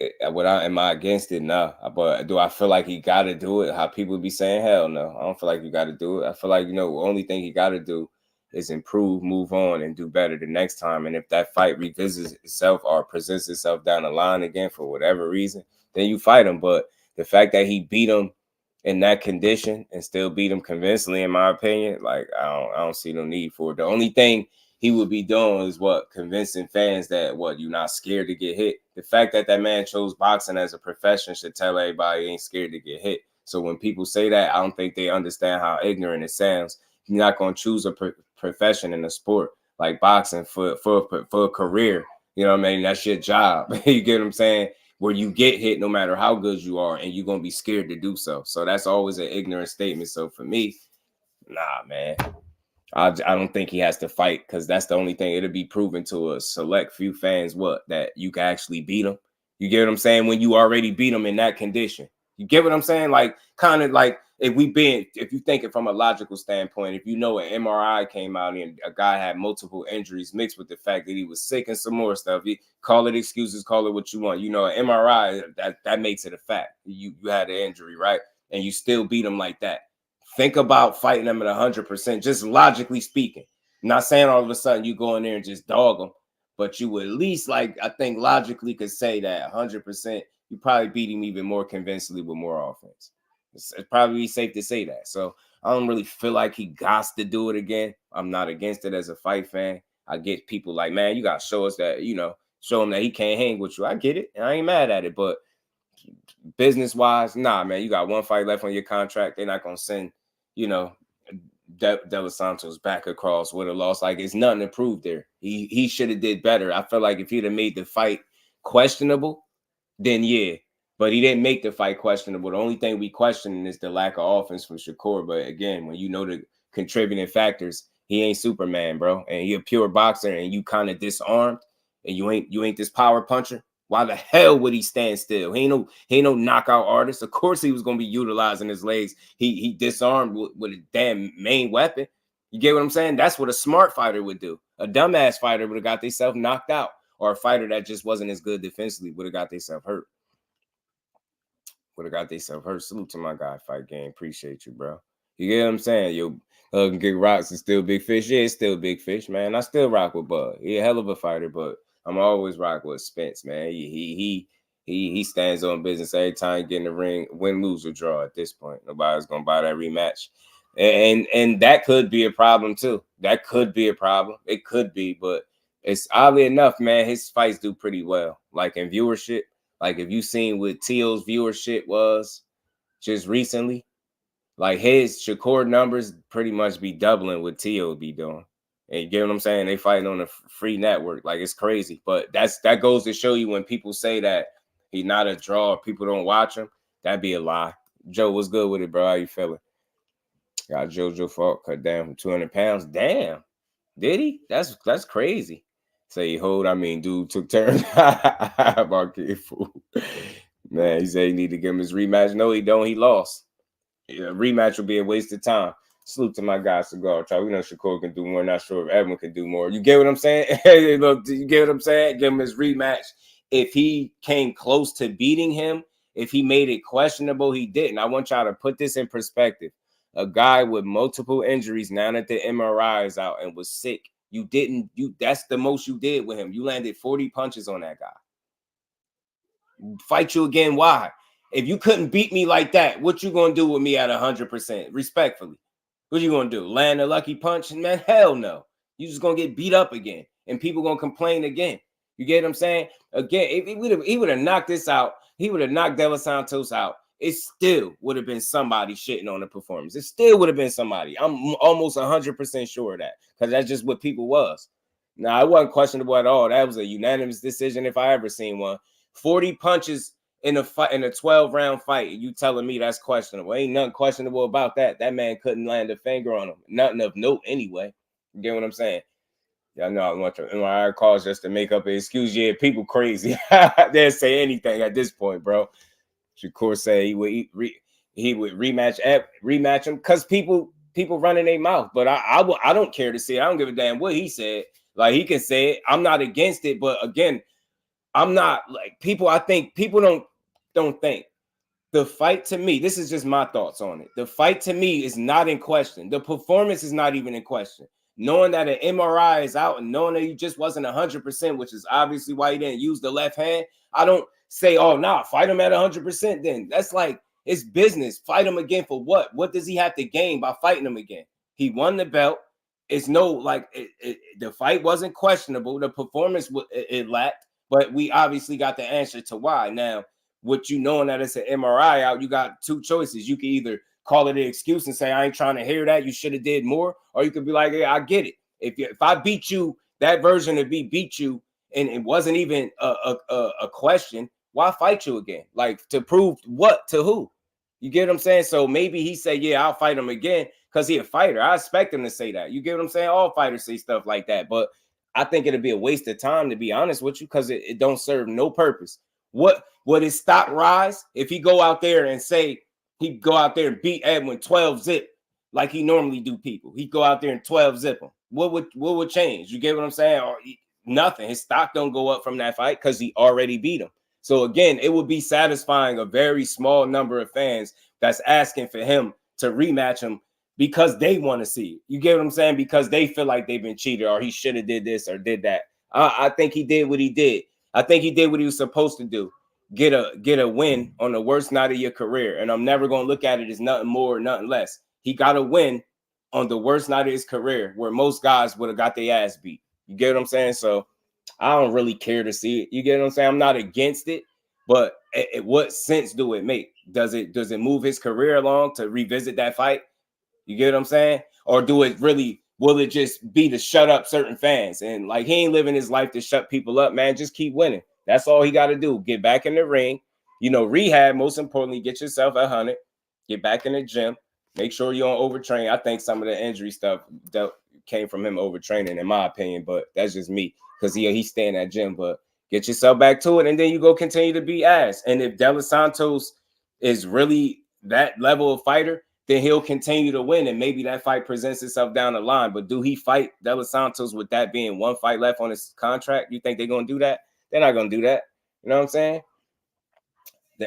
[SPEAKER 3] I against it? No. But do I feel like he got to do it? How people be saying, hell no. I don't feel like you got to do it. I feel like, the only thing he got to do is improve, move on, and do better the next time. And if that fight revisits itself or presents itself down the line again for whatever reason, then you fight him. But the fact that he beat him in that condition and still beat him convincingly, in my opinion, like I don't see no need for it. The only thing he would be doing is convincing fans that you're not scared to get hit. The fact that man chose boxing as a profession should tell everybody he ain't scared to get hit. So when people say that, I don't think they understand how ignorant it sounds. You're not going to choose a profession and a sport like boxing for a career. You know what I mean? That's your job. You get what I'm saying? Where you get hit no matter how good you are, and you're gonna be scared to do so. So that's always an ignorant statement. So for me, nah, man. I don't think he has to fight, because that's the only thing. It'll be proven to a select few fans that you can actually beat him. You get what I'm saying? When you already beat him in that condition. You get what I'm saying? Like, kind of like if you think it from a logical standpoint, if you know an MRI came out and a guy had multiple injuries mixed with the fact that he was sick and some more stuff, you call it excuses, call it what you want. You know, an MRI, that makes it a fact. You had an injury, right? And you still beat him like that. Think about fighting them at 100%, just logically speaking. I'm not saying all of a sudden you go in there and just dog them, but you would at least, like, I think logically could say that 100%, you probably beat him even more convincingly with more offense. It's probably safe to say that. So I don't really feel like he got to do it again. I'm not against it as a fight fan. I get people like, man, you got to show us that, show him that he can't hang with you. I get it. I ain't mad at it, but business-wise, nah, man, you got one fight left on your contract. They're not going to send, De Los Santos back across with a loss. Like, it's nothing to prove there. He should have did better. I feel like if he'd have made the fight questionable, then yeah. But he didn't make the fight questionable. The only thing we questioning is the lack of offense from Shakur. But again, when you know the contributing factors, he ain't Superman, bro. And he a pure boxer, and you kind of disarmed, and you ain't this power puncher. Why the hell would he stand still? He ain't no knockout artist. Of course he was gonna be utilizing his legs. He disarmed with a damn main weapon. You get what I'm saying? That's what a smart fighter would do. A dumbass fighter would have got themselves knocked out, or a fighter that just wasn't as good defensively would have got themselves hurt. Salute to my guy, Fight Game. Appreciate you, bro. You get what I'm saying? Yo, Hug and Get Rocks is still Big Fish. Yeah, it's still Big Fish, man. I still rock with Bud. He a hell of a fighter, but I'm always rock with Spence, man. He stands on business every time he get in the ring, win, lose, or draw. At this point, nobody's gonna buy that rematch, and that could be a problem too. That could be a problem. It could be, but it's oddly enough, man, his fights do pretty well. Like in viewership, like if you seen what Teo's viewership was just recently, like his Shakur numbers pretty much be doubling what Teo be doing. And you get what I'm saying? They fighting on a free network. Like, it's crazy. But that goes to show you, when people say that he's not a draw, people don't watch him, that'd be a lie. Joe, what's good with it, bro? How you feeling? Got JoJo Falk cut down from 200 pounds. Damn. Did he? That's crazy. Say hold, dude took turns. About kid fool. Man, he said he need to give him his rematch. No, he don't. He lost. Yeah, rematch will be a waste of time. Salute to my guy, Cigar. We know Shakur can do more. Not sure if everyone can do more. You get what I'm saying? Look, you get what I'm saying? Give him his rematch. If he came close to beating him, if he made it questionable, he didn't. I want y'all to put this in perspective. A guy with multiple injuries, now that the MRI is out, and was sick. That's the most you did with him. You landed 40 punches on that guy. Fight you again, why? If you couldn't beat me like that, what you gonna do with me at 100%? Respectfully. What you gonna do? Land a lucky punch? Man, hell no. You just gonna get beat up again, and people gonna complain again. You get what I'm saying? Again, if he would have knocked this out, he would have knocked De Los Santos out. It still would have been somebody shitting on the performance. It still would have been somebody. I'm almost 100% sure of that, because that's just what people was. Now, it wasn't questionable at all. That was a unanimous decision if I ever seen one. 40 punches in a fight, in a 12-round fight, you telling me that's questionable? Ain't nothing questionable about that. That man couldn't land a finger on him. Nothing of note anyway. You get what I'm saying? Y'all know I want to MRI calls just to make up an excuse. Yeah, people crazy. They'll say anything at this point, bro. Shakur said he would rematch him because people running their mouth. But I don't care to see it. I don't give a damn what he said. Like, he can say it. I'm not against it, but again, I'm not like people. I think people don't think the fight, to me, this is just my thoughts on it. The fight to me is not in question. The performance is not even in question. Knowing that an MRI is out and knowing that he just wasn't 100%, which is obviously why he didn't use the left hand. I don't say, oh, nah, fight him at 100% then. That's like, it's business. Fight him again for what? What does he have to gain by fighting him again? He won the belt. It's the fight wasn't questionable. The performance, it lacked. But we obviously got the answer to why. Now, what you knowing that it's an MRI out, you got two choices. You can either call it an excuse and say, I ain't trying to hear that. You should have did more. Or you could be like, yeah, I get it. If I beat you, that version of me beat you, and it wasn't even a question, why fight you again? Like, to prove what to who? You get what I'm saying? So maybe he said, yeah, I'll fight him again because he's a fighter. I expect him to say that. You get what I'm saying? All fighters say stuff like that. But I think it'd be a waste of time, to be honest with you, because it don't serve no purpose. What would his stock rise if he go out there and say he'd go out there and beat Edwin 12 zip like he normally do people? He'd go out there and 12 zip him. What would change? You get what I'm saying? Or nothing. His stock don't go up from that fight because he already beat him. So again, it would be satisfying a very small number of fans that's asking for him to rematch him because they want to see it. You get what I'm saying? Because they feel like they've been cheated, or he should have did this or did that. I think he did what he did. I think he did what he was supposed to do. Get a win on the worst night of your career. And I'm never going to look at it as nothing more or nothing less. He got a win on the worst night of his career where most guys would have got their ass beat. You get what I'm saying? So I don't really care to see it. You get what I'm saying? I'm not against it, but what sense do it make? Does it move his career along to revisit that fight? You get what I'm saying? Or will it just be to shut up certain fans? And like, he ain't living his life to shut people up, man. Just keep winning. That's all he got to do. Get back in the ring, rehab. Most importantly, get yourself 100, get back in the gym, make sure you don't overtrain. I think some of the injury stuff that came from him overtraining, in my opinion, but that's just me, because he stay in that gym. But get yourself back to it, and then you go continue to be ass. And if De Los Santos is really that level of fighter, then he'll continue to win, and maybe that fight presents itself down the line. But do he fight De Los Santos with that being one fight left on his contract? You think they're going to do that? They're not going to do that. You know what I'm saying?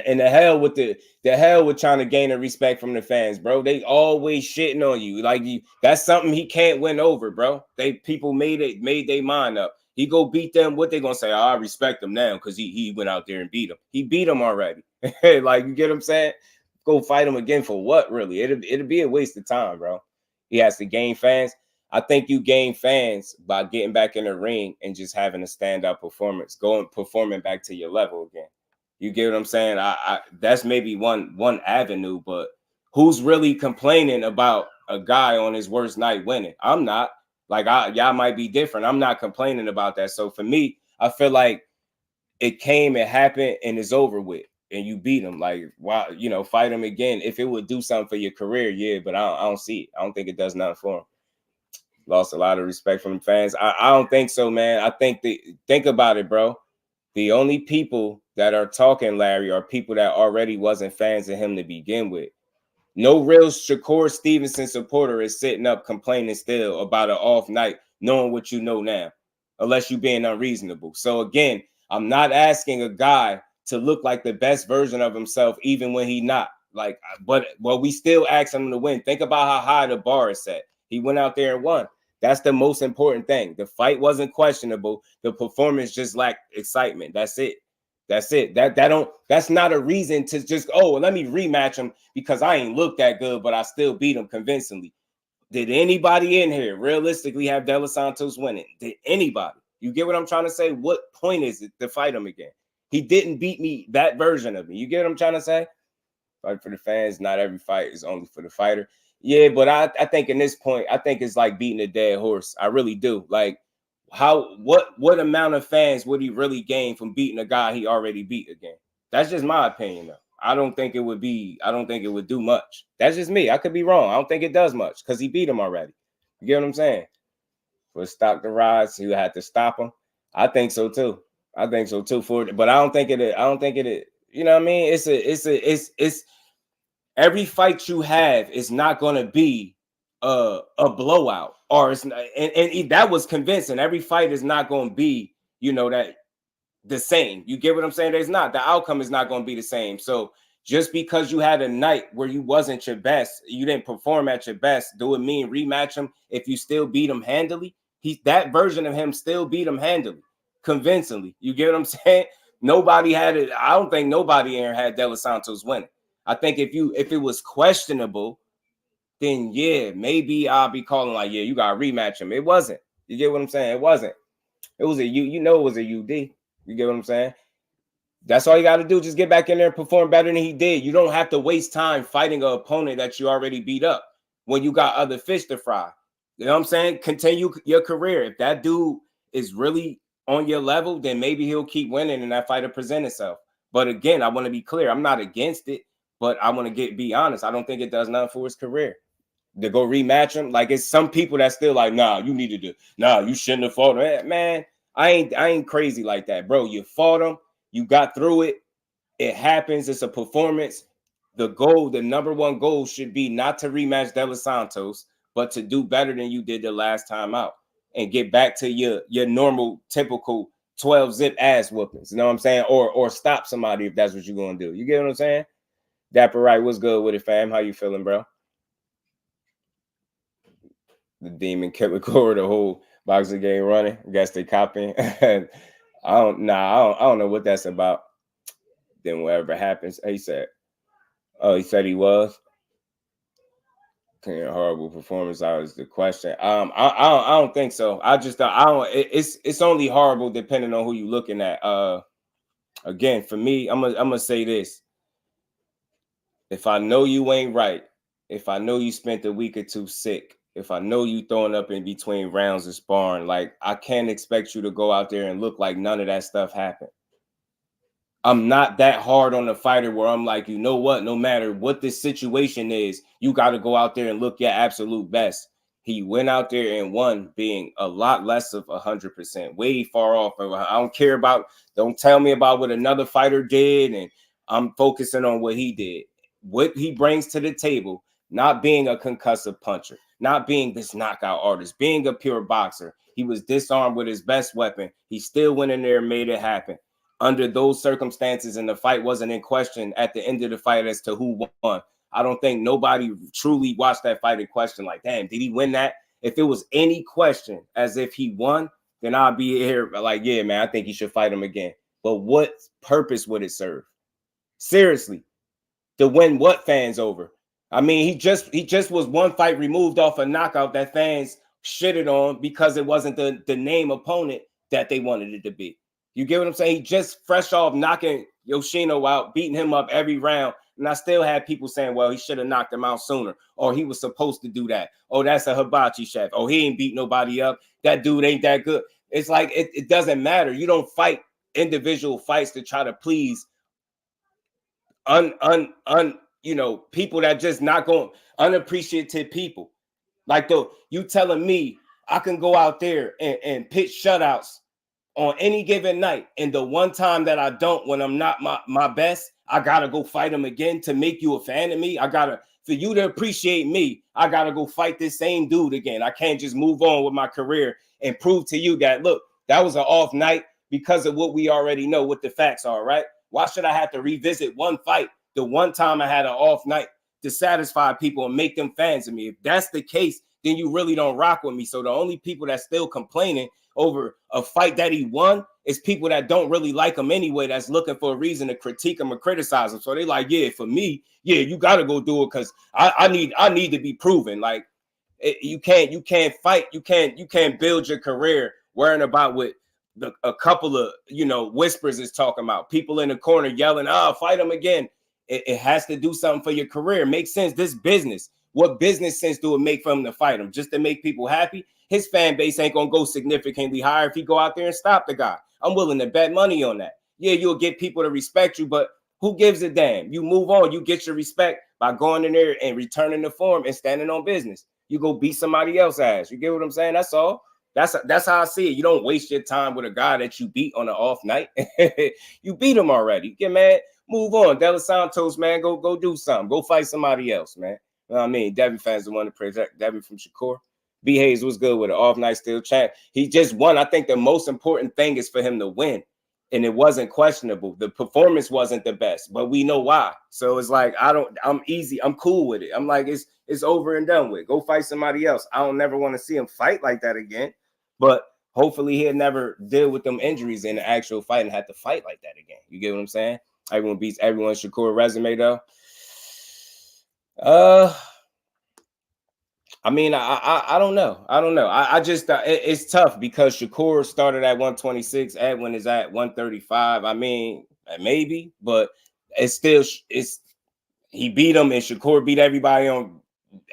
[SPEAKER 3] And the hell with trying to gain the respect from the fans, bro. They always shitting on you. Like, that's something he can't win over, bro. People made their mind up. He go beat them. What they gonna say? Oh, I respect him now because he went out there and beat him. He beat him already. Like, you get what I'm saying? Go fight him again for what? Really? It'd be a waste of time, bro. He has to gain fans. I think you gain fans by getting back in the ring and just having a stand-up performance, performing back to your level again. You get what I'm saying? I that's maybe one avenue, but who's really complaining about a guy on his worst night winning? I'm not. Like, y'all might be different. I'm not complaining about that. So for me, I feel like it came, it happened, and it's over with. And you beat him. Like, wow, fight him again. If it would do something for your career, yeah, but I don't see it. I don't think it does nothing for him. Lost a lot of respect from the fans. I don't think so, man. I think think about it, bro. The only people that are talking, Larry, are people that already wasn't fans of him to begin with. No real Shakur Stevenson supporter is sitting up complaining still about an off night, knowing what you know now, unless you're being unreasonable. So again, I'm not asking a guy to look like the best version of himself, even when he not. Like, but we still ask him to win. Think about how high the bar is set. He went out there and won. That's the most important thing. The fight wasn't questionable. The performance just lacked excitement. That's it. That's it. That's not a reason to just, let me rematch him because I ain't looked that good, but I still beat him convincingly. Did anybody in here realistically have De Los Santos winning? Did anybody? You get what I'm trying to say? What point is it to fight him again? He didn't beat me, that version of me. You get what I'm trying to say? Fight for the fans. Not every fight is only for the fighter. Yeah, but I think in this point, I think it's like beating a dead horse. I really do. Like, what amount of fans would he really gain from beating a guy he already beat again? That's just my opinion, though. I don't think it would do much. That's just me. I could be wrong. I don't think it does much because he beat him already. You get what I'm saying? For stock to rise, you had to stop him. I think so too. But I don't think it. You know what I mean? It's every fight you have is not going to be a blowout, or it's not, and that was convincing. Every fight is not going to be, that the same. You get what I'm saying? The outcome is not going to be the same. So just because you had a night where you wasn't your best, you didn't perform at your best, do it mean rematch him if you still beat him handily? That version of him still beat him handily, convincingly. You get what I'm saying? Nobody had it. I don't think nobody here had De Los Santos winning. I think if it was questionable, then yeah, maybe I'll be calling like, yeah, you gotta rematch him. It wasn't. You get what I'm saying? It wasn't. It was it was a UD. You get what I'm saying? That's all you got to do. Just get back in there and perform better than he did. You don't have to waste time fighting an opponent that you already beat up when you got other fish to fry. You know what I'm saying? Continue your career. If that dude is really on your level, then maybe he'll keep winning and that fight will present itself. But again, I want to be clear. I'm not against it, but I want to be honest. I don't think it does nothing for his career. To go rematch him, like it's some people that still like, nah, you needed to, nah, you shouldn't have fought him. Man, I ain't crazy like that, bro. You fought him, you got through it. It happens. It's a performance. The goal, the number one goal should be not to rematch De Los Santos, but to do better than you did the last time out and get back to your normal, typical 12-zip ass whoopings. You know what I'm saying? Or stop somebody if that's what you're going to do. You get what I'm saying? Dapper Right, what's good with it, fam? How you feeling, bro? The Demon Killer Core, the whole boxing game running. I guess they copying. I don't know what that's about. Then whatever happens, he said he was. Horrible performance. That was the question. I don't think so. I don't. It's only horrible depending on who you're looking at. Again, for me, I'm gonna say this. If I know you ain't right, if I know you spent a week or two sick, if I know you throwing up in between rounds of sparring, like I can't expect you to go out there and look like none of that stuff happened. I'm not that hard on the fighter where I'm like, you know what, no matter what the situation is, you got to go out there and look your absolute best. He went out there and won being a lot less of 100%, way far off. Don't tell me about what another fighter did. And I'm focusing on what he did, what he brings to the table, not being a concussive puncher, not being this knockout artist, being a pure boxer. He was disarmed with his best weapon. He still went in there and made it happen. Under those circumstances, and the fight wasn't in question at the end of the fight as to who won. I don't think nobody truly watched that fight in question like, damn, did he win that? If it was any question as if he won, then I'll be here like, yeah, man, I think he should fight him again. But what purpose would it serve? Seriously, to win what fans over? I mean, he just was one fight removed off a knockout that fans shitted on because it wasn't the name opponent that they wanted it to be. You get what I'm saying? He just fresh off knocking Yoshino out, beating him up every round. And I still had people saying, well, he should have knocked him out sooner. Or he was supposed to do that. Oh, that's a hibachi chef. Oh, he ain't beat nobody up. That dude ain't that good. It's like, it doesn't matter. You don't fight individual fights to try to please people that just not going, unappreciative people. Like, though, you telling me I can go out there and pitch shutouts on any given night, and the one time that I don't, when I'm not my best, I gotta go fight him again to make you a fan of me. For you to appreciate me, I gotta go fight this same dude again. I can't just move on with my career and prove to you that, look, that was an off night because of what we already know, what the facts are, right? Why should I have to revisit one fight, the one time I had an off night, to satisfy people and make them fans of me? If that's the case, then you really don't rock with me. So the only people that's still complaining over a fight that he won is people that don't really like him anyway, that's looking for a reason to critique him or criticize him. So they like, yeah, for me, yeah, you got to go do it because I need to be proven. Like, you can't fight, you can't build your career worrying about what a couple of whispers is talking about. People in the corner yelling, fight him again. It has to do something for your career. Makes sense. This business. What business sense do it make for him to fight him? Just to make people happy? His fan base ain't going to go significantly higher if he go out there and stop the guy. I'm willing to bet money on that. Yeah, you'll get people to respect you, but who gives a damn? You move on. You get your respect by going in there and returning the form and standing on business. You go beat somebody else's ass. You get what I'm saying? That's all. That's how I see it. You don't waste your time with a guy that you beat on an off night. You beat him already. You get mad? Move on. De Los Santos, man, go do something. Go fight somebody else, man. You know what I mean? Devin fans the one to protect. Devin from Shakur. B. Hayes was good with an off night still champ. He just won. I think the most important thing is for him to win. And it wasn't questionable. The performance wasn't the best, but we know why. So it's like, I'm easy. I'm cool with it. I'm like, it's over and done with. Go fight somebody else. I don't never want to see him fight like that again. But hopefully he'll never deal with them injuries in the actual fight and have to fight like that again. You get what I'm saying? Everyone beats everyone. Shakur resume though. I mean, I don't know. I just it's tough because Shakur started at 126. Edwin is at 135. I mean, maybe, but it's still he beat him, and Shakur beat everybody on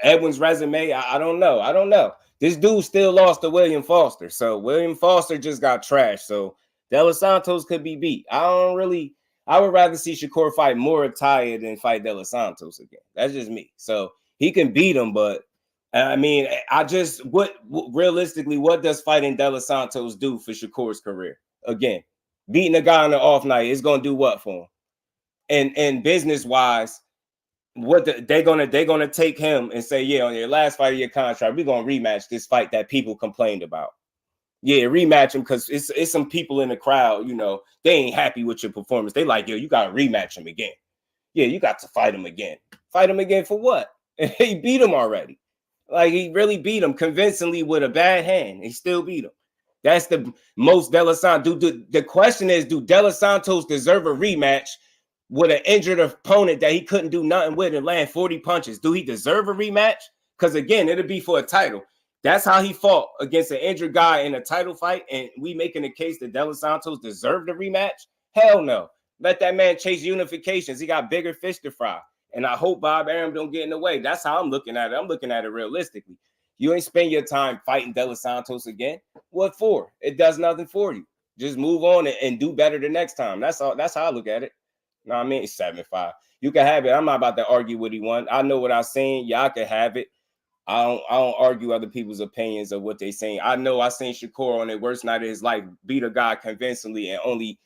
[SPEAKER 3] Edwin's resume. I don't know. This dude still lost to William Foster, so William Foster just got trashed. So De Los Santos could be beat. I would rather see Shakur fight Murataya than fight De Los Santos again. That's just me. So he can beat him, but I mean, realistically, what does fighting De Los Santos do for Shakur's career? Again, beating a guy on the off night is going to do what for him? And business wise, they're gonna take him and say, yeah, on your last fight of your contract, we're gonna rematch this fight that people complained about. Yeah, rematch him because it's some people in the crowd, you know, they ain't happy with your performance. They like, yo, you gotta rematch him again. Yeah, you got to fight him again. Fight him again for what? He beat him already. Like, he really beat him convincingly with a bad hand. He still beat him. That's the most De Los Santos. The question is, do De Los Santos deserve a rematch with an injured opponent that he couldn't do nothing with and land 40 punches? Do he deserve a rematch? Because again, it'll be for a title. That's how he fought against an injured guy in a title fight, and we making the case that De Los Santos deserved a rematch? Hell no. Let that man chase unifications. He got bigger fish to fry. And I hope Bob Arum don't get in the way. That's how I'm looking at it. I'm looking at it realistically. You ain't spend your time fighting De Los Santos again. What for? It does nothing for you. Just move on and do better the next time. That's all. That's how I look at it. No, I mean, it's 7-5. You can have it. I'm not about to argue what he won. I know what I'm saying. Y'all can have it. I don't argue other people's opinions of what they saying. I know I seen Shakur on the worst night of his life beat a guy convincingly and only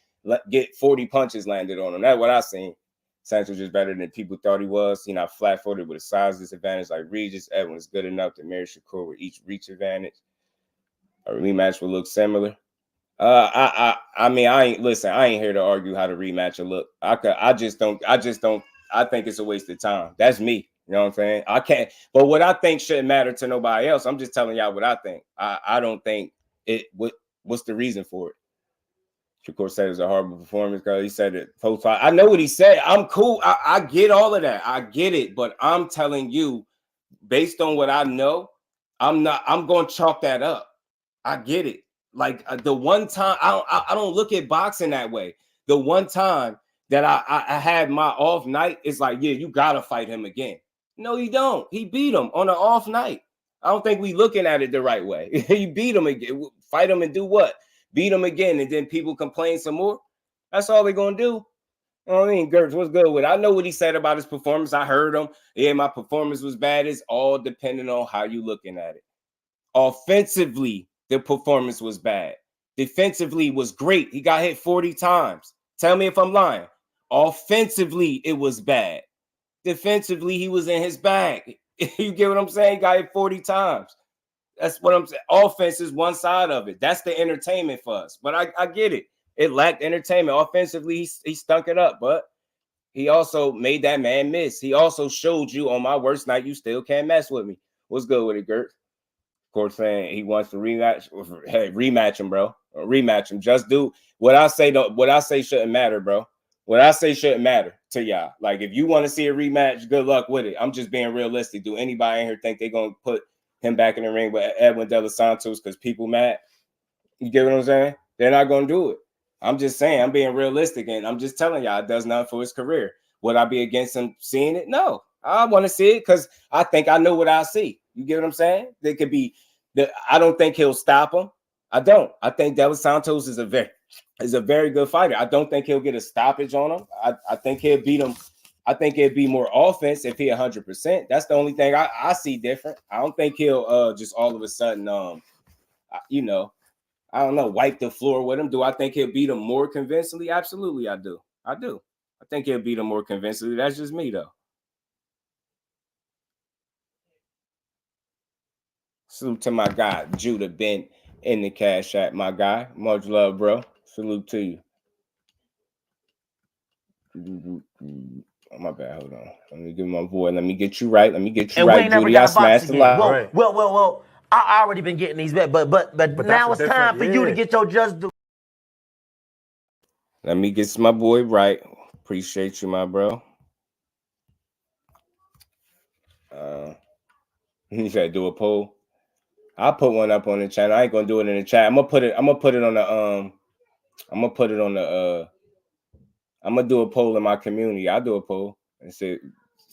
[SPEAKER 3] get 40 punches landed on him. That's what I seen. Santos just better than people thought he was. You know, flat-footed with a size disadvantage like Regis. Edwin's good enough to marry Shakur with each reach advantage. A rematch will look similar. I mean, I ain't here to argue how the rematch will look. I just don't. I think it's a waste of time. That's me. You know what I'm saying? I can't. But what I think shouldn't matter to nobody else. I'm just telling y'all what I think. I don't think it. What's the reason for it? Shakur said it was a horrible performance because he said it post-fight. I know what he said. I'm cool. I get all of that. I get it. But I'm telling you, based on what I know, I'm going to chalk that up. I get it. Like the one time, I don't look at boxing that way. The one time that I had my off night, it's like, yeah, you got to fight him again. No, you don't. He beat him on an off night. I don't think we looking at it the right way. He beat him again. Fight him and do what? Beat him again, and then people complain some more. That's all they're going to do. You know what I mean? Gertz, what's good with it? I know what he said about his performance. I heard him. Yeah, my performance was bad. It's all depending on how you looking at it. Offensively, the performance was bad. Defensively was great. He got hit 40 times. Tell me if I'm lying. Offensively, it was bad. Defensively, he was in his bag. You get what I'm saying? He got hit 40 times. That's what I'm saying. Offense is one side of it. That's the entertainment for us. But I get it. It lacked entertainment. Offensively, he stunk it up, but he also made that man miss. He also showed you on my worst night, you still can't mess with me. What's good with it, Gert? Of course, saying he wants to rematch. Hey, rematch him, bro. Rematch him. Just do what I say. What I say shouldn't matter, bro. What I say shouldn't matter to y'all. Like, if you want to see a rematch, good luck with it. I'm just being realistic. Do anybody in here think they're going to put him back in the ring with Edwin De Los Santos because people mad? You get what I'm saying? They're not going to do it. I'm just saying, I'm being realistic, and I'm just telling y'all it does nothing for his career. Would I be against him seeing it? No. I want to see it because I think I know what I see. You get what I'm saying? They could be I don't think he'll stop him. I don't. I think De Los Santos is a very good fighter. I don't think he'll get a stoppage on him. I think he'll beat him. I think it'd be more offense if he 100%. That's the only thing I see different. I don't think he'll just all of a sudden you know, I don't know, wipe the floor with him. Do I think he'll beat him more convincingly? Absolutely, I do. I think he'll beat him more convincingly. That's just me, though. Salute to my guy, Judah Ben in the Cash App, my guy. Much love, bro. Salute to you. Oh, my bad. Hold on. Let me give my boy. Let me get you right. Let me get you
[SPEAKER 1] and
[SPEAKER 3] right,
[SPEAKER 1] we ain't never
[SPEAKER 3] Judy. I
[SPEAKER 1] got a box
[SPEAKER 3] smashed the
[SPEAKER 1] again.
[SPEAKER 3] line.
[SPEAKER 1] Well. I already been getting these back, but now it's time for you to get your just do.
[SPEAKER 3] Let me get my boy right. Appreciate you, my bro. You said do a poll. I'll put one up on the channel. I ain't gonna do it in the chat. I'm gonna put it on the I'm gonna do a poll in my community. I'll do a poll and see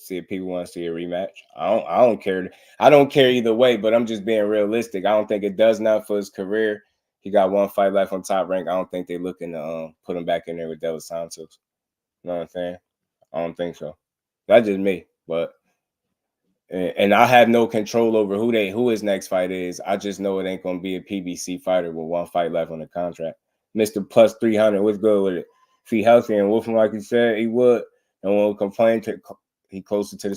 [SPEAKER 3] if people want to see a rematch. I don't care. I don't care either way, but I'm just being realistic. I don't think it does nothing for his career. He got one fight left on Top Rank. I don't think they're looking to put him back in there with Dos Santos. You know what I'm saying? I don't think so. That's just me. But and I have no control over who his next fight is. I just know it ain't gonna be a PBC fighter with one fight left on the contract. Mr. Plus 300, what's good with it? If he healthy and wolfing like he said he would, no one will complain. He closer to the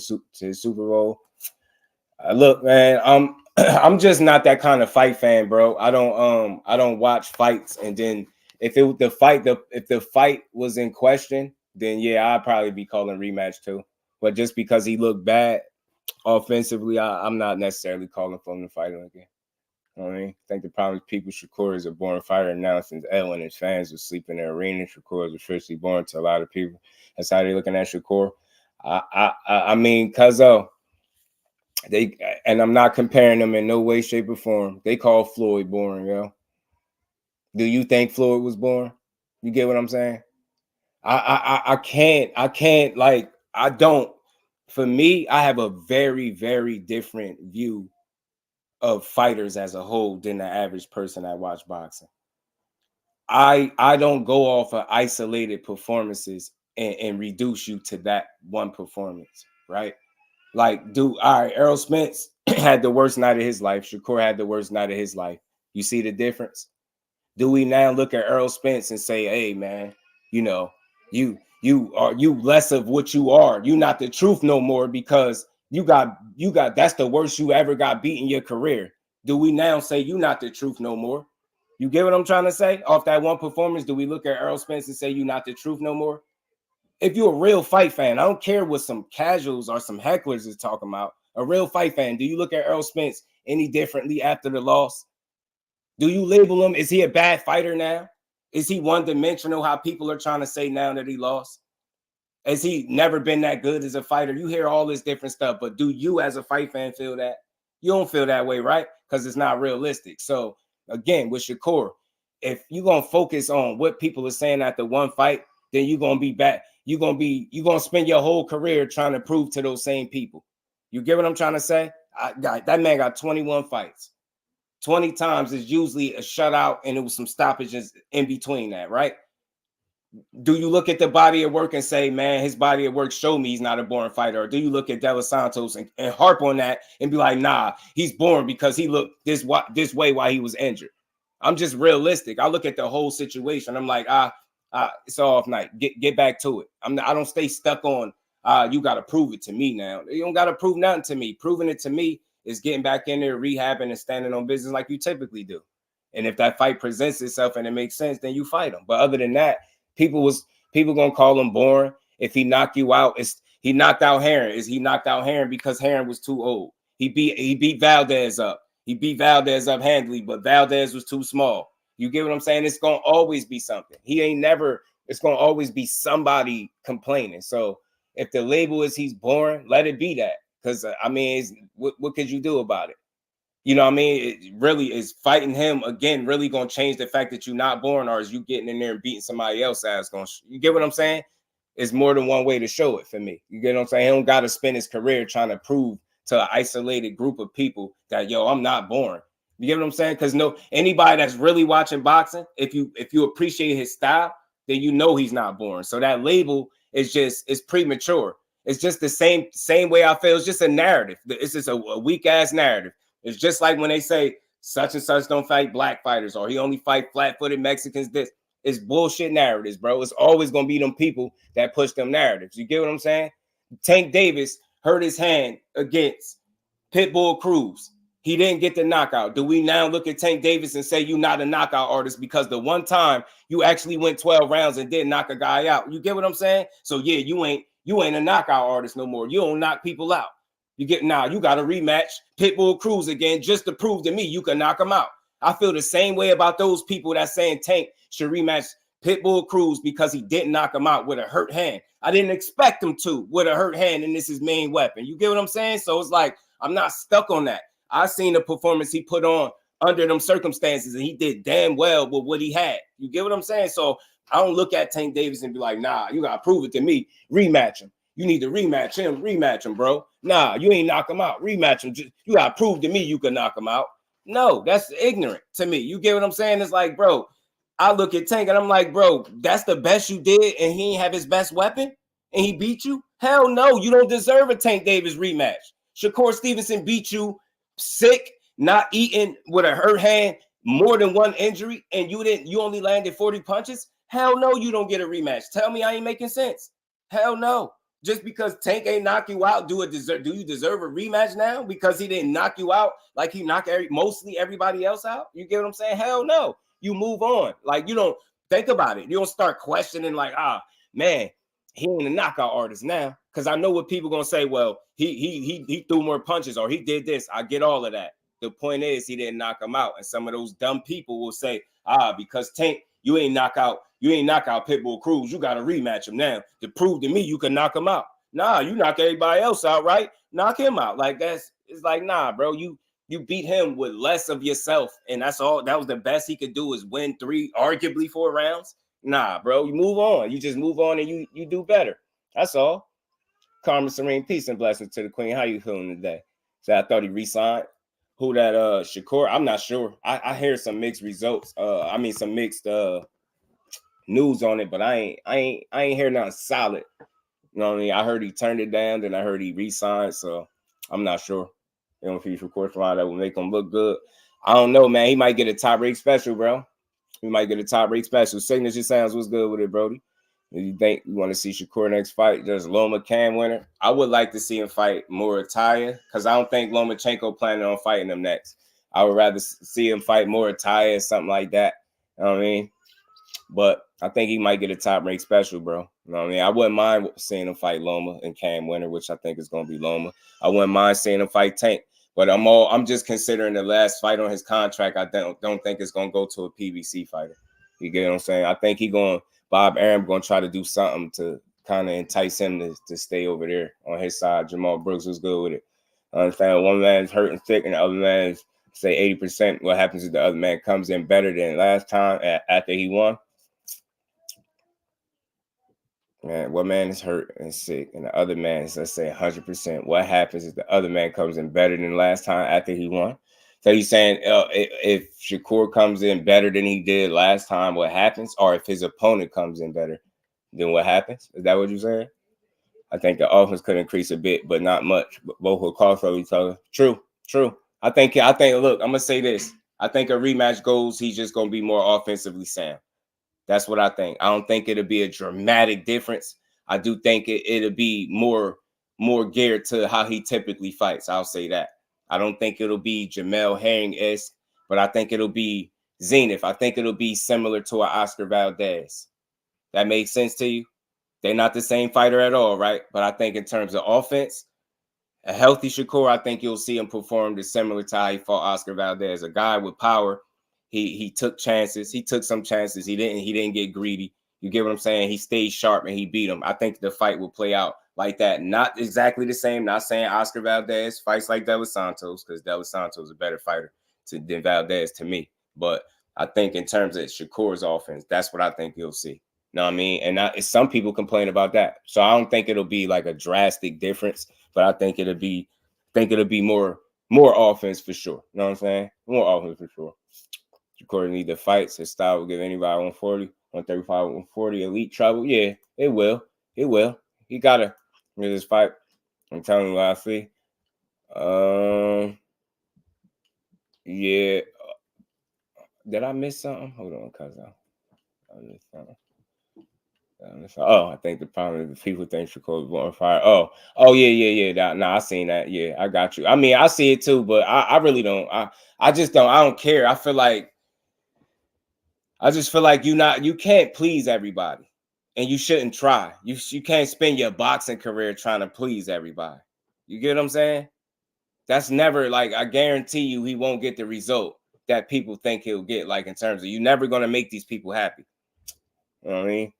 [SPEAKER 3] Super Bowl. Look, man, I'm just not that kind of fight fan, bro. I don't watch fights, and then if the fight was in question, then yeah, I'd probably be calling rematch too. But just because he looked bad offensively, I'm not necessarily calling for him to fight him again. You know what I mean? I think the problem with people, Shakur is a born fighter now since L and his fans would sleep in the arena. Shakur is officially born to a lot of people. That's how they're looking at Shakur. I mean, Cuzzo, and I'm not comparing them in no way, shape, or form. They call Floyd boring, yo. Do you think Floyd was boring? You get what I'm saying? I can't like, I don't. For me, I have a very, very different view of fighters as a whole than the average person that watch boxing. I don't go off of isolated performances and reduce you to that one performance, right? Like, all right, Errol Spence had the worst night of his life. Shakur had the worst night of his life. You see the difference? Do we now look at Errol Spence and say, hey, man, you know, you less of what you are. You not the truth no more because you got that's the worst you ever got beat in your career. Do we now say you not the truth no more? You get what I'm trying to say? Off that one performance, do we look at Errol Spence and say you not the truth no more? If you're a real fight fan, I don't care what some casuals or some hecklers is talking about. A real fight fan, do you look at Errol Spence any differently after the loss? Do you label him? Is he a bad fighter now? Is he one-dimensional, how people are trying to say now that he lost? Has he never been that good as a fighter? You hear all this different stuff, but do you as a fight fan feel that? You don't feel that way, right? Because it's not realistic. So, again, with Shakur, if you're going to focus on what people are saying after one fight, then you're going to be back. You're going to spend your whole career trying to prove to those same people. You get what I'm trying to say? That man got 21 fights. 20 times is usually a shutout, and it was some stoppages in between that, right? Do you look at the body of work and say, man, his body of work showed me he's not a born fighter? Or do you look at Dos Santos and harp on that and be like, nah, he's born because he looked this way while he was injured? I'm just realistic. I look at the whole situation. I'm like, it's off night. Get back to it. I don't stay stuck on, you got to prove it to me now. You don't got to prove nothing to me. Proving it to me is getting back in there, rehabbing, and standing on business like you typically do. And if that fight presents itself and it makes sense, then you fight him. But other than that, people gonna call him boring. If he knocked you out, he knocked out Herring. Is he knocked out Herring because Herring was too old? He beat Valdez up. He beat Valdez up handily, but Valdez was too small. You get what I'm saying? It's gonna always be something. It's gonna always be somebody complaining. So if the label is he's boring, let it be that. Because I mean, what could you do about it? You know what I mean? It really is fighting him again really going to change the fact that you're not born, or is you getting in there and beating somebody else ass going to, you get what I'm saying? It's more than one way to show it for me. You get what I'm saying? He don't got to spend his career trying to prove to an isolated group of people that, yo, I'm not born. You get what I'm saying? Because anybody that's really watching boxing, if you appreciate his style, then you know he's not born. So that label is premature. It's just the same way I feel. It's just a narrative. It's just a weak ass narrative. It's just like when they say such and such don't fight black fighters, or he only fight flat-footed Mexicans. This is bullshit narratives, bro. It's always gonna be them people that push them narratives. You get what I'm saying? Tank Davis hurt his hand against Pitbull Cruz. He didn't get the knockout. Do we now look at Tank Davis and say you're not a knockout artist because the one time you actually went 12 rounds and didn't knock a guy out? You get what I'm saying? So yeah, you ain't a knockout artist no more. You don't knock people out. You got to rematch Pitbull Cruz again just to prove to me you can knock him out. I feel the same way about those people that saying Tank should rematch Pitbull Cruz because he didn't knock him out with a hurt hand. I didn't expect him to with a hurt hand, and this is his main weapon. You get what I'm saying? So it's like, I'm not stuck on that. I seen the performance he put on under them circumstances, and he did damn well with what he had. You get what I'm saying? So I don't look at Tank Davis and be like, nah, you gotta prove it to me. Rematch him. You need to rematch him, bro. Nah, you ain't knock him out. Rematch him. You gotta prove to me you can knock him out. No, that's ignorant to me. You get what I'm saying? It's like, bro, I look at Tank and I'm like, bro, that's the best you did, and he ain't have his best weapon, and he beat you? Hell no, you don't deserve a Tank Davis rematch. Shakur Stevenson beat you sick, not eating with a hurt hand, more than one injury, and you only landed 40 punches. Hell no, you don't get a rematch. Tell me I ain't making sense. Hell no. Just because Tank ain't knock you out, do you deserve a rematch now because he didn't knock you out like he knocked mostly everybody else out? You get what I'm saying? Hell no. You move on. Like, you don't think about it. You don't start questioning like, man, he ain't a knockout artist now. Because I know what people gonna say. Well, he threw more punches or he did this. I get all of that. The point is he didn't knock him out. And some of those dumb people will say, because Tank, you ain't knock out Pitbull Cruz. You got to rematch him now to prove to me you can knock him out. Nah, you knock everybody else out, right? Knock him out. Like it's like, nah, bro, you beat him with less of yourself. And that's all. That was the best he could do is win 3, arguably 4 rounds. Nah, bro, you move on. You just move on and you do better. That's all. Karma, serene, peace, and blessings to the queen. How you feeling today? So I thought he re-signed. Who that Shakur? I'm not sure. I hear some mixed results. Some mixed news on it, but I ain't hear nothing solid. You know what I mean? I heard he turned it down, then I heard he re-signed, so I'm not sure. You know, if he's Shakur that will make him look good. I don't know, man. He might get a top rate special, bro. He might get a top rate special. Signature Sounds was good with it, Brody. If you think you want to see Shakur next fight, there's Loma Cam winner. I would like to see him fight Murataya because I don't think Lomachenko planning on fighting him next. I would rather see him fight Murataya or something like that. You know what I mean? But I think he might get a top rank special, bro. You know what I mean? I wouldn't mind seeing him fight Loma and Cam winner, which I think is going to be Loma. I wouldn't mind seeing him fight Tank. But I'm just considering the last fight on his contract. I don't think it's going to go to a PBC fighter. You get what I'm saying? I think Bob Arum going to try to do something to kind of entice him to stay over there on his side. Jamal Brooks was good with it. I understand one man's hurting thick and the other man's say 80%. What happens if the other man comes in better than last time after he won? Man, one man is hurt and sick, and the other man is, let's say, 100%. What happens if the other man comes in better than last time after he won? So you're saying if Shakur comes in better than he did last time, what happens? Or if his opponent comes in better, then what happens? Is that what you're saying? I think the offense could increase a bit, but not much. But both will cost for each other. True. I think. Look, I'm gonna say this. I think a rematch goes. He's just gonna be more offensively sound. That's what I think. I don't think it'll be a dramatic difference. I do think it'll be more geared to how he typically fights. I'll say that. I don't think it'll be Jamel Herring-esque, but I think it'll be Zenith. I think it'll be similar to an Oscar Valdez. That makes sense to you? They're not the same fighter at all, right? But I think in terms of offense, a healthy Shakur, I think you'll see him perform similar to how he fought Oscar Valdez, a guy with power. He took chances. He took some chances. He didn't get greedy. You get what I'm saying? He stayed sharp and he beat him. I think the fight will play out like that. Not exactly the same. Not saying Oscar Valdez fights like Delos Santos, because Delos Santos is a better fighter than Valdez to me. But I think in terms of Shakur's offense, that's what I think you'll see. You know what I mean? And some people complain about that. So I don't think it'll be like a drastic difference, but I think it'll be more offense for sure. You know what I'm saying? More offense for sure. Shakur neither fights. His style will give anybody 140, 135, 140 elite trouble. Yeah, it will. It will. He gotta win this fight. I'm telling you what I see. Yeah. Did I miss something? Hold on, cuz I missed something. Oh, I think the problem is the people think Shakur was on fire. Oh, yeah. No, I seen that. Yeah, I got you. I mean, I see it too, but I really don't. I just don't. I don't care. I just feel like you can't please everybody, and you shouldn't try. You can't spend your boxing career trying to please everybody. You get what I'm saying? That's never, like, I guarantee you he won't get the result that people think he'll get, like in terms of you're never going to make these people happy. You know what I mean?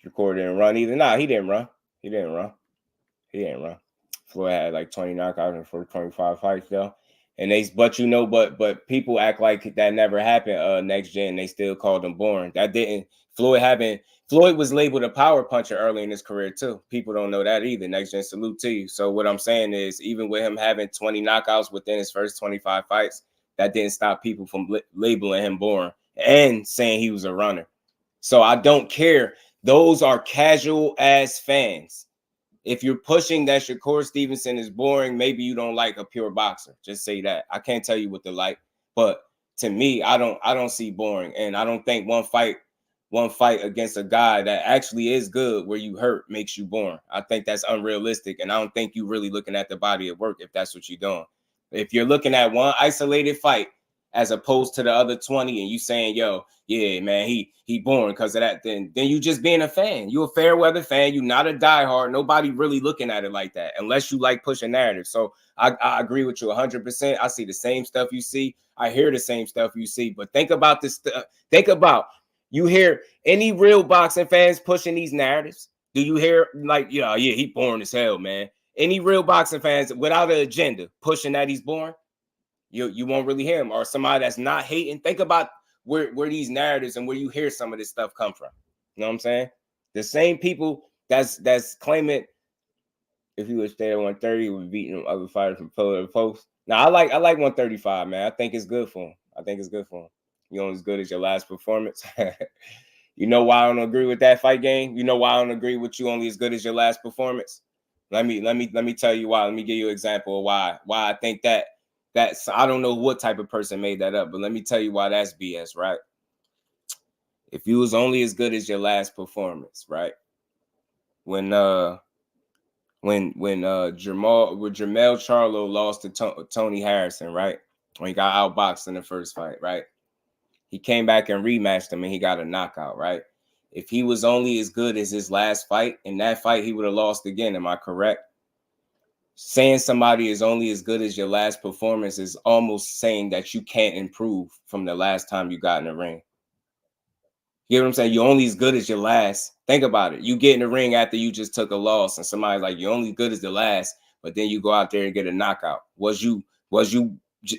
[SPEAKER 3] Shakur didn't run either. Nah, he didn't run. He didn't run. Floyd had like 20 knockouts in 25 fights, though. And but people act like that never happened. Next Gen, they still called him boring. That didn't. Floyd was labeled a power puncher early in his career too. People don't know that either. Next Gen, salute to you. So what I'm saying is, even with him having 20 knockouts within his first 25 fights, that didn't stop people from labeling him boring and saying he was a runner. So I don't care. Those are casual ass fans. If you're pushing that Shakur Stevenson is boring, maybe you don't like a pure boxer. Just say that. I can't tell you what to like, but to me, I don't see boring, and I don't think one fight against a guy that actually is good where you hurt makes you boring. I think that's unrealistic, and I don't think you really looking at the body of work if that's what you're doing. If you're looking at one isolated fight as opposed to the other 20, and you saying, yo, yeah, man, he boring because of that, then you just being a fan. You a fair weather fan. You not a diehard. Nobody really looking at it like that unless you like pushing narrative. So I agree with you 100%. I see the same stuff you see. I hear the same stuff you see. But think about this. Think about, you hear any real boxing fans pushing these narratives? Do you hear like, yeah, he boring as hell, man? Any real boxing fans without an agenda pushing that he's boring? You won't really hear him. Or somebody that's not hating. Think about where these narratives and where you hear some of this stuff come from. You know what I'm saying? The same people that's claiming if he would stay at 130, he would beat them other fighters from pillar to post. Now I like 135, man. I think it's good for him. You know, as good as your last performance. You know why I don't agree with that fight game? You know why I don't agree with you only as good as your last performance? Let me tell you why. Let me give you an example of why I think that's, I don't know what type of person made that up, but let me tell you why that's BS, right? If you was only as good as your last performance, right? When Jermell Charlo lost to Tony Harrison, right? When he got outboxed in the first fight, right? He came back and rematched him and he got a knockout, right? If he was only as good as his last fight, in that fight he would have lost again. Am I correct? Saying somebody is only as good as your last performance is almost saying that you can't improve from the last time you got in the ring. You know what I'm saying? You're only as good as your last. Think about it. You get in the ring after you just took a loss and somebody's like, you're only good as the last, but then you go out there and get a knockout. Was you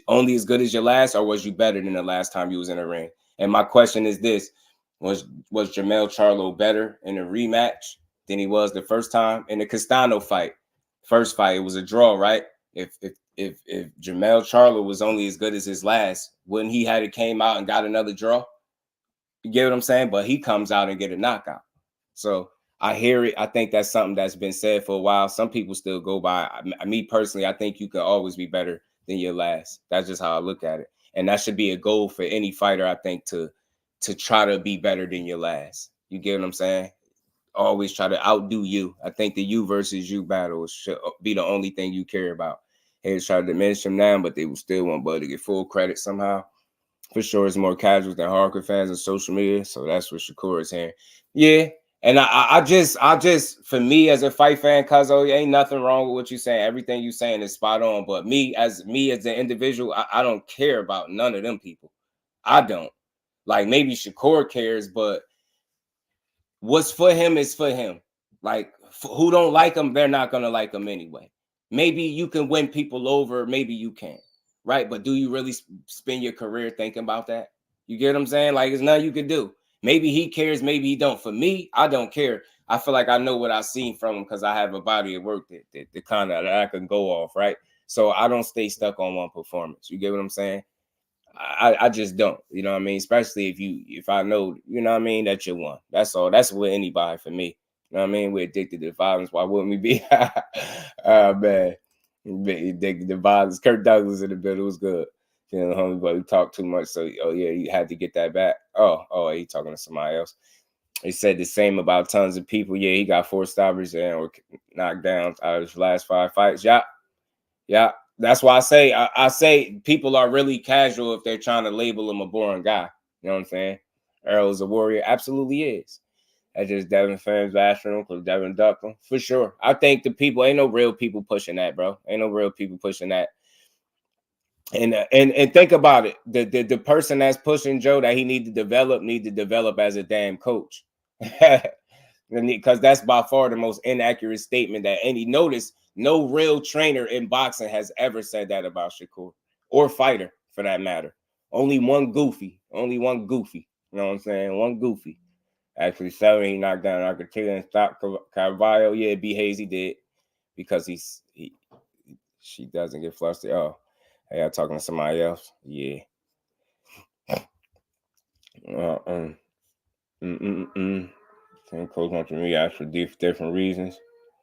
[SPEAKER 3] only as good as your last, or was you better than the last time you was in the ring? And my question is this: was Jermell Charlo better in a rematch than he was the first time? In the Castano fight, first fight, it was a draw, right? If Jermell Charlo was only as good as his last, wouldn't he had it came out and got another draw? You get what I'm saying? But he comes out and get a knockout. So I hear it. I think that's something that's been said for a while. Some people still go by. Me personally, I think you can always be better than your last. That's just how I look at it. And that should be a goal for any fighter, I think, to try to be better than your last. You get what I'm saying? Always try to outdo you. I think the you versus you battle should be the only thing you care about. Haters try to diminish him now, but they will still want Bud to get full credit somehow. For sure, it's more casual than hardcore fans on social media. So that's what Shakur is saying. Yeah. And I just, for me as a fight fan, Cuzzo, ain't nothing wrong with what you're saying. Everything you're saying is spot on. But me as an individual, I don't care about none of them people. I don't. Like, maybe Shakur cares, but what's for him is for him. Like, who don't like him, they're not going to like him anyway. Maybe you can win people over. Maybe you can't. Right? But do you really spend your career thinking about that? You get what I'm saying? Like, there's nothing you can do. Maybe he cares, maybe he don't. For me, I don't care. I feel like I know what I've seen from him because I have a body of work that kind of that I can go off, right? So I don't stay stuck on one performance. You get what I'm saying? I just don't. You know what I mean? Especially if I know, you know what I mean, that you won. That's all. That's with anybody for me. You know what I mean? We're addicted to violence. Why wouldn't we be? Man. The violence. Kirk Douglas in the building. It was good. You know, homie, but we talked too much. So, oh yeah, you had to get that back. Oh, he talking to somebody else. He said the same about tons of people. Yeah, he got 4 stoppers and knockdowns out of his last 5 fights. Yeah. That's why I say people are really casual if they're trying to label him a boring guy. You know what I'm saying? Earl's a warrior. Absolutely is. That's just Devin fans bashing him because Devin ducked him. For sure. I think the people, ain't no real people pushing that, bro. Ain't no real people pushing that. And think about it. The person that's pushing Joe that he need to develop as a damn coach. Because that's by far the most inaccurate statement that any notice. No real trainer in boxing has ever said that about Shakur. or fighter for that matter. Only one goofy. Only one goofy. You know what I'm saying? One goofy. Actually, 7 he knocked down Argentina and stopped Carvalho. Yeah, B. Hazy did because she doesn't get flustered. Oh, hey, I'm talking to somebody else. Yeah. Same close on to me for different reasons.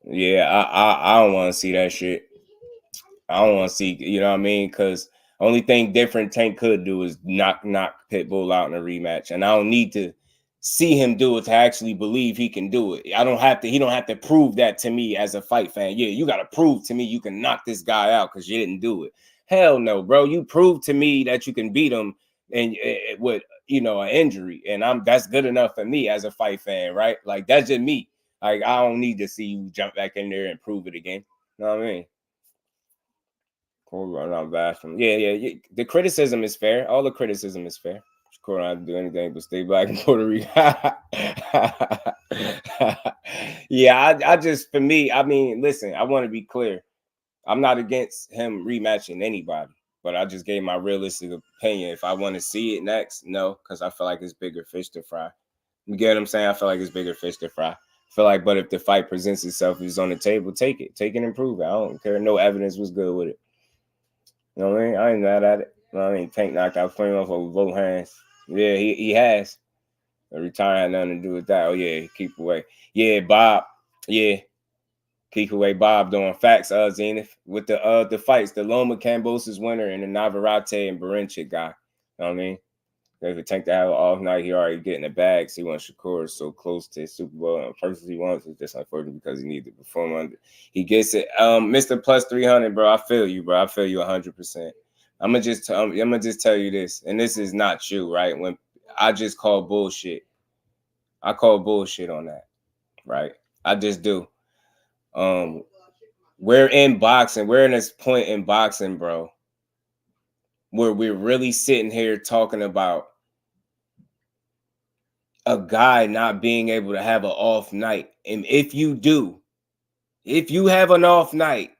[SPEAKER 3] Yeah, I don't want to see that shit. I don't want to see, you know what I mean? Because only thing different Tank could do is knock Pitbull out in a rematch, and I don't need to see him do it to actually believe he can do it. I don't have to. He don't have to prove that to me as a fight fan. Yeah, you got to prove to me you can knock this guy out because you didn't do it. Hell no, bro. You prove to me that you can beat him and with an injury, and that's good enough for me as a fight fan, right? Like that's just me. Like I don't need to see you jump back in there and prove it again. You know what I mean? Yeah. The criticism is fair. All the criticism is fair. Shakur don't have to do anything but stay black in Puerto Rico. Yeah, I just, for me, I mean, listen, I want to be clear. I'm not against him rematching anybody, but I just gave my realistic opinion. If I want to see it next, no, because I feel like it's bigger fish to fry. You get what I'm saying? I feel like it's bigger fish to fry. I feel like, but if the fight presents itself, it's on the table, take it and improve it. I don't care. No evidence was good with it. You know what I mean? I ain't mad at it. You know what I mean? Tank knocked out Flame off with both hands. Yeah, he has. The retire had nothing to do with that. Oh, yeah, keep away. Yeah, Bob. Yeah. Keep away Bob doing facts, Zenith. With the fights, the Loma Cambosis winner and the Navarrete and Barinchik guy. You know what I mean? If it Tank to have an off night, he already getting the bag. So he wants Shakur so close to his Super Bowl. And personally, he wants it. Just unfortunate because he needs to perform under. He gets it. Mr. Plus 300, bro. I feel you, bro. I feel you 100%. I'm gonna just tell you this, and this is not you, right? When I just call bullshit, I call bullshit on that, right? I just do. We're in boxing. We're in this point in boxing, bro, where we're really sitting here talking about a guy not being able to have an off night. And if you have an off night,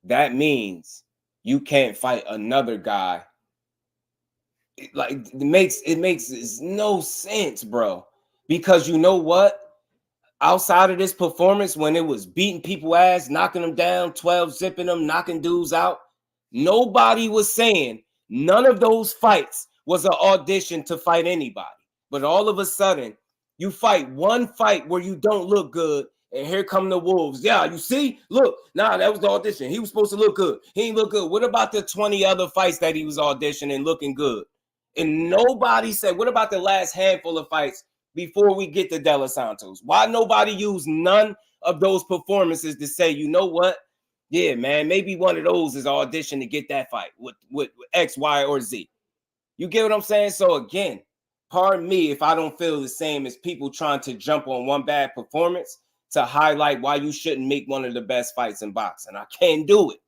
[SPEAKER 3] that means you can't fight another guy. It makes no sense, bro. Because you know what? Outside of this performance, when it was beating people ass, knocking them down, 12 zipping them, knocking dudes out, nobody was saying none of those fights was an audition to fight anybody. But all of a sudden, you fight one fight where you don't look good, and here come the Wolves. Yeah, you see? Look, that was the audition. He was supposed to look good. He ain't look good. What about the 20 other fights that he was auditioning looking good? And nobody said, what about the last handful of fights before we get to De Los Santos? Why nobody used none of those performances to say, you know what? Yeah, man, maybe one of those is audition to get that fight with X, Y, or Z. You get what I'm saying? So again, pardon me if I don't feel the same as people trying to jump on one bad performance to highlight why you shouldn't make one of the best fights in boxing. I can't do it.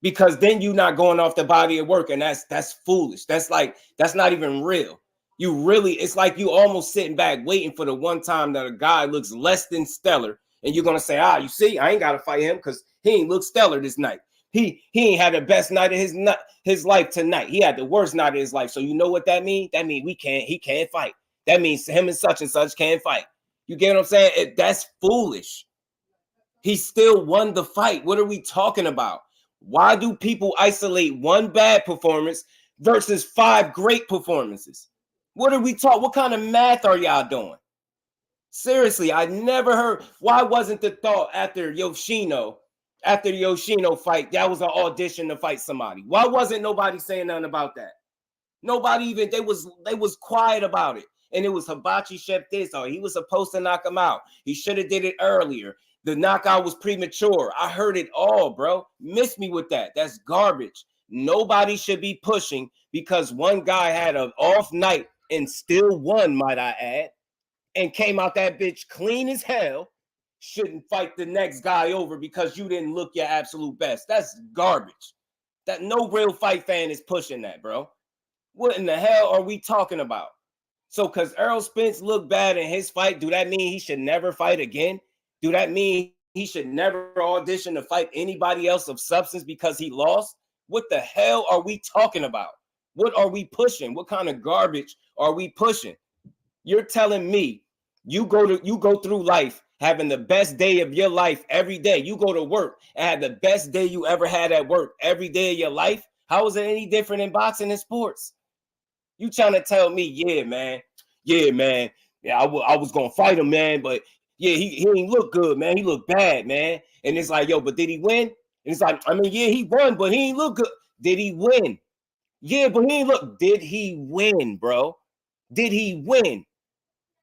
[SPEAKER 3] Because then you're not going off the body of work, and that's foolish. That's not even real. It's like you almost sitting back waiting for the one time that a guy looks less than stellar, and you're gonna say, you see, I ain't gotta fight him because he ain't look stellar this night. He ain't had the best night of his life tonight. He had the worst night of his life. So you know what that means? That means he can't fight. That means him and such can't fight. You get what I'm saying? That's foolish. He still won the fight. What are we talking about? Why do people isolate one bad performance versus 5 great performances? What are we talking? What kind of math are y'all doing? Seriously, I never heard. Why wasn't the thought after Yoshino fight, that was an audition to fight somebody? Why wasn't nobody saying nothing about that? Nobody even, they was quiet about it. And it was Hibachi Chef this, or he was supposed to knock him out. He should have did it earlier. The knockout was premature. I heard it all, bro. Miss me with that. That's garbage. Nobody should be pushing because one guy had an off night and still won, might I add, and came out that bitch clean as hell. Shouldn't fight the next guy over because you didn't look your absolute best. That's garbage. That no real fight fan is pushing that, bro. What in the hell are we talking about? So because Errol Spence looked bad in his fight, do that mean he should never fight again? Do that mean he should never audition to fight anybody else of substance because he lost? What the hell are we talking about? What are we pushing? What kind of garbage are we pushing? You're telling me you go through life having the best day of your life every day. You go to work and have the best day you ever had at work every day of your life. How is it any different in boxing and sports? You trying to tell me, yeah, man, I was gonna fight him, man, but yeah, he ain't look good, man. He looked bad, man. And it's like, yo, but did he win? And it's like, I mean, yeah, he won, but he ain't look good. Did he win? Yeah, but he ain't look. Did he win, bro? Did he win?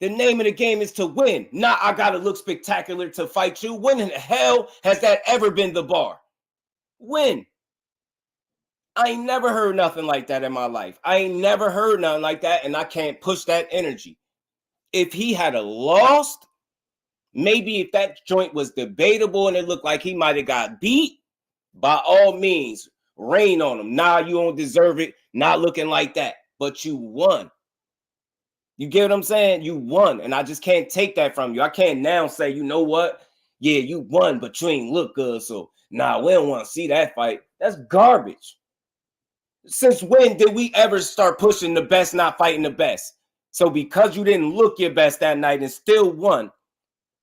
[SPEAKER 3] The name of the game is to win. Not I gotta look spectacular to fight you. When in the hell has that ever been the bar? Win. I ain't never heard nothing like that in my life. I ain't never heard nothing like that, and I can't push that energy. If he had a lost, maybe if that joint was debatable and it looked like he might have got beat, by all means, rain on him. Nah, you don't deserve it. Not looking like that. But you won. You get what I'm saying? You won. And I just can't take that from you. I can't now say, you know what? Yeah, you won, but you ain't look good. So, nah, we don't want to see that fight. That's garbage. Since when did we ever start pushing the best not fighting the best? So because you didn't look your best that night and still won,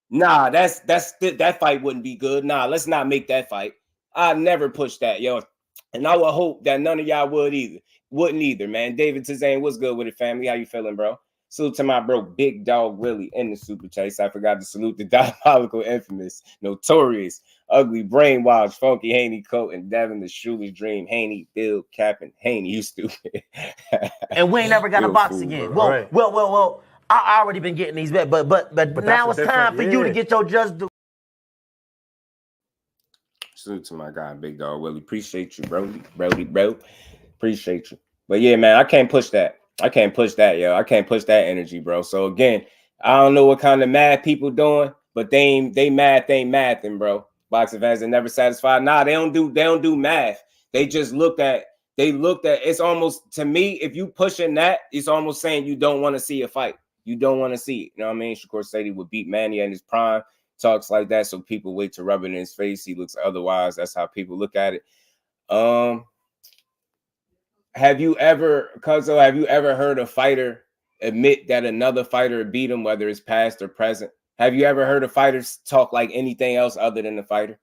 [SPEAKER 3] nah, that fight wouldn't be good. Nah, let's not make that fight. I never push that, yo. And I would hope that none of y'all wouldn't either, man. David Tizane, what's good with it, family? How you feeling, bro? Salute to my bro, Big Dog Willie in the Super Chase. I forgot to salute the diabolical, infamous, notorious, ugly, brainwashed, funky Haney Coat, and Devin the Shoeless Dream, Haney, Bill, Captain, Haney, you stupid.
[SPEAKER 1] And we ain't never got a box again. Well, I already been getting these bet, but now it's time for you to get your just due.
[SPEAKER 3] Salute to my guy, Big Dog Willie. Appreciate you, bro. Appreciate you. But yeah, man, I can't push that. I can't push that, yo. I can't push that energy, bro. So again, I don't know what kind of math people doing, but they mathing, bro. Boxing fans are never satisfied. Nah, they don't do math. They just looked at it's almost, to me, if you pushing that, it's almost saying you don't want to see a fight. You don't want to see it. You know what I mean? Shakur said he would beat Manny in his prime. Talks like that, so people wait to rub it in his face. He looks otherwise. That's how people look at it. Have you ever heard a fighter admit that another fighter beat him, whether it's past or present? Have you ever heard a fighter talk like anything else other than the fighter?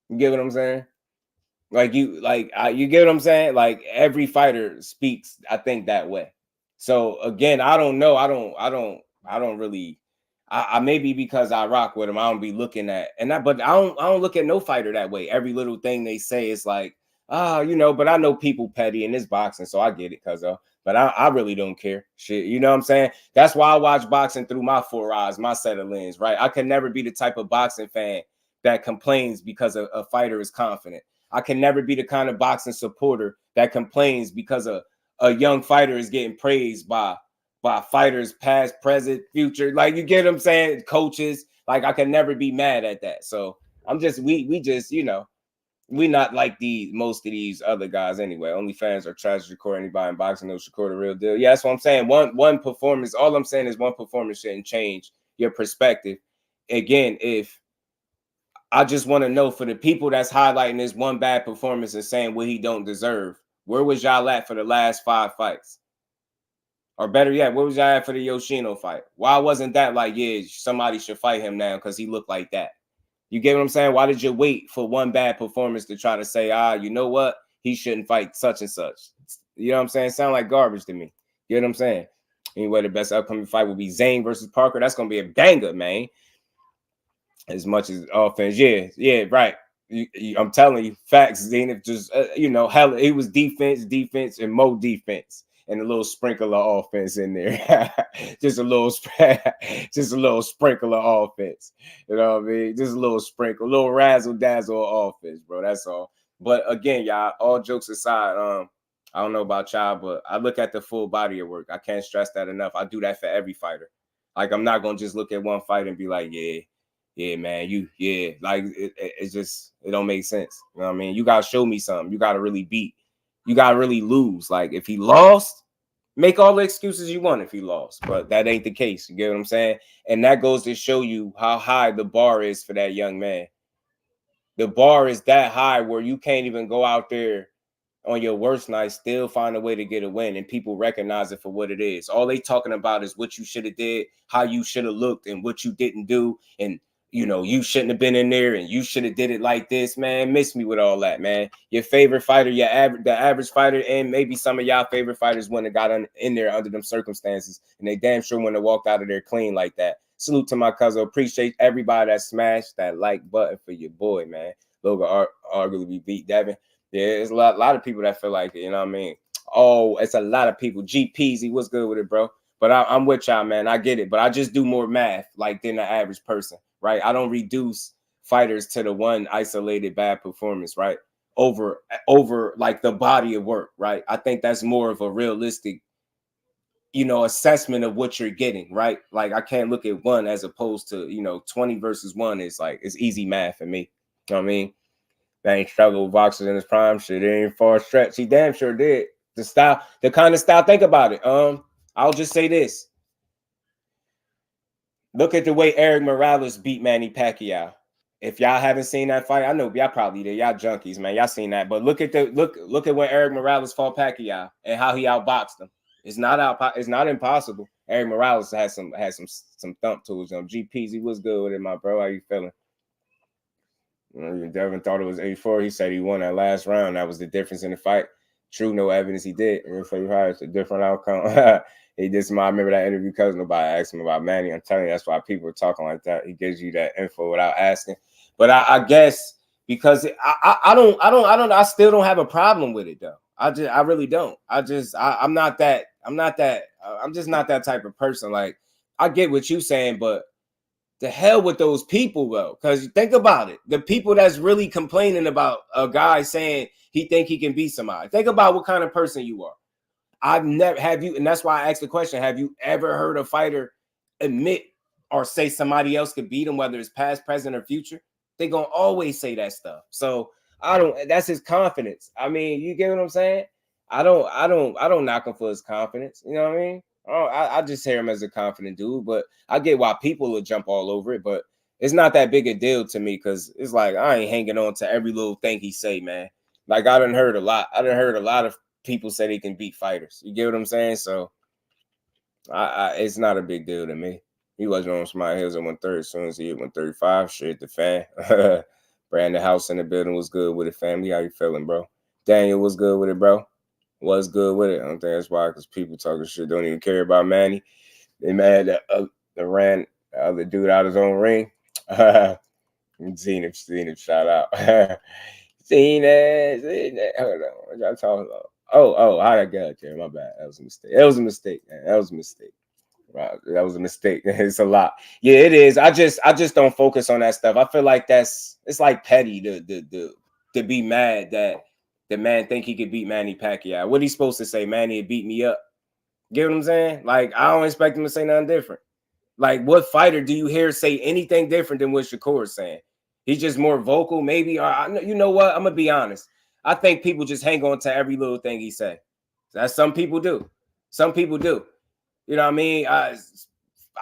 [SPEAKER 3] You get what I'm saying? You get what I'm saying? Like every fighter speaks, I think, that way. So again, I don't know. I don't really. I maybe because I rock with him, I don't be looking at but I don't look at no fighter that way. Every little thing they say is like, but I know people petty in this boxing, so I get it, but I really don't care. Shit, you know what I'm saying? That's why I watch boxing through my 4 eyes, my set of lens, right? I can never be the type of boxing fan that complains because a fighter is confident. I can never be the kind of boxing supporter that complains because a young fighter is getting praised by fighters past, present, future. Like, you get what I'm saying? Coaches. Like, I can never be mad at that. So I'm just, we just, we not like most of these other guys anyway. Only fans are trash. Shakur, anybody in boxing knows Shakur the real deal. Yeah, that's what I'm saying. One performance, all I'm saying is one performance shouldn't change your perspective. Again, if I just want to know, for the people that's highlighting this one bad performance and saying what he don't deserve, where was y'all at for the last 5 fights? Or better yet, where was y'all at for the Yoshino fight? Why wasn't that like, yeah, somebody should fight him now because he looked like that? You get what I'm saying? Why did you wait for one bad performance to try to say, you know what? He shouldn't fight such and such. You know what I'm saying? Sound like garbage to me. You know what I'm saying? Anyway, the best upcoming fight will be Zane versus Parker. That's going to be a banger, man. As much as offense. Yeah, right. I'm telling you, facts. Zane, just, hell, it was defense, and more defense. And a little sprinkle of offense in there. just a little sprinkle of offense. You know what I mean? Just a little sprinkle, a little razzle dazzle of offense, bro. That's all. But again, y'all, all jokes aside, I don't know about y'all, but I look at the full body of work. I can't stress that enough. I do that for every fighter. Like, I'm not gonna just look at one fight and be like, yeah, man, like it just, it don't make sense. You know what I mean? You gotta show me something. You gotta really beat. You gotta really lose. Like, if he lost, make all the excuses you want if he lost, but that ain't the case. You get what I'm saying? And that goes to show you how high the bar is for that young man. the bar is that high where you can't even go out there on your worst night, still find a way to get a win, and people recognize it for what it is. All they talking about is what you should have did, how you should have looked, and what you didn't do, and you know, you shouldn't have been in there, and you should have did it like this, man. Miss me with all that, man. Your favorite fighter, the average fighter, and maybe some of y'all favorite fighters wouldn't have got in there under them circumstances, and they damn sure wouldn't have walked out of there clean like that. Salute to my cousin. Appreciate everybody that smashed that like button for your boy, man. Logan arguably beat Devin. Yeah, it's a lot of people that feel like it, you know what I mean? Oh, it's a lot of people. G Peasy, what's good with it, bro? But I'm with y'all, man. I get it. But I just do more math like than the average person, right? I don't reduce fighters to the one isolated bad performance, right? Over like the body of work, right? I think that's more of a realistic, you know, assessment of what you're getting, right? Like I can't look at one as opposed to, you know, 20 versus 1 is like, it's easy math for me. You know what I mean? They ain't struggled with boxers in his prime. Shit, it ain't far stretch. He damn sure did. The kind of style. Think about it. I'll just say this. Look at the way Eric Morales beat Manny Pacquiao. If y'all haven't seen that fight, I know y'all probably did. Y'all junkies, man. Y'all seen that. But look at when Eric Morales fought Pacquiao and how he outboxed him. It's not impossible. Eric Morales has some thump to his G Peasy, what's good with it, my bro? How you feeling? Devin thought it was 8-4. He said he won that last round. That was the difference in the fight. True, no evidence he did. It's a different outcome. He did some. I remember that interview because nobody asked him about Manny. I'm telling you, that's why people are talking like that. He gives you that info without asking. But I guess because I still don't have a problem with it though. I really don't. I'm just not that type of person. Like I get what you're saying, but the hell with those people though, because think about it. The people that's really complaining about a guy saying he think he can beat somebody. Think about what kind of person you are. I've never and that's why I asked the question, have you ever heard a fighter admit or say somebody else could beat him, whether it's past, present, or future? They're gonna always say that stuff. So that's his confidence. I mean, you get what I'm saying? I don't knock him for his confidence. You know what I mean? I just hear him as a confident dude, but I get why people will jump all over it, but it's not that big a deal to me because it's like I ain't hanging on to every little thing he say, man. Like I done heard a lot. I done heard a lot of people say they can beat fighters. You get what I'm saying? So it's not a big deal to me. He wasn't on Smart Hills at 130. As soon as he hit 135, shit, the fan. Brandon House in the building was good with it, family. How you feeling, bro? Daniel was good with it, bro. Was good with it. I don't think that's why, because people talking shit don't even care about Manny. They mad that ran the other dude out of his own ring. Seen him, shout out. Seen it. Hold on. What y'all talking about? Oh, how that got there? My bad. That was a mistake. That was a mistake, man. That was a mistake. Right. That was a mistake. It's a lot. Yeah, it is. I just don't focus on that stuff. I feel like it's like petty to be mad that the man think he could beat Manny Pacquiao. What he supposed to say? Manny beat me up. Get what I'm saying? Like, I don't expect him to say nothing different. Like, what fighter do you hear say anything different than what Shakur is saying? He's just more vocal, maybe. Or you know what? I'm gonna be honest. I think people just hang on to every little thing he say. That's some people do. Some people do. You know what I mean? I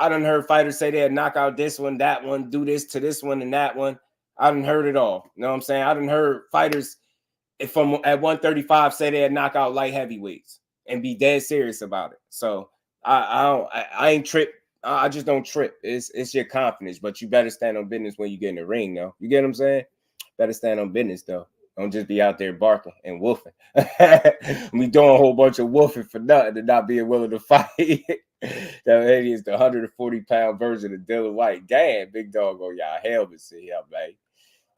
[SPEAKER 3] done heard fighters say they'd knock out this one, that one, do this to this one and that one. I done heard it all. You know what I'm saying? I done heard fighters from at 135 say they'd knock out light heavyweights and be dead serious about it. So I ain't trip. I just don't trip. It's your confidence, but you better stand on business when you get in the ring, though. You get what I'm saying? Better stand on business, though. Don't just be out there barking and woofing. We doing a whole bunch of woofing for nothing and not being willing to fight. That lady is the 140-pound version of Dylan White. Damn, big dog on y'all helmets in here, man.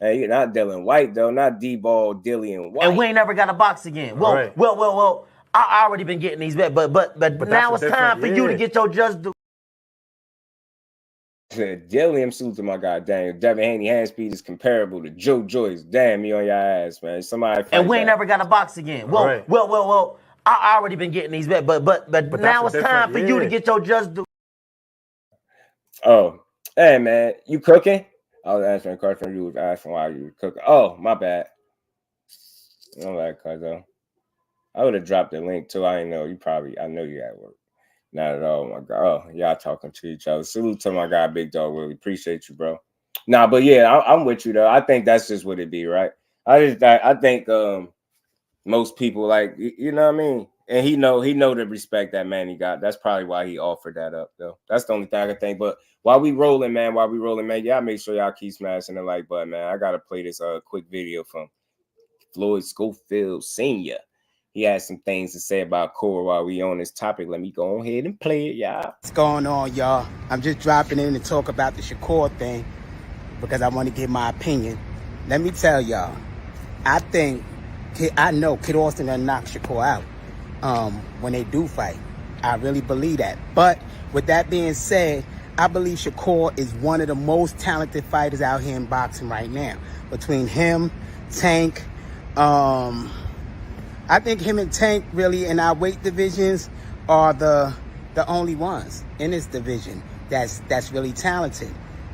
[SPEAKER 3] Hey, you're not Dylan White, though. Not D-Ball, Dillian White.
[SPEAKER 1] And we ain't never got to box again. Well, right. well. I already been getting these bets, but now it's time for you to get your just do.
[SPEAKER 3] Dillian, salute to my guy, Daniel. Devin Haney hand speed is comparable to Joe Joyce. Damn, me on your ass, man. Somebody fight
[SPEAKER 1] and we ain't never got to box again. Well, right. well. I already been getting these bets, but now it's time for you to get your just do.
[SPEAKER 3] Oh, hey, man. You cooking? I was answering a question. You was asking why you were cooking. Oh, my bad. All right, cuz I would have dropped the link too. I didn't know. I know you at work. Not at all, my God. Oh, y'all talking to each other. Salute to my guy, Big Dog Willie. Appreciate you, bro. Nah, but yeah, I'm with you though. I think that's just what it be, right? I think most people like, you know what I mean? And he know the respect that Manny got. That's probably why he offered that up, though. That's the only thing I can think. But while we rolling, man, y'all make sure y'all keep smashing the like button, man. I gotta play this quick video from Floyd Schofield Sr. He has some things to say about Core while we on this topic. Let me go ahead and play it, y'all.
[SPEAKER 8] What's going on, y'all? I'm just dropping in to talk about the Shakur thing because I want to give my opinion. Let me tell y'all, I know Kid Austin done knock Shakur out when they do fight. I really believe that. But with that being said, I believe Shakur is one of the most talented fighters out here in boxing right now. Between him, Tank, I think him and Tank really in our weight divisions are the only ones in this division that's really talented.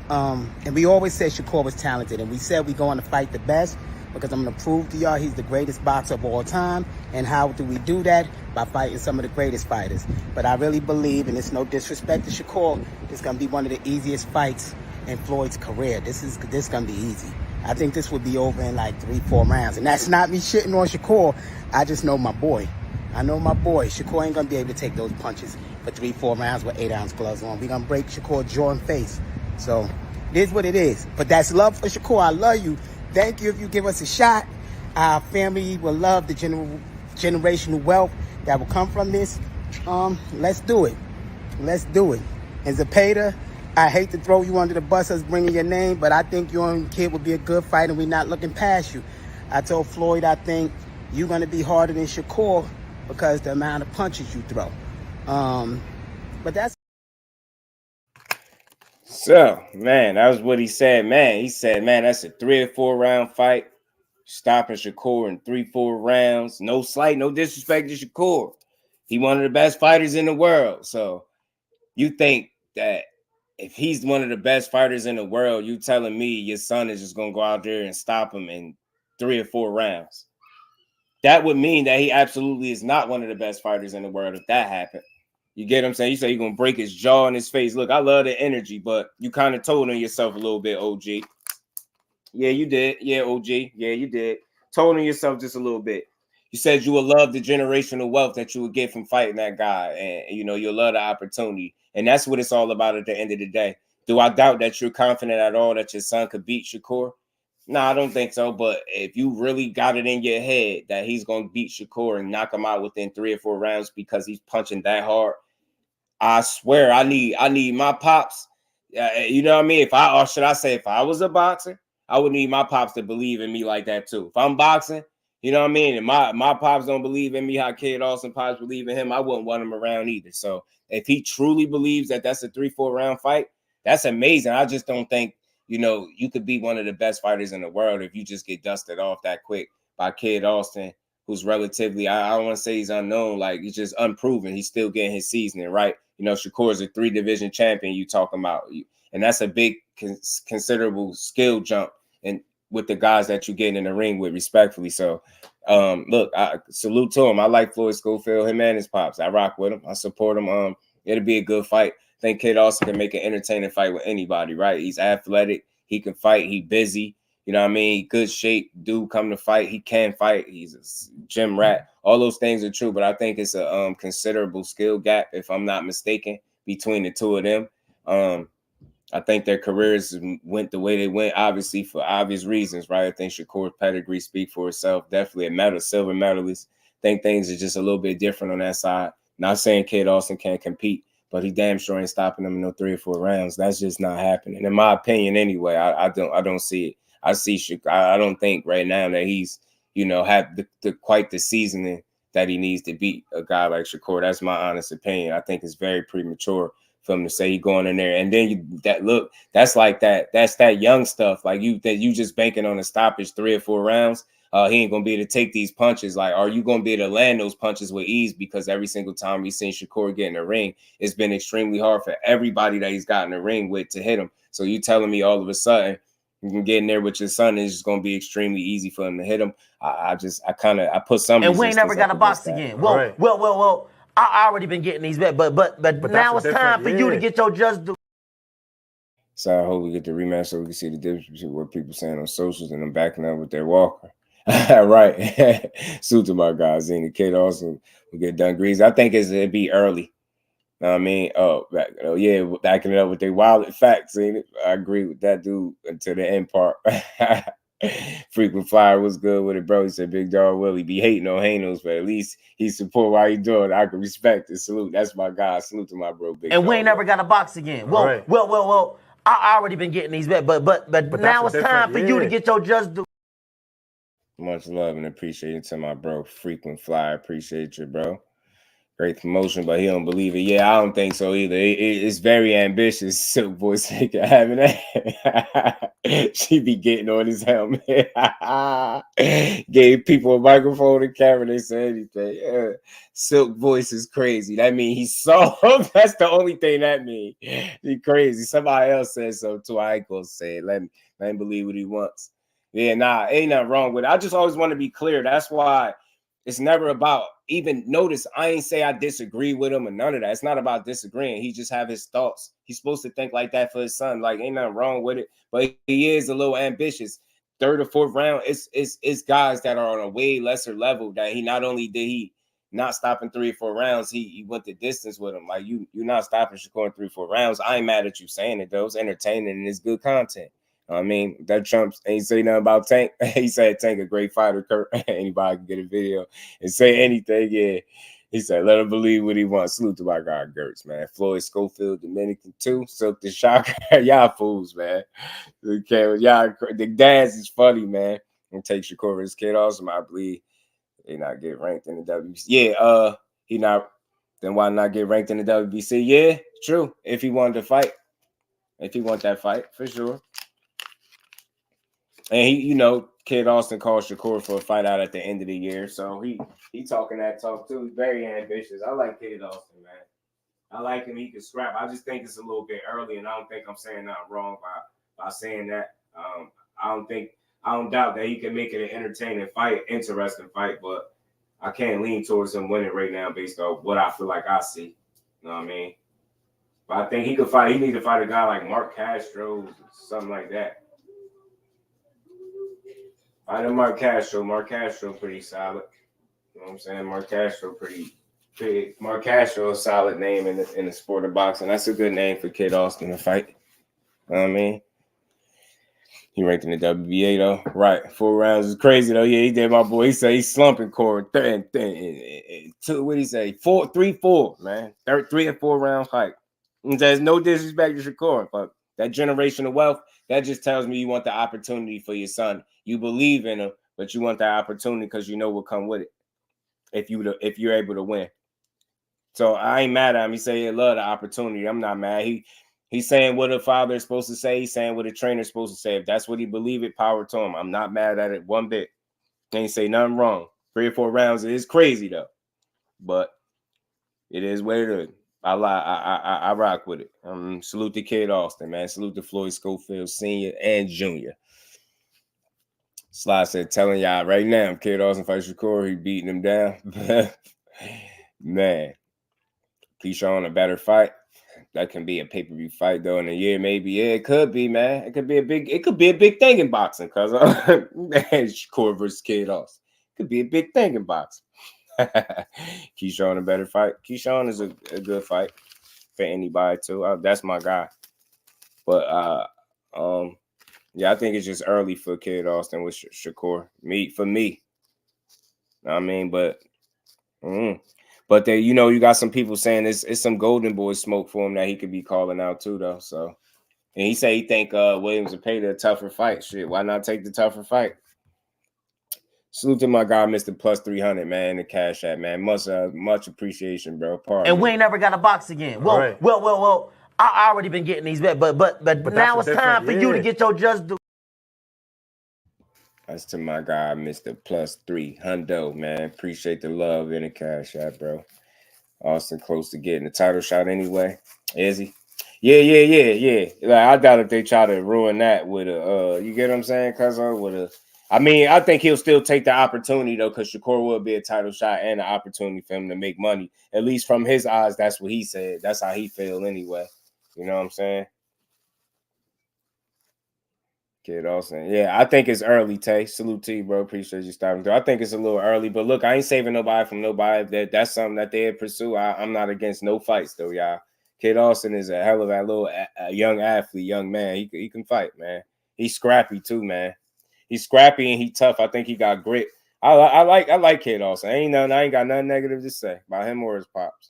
[SPEAKER 8] And we always said Shakur was talented, and we said we going to fight the best because I'm going to prove to y'all he's the greatest boxer of all time. And how do we do that? By fighting some of the greatest fighters. But I really believe, and it's no disrespect to Shakur, it's going to be one of the easiest fights in Floyd's career. This is going to be easy. I think this would be over in like 3-4 rounds. And that's not me shitting on Shakur. I just know my boy. I know my boy. Shakur ain't going to be able to take those punches for 3-4 rounds with 8-ounce gloves on. We're going to break Shakur's jaw and face. So it is what it is. But that's love for Shakur. I love you. Thank you if you give us a shot. Our family will love the generational wealth that will come from this. Let's do it. Let's do it. And Zepeda, I hate to throw you under the bus as bringing your name, but I think you and Kid would be a good fight, and we're not looking past you. I told Floyd I think you're going to be harder than Shakur because the amount of punches you throw. But that's...
[SPEAKER 3] So, man, that was what he said, man. He said, man, that's a 3 or 4 round fight. Stopping Shakur in 3-4 rounds. No slight, no disrespect to Shakur. He one of the best fighters in the world. So you think that if he's one of the best fighters in the world, you telling me your son is just going to go out there and stop him in 3 or 4 rounds? That would mean that he absolutely is not one of the best fighters in the world if that happened. You get what I'm saying? You say you're going to break his jaw and his face. Look, I love the energy, but you kind of told on yourself a little bit, OG. Yeah, you did. Yeah, OG. Yeah, you did. Told on yourself just a little bit. You said you would love the generational wealth that you would get from fighting that guy. And, you know, you'll love the opportunity. And that's what it's all about at the end of the day. Do I doubt that you're confident at all that your son could beat Shakur? No, I don't think so. But if you really got it in your head that he's going to beat Shakur and knock him out within 3 or 4 rounds because he's punching that hard, I swear I need my pops. You know what I mean? If I was a boxer, I would need my pops to believe in me like that too. If I'm boxing, you know what I mean? And my pops don't believe in me how Kid Austin pops believe in him, I wouldn't want him around either. So if he truly believes that that's a 3-4 round fight, that's amazing. I just don't think, you know, you could be one of the best fighters in the world if you just get dusted off that quick by Kid Austin, who's relatively, I don't want to say he's unknown, like he's just unproven. He's still getting his seasoning, right? You know, Shakur is a 3-division champion you talking about. And that's a big, considerable skill jump and with the guys that you get in the ring with, respectfully. So, look, I salute to him. I like Floyd Schofield, him and his pops. I rock with him. I support him. It'll be a good fight. I think Kid also can make an entertaining fight with anybody, right? He's athletic. He can fight. He busy. You know what I mean? Good shape. Dude come to fight. He can fight. He's a gym rat. All those things are true, but I think it's a considerable skill gap, if I'm not mistaken, between the two of them. I think their careers went the way they went, obviously, for obvious reasons, right? I think Shakur's pedigree speak for itself. Definitely a silver medalist. I think things are just a little bit different on that side. Not saying Kid Austin can't compete, but he damn sure ain't stopping them in no 3 or 4 rounds. That's just not happening. In my opinion, anyway, I don't see it. I see Shakur. I don't think right now that he's, you know, have quite the seasoning that he needs to beat a guy like Shakur. That's my honest opinion. I think it's very premature for him to say he going in there. And then that's like that. That's that young stuff. Like you just banking on a stoppage 3 or 4 rounds. He ain't gonna be able to take these punches. Like, are you gonna be able to land those punches with ease? Because every single time we've seen Shakur get in the ring, it's been extremely hard for everybody that he's got in the ring with to hit him. So you telling me all of a sudden you can get in there with your son, it's just gonna be extremely easy for him to hit him. I put some.
[SPEAKER 1] And we ain't never got to box again. Well. I already been getting these bet, but now it's time for you to get your just do.
[SPEAKER 3] So I hope we get the rematch so we can see the difference between what people saying on socials and them backing up with their walker. Right. Suit to my guys. Zena Kate also will get done greasy. I think it'd be early. Know what I mean? Yeah, backing it up with their wild facts. Ain't it? I agree with that dude until the end part. Frequent Flyer was good with it, bro. He said Big Dog Willie be hating on Hanos, but at least he support why he doing it. I can respect it. Salute. That's my guy. Salute to my bro, Big
[SPEAKER 1] And
[SPEAKER 3] Dog
[SPEAKER 1] we ain't never got to box again. Well. I already been getting these bets, but now it's time for you to get your just due.
[SPEAKER 3] Much love and appreciation to my bro, Frequent Flyer. Appreciate you, bro. Great promotion, but he don't believe it. Yeah, I don't think so either. It's very ambitious. Silk Voice having that. She be getting on his helmet. Gave people a microphone and camera. They say anything. Yeah. Silk Voice is crazy. That means he's soft. That's the only thing that means. He crazy. Somebody else said so too. I ain't gonna say it. Let him believe what he wants. Yeah, nah, ain't nothing wrong with it. I just always want to be clear. That's why it's never about, even notice, I ain't say I disagree with him or none of that. It's not about disagreeing. He just have his thoughts. He's supposed to think like that for his son. Like, ain't nothing wrong with it. But he is a little ambitious. Third or fourth round, it's guys that are on a way lesser level that he not only did he not stopping 3 or 4 rounds, he went the distance with him. Like, you're not stopping Shakur in 3 or 4 rounds. I ain't mad at you saying it, though. It's entertaining and it's good content. I mean, that Trump ain't say nothing about Tank. He said Tank a great fighter, Kurt. Anybody can get a video and say anything. Yeah. He said, let him believe what he wants. Salute to my guy, Gertz, man. Floyd Schofield, Dominican, too. Silk the Shocker. Y'all fools, man. Y'all, the dads is funny, man. And take Shakur his kid also. I believe they not get ranked in the WBC. Yeah, he not. Then why not get ranked in the WBC? Yeah, true. If he wanted to fight. If he want that fight, for sure. And he, Kid Austin called Shakur for a fight out at the end of the year. So he talking that talk too. He's very ambitious. I like Kid Austin, man. I like him. He can scrap. I just think it's a little bit early, and I don't think I'm saying nothing wrong by saying that. I don't doubt that he can make it an entertaining fight, interesting fight, but I can't lean towards him winning right now based on what I feel like I see. You know what I mean? But I think he could fight. He need to fight a guy like Mark Castro, something like that. I know Mark Castro. Mark Castro pretty solid. You know what I'm saying? Mark Castro pretty big. Mark Castro a solid name in the sport of boxing. That's a good name for Kid Austin to fight. You know what I mean? He ranked in the WBA though. Right. 4 rounds is crazy though. Yeah, he did, my boy. He said he's slumping Corey. What did he say? 3-4, man. 3 and 4 round fight. There's no disrespect to Shakur, but that generational wealth, that just tells me you want the opportunity for your son. You believe in him, but you want that opportunity because you know what come with it if you're able to win. So I ain't mad at him. He said he love the opportunity. I'm not mad. He's saying what a father is supposed to say. He's saying what a trainer is supposed to say. If that's what he believe it, power to him. I'm not mad at it one bit. They ain't say nothing wrong. 3 or 4 rounds, it is crazy though. But it is what it is. I rock with it. Salute to Kid Austin, man. Salute to Floyd Schofield Sr. and Jr. Sly said, telling y'all right now, if Kid Austin fights Shakur, he beating him down. Man. Keyshawn a better fight. That can be a pay-per-view fight though in a year, maybe. Yeah, it could be, man. It could be a big thing in boxing, cuz Shakur versus Kid Austin. It could be a big thing in boxing. Keyshawn a better fight. Keyshawn is a good fight for anybody too. That's my guy. But yeah, I think it's just early for Kid Austin with Shakur. For me. I mean, but they, you got some people saying it's some Golden Boy smoke for him that he could be calling out too, though. So, and he said he think Williams would pay the tougher fight. Shit, why not take the tougher fight? Salute to my guy, Mr. Plus 300, man, in the Cash App, man. Much appreciation, bro. Pardon
[SPEAKER 1] and we
[SPEAKER 3] me.
[SPEAKER 1] ain't never got to box again. Well. I already been getting these bets, but now it's time for you to get your just due.
[SPEAKER 3] That's to my guy, Mr. Plus 300, man. Appreciate the love in the Cash App, bro. Austin close to getting the title shot anyway. Is he? Yeah. Like, I doubt if they try to ruin that with a, you get what I'm saying, cuzzo? With a, I mean, I think he'll still take the opportunity, though, because Shakur will be a title shot and an opportunity for him to make money. At least from his eyes, that's what he said. That's how he feel anyway. You know what I'm saying? Kid Austin. Yeah, I think it's early, Tay. Salute to you, bro. Appreciate you stopping through. I think it's a little early, but look, I ain't saving nobody from nobody. That's something that they pursue. I'm not against no fights, though, y'all. Kid Austin is a hell of a little young athlete, young man. He can fight, man. He's scrappy, too, man. He's scrappy and he tough. I think he got grit. I like Kid Austin. I ain't got nothing negative to say about him or his pops.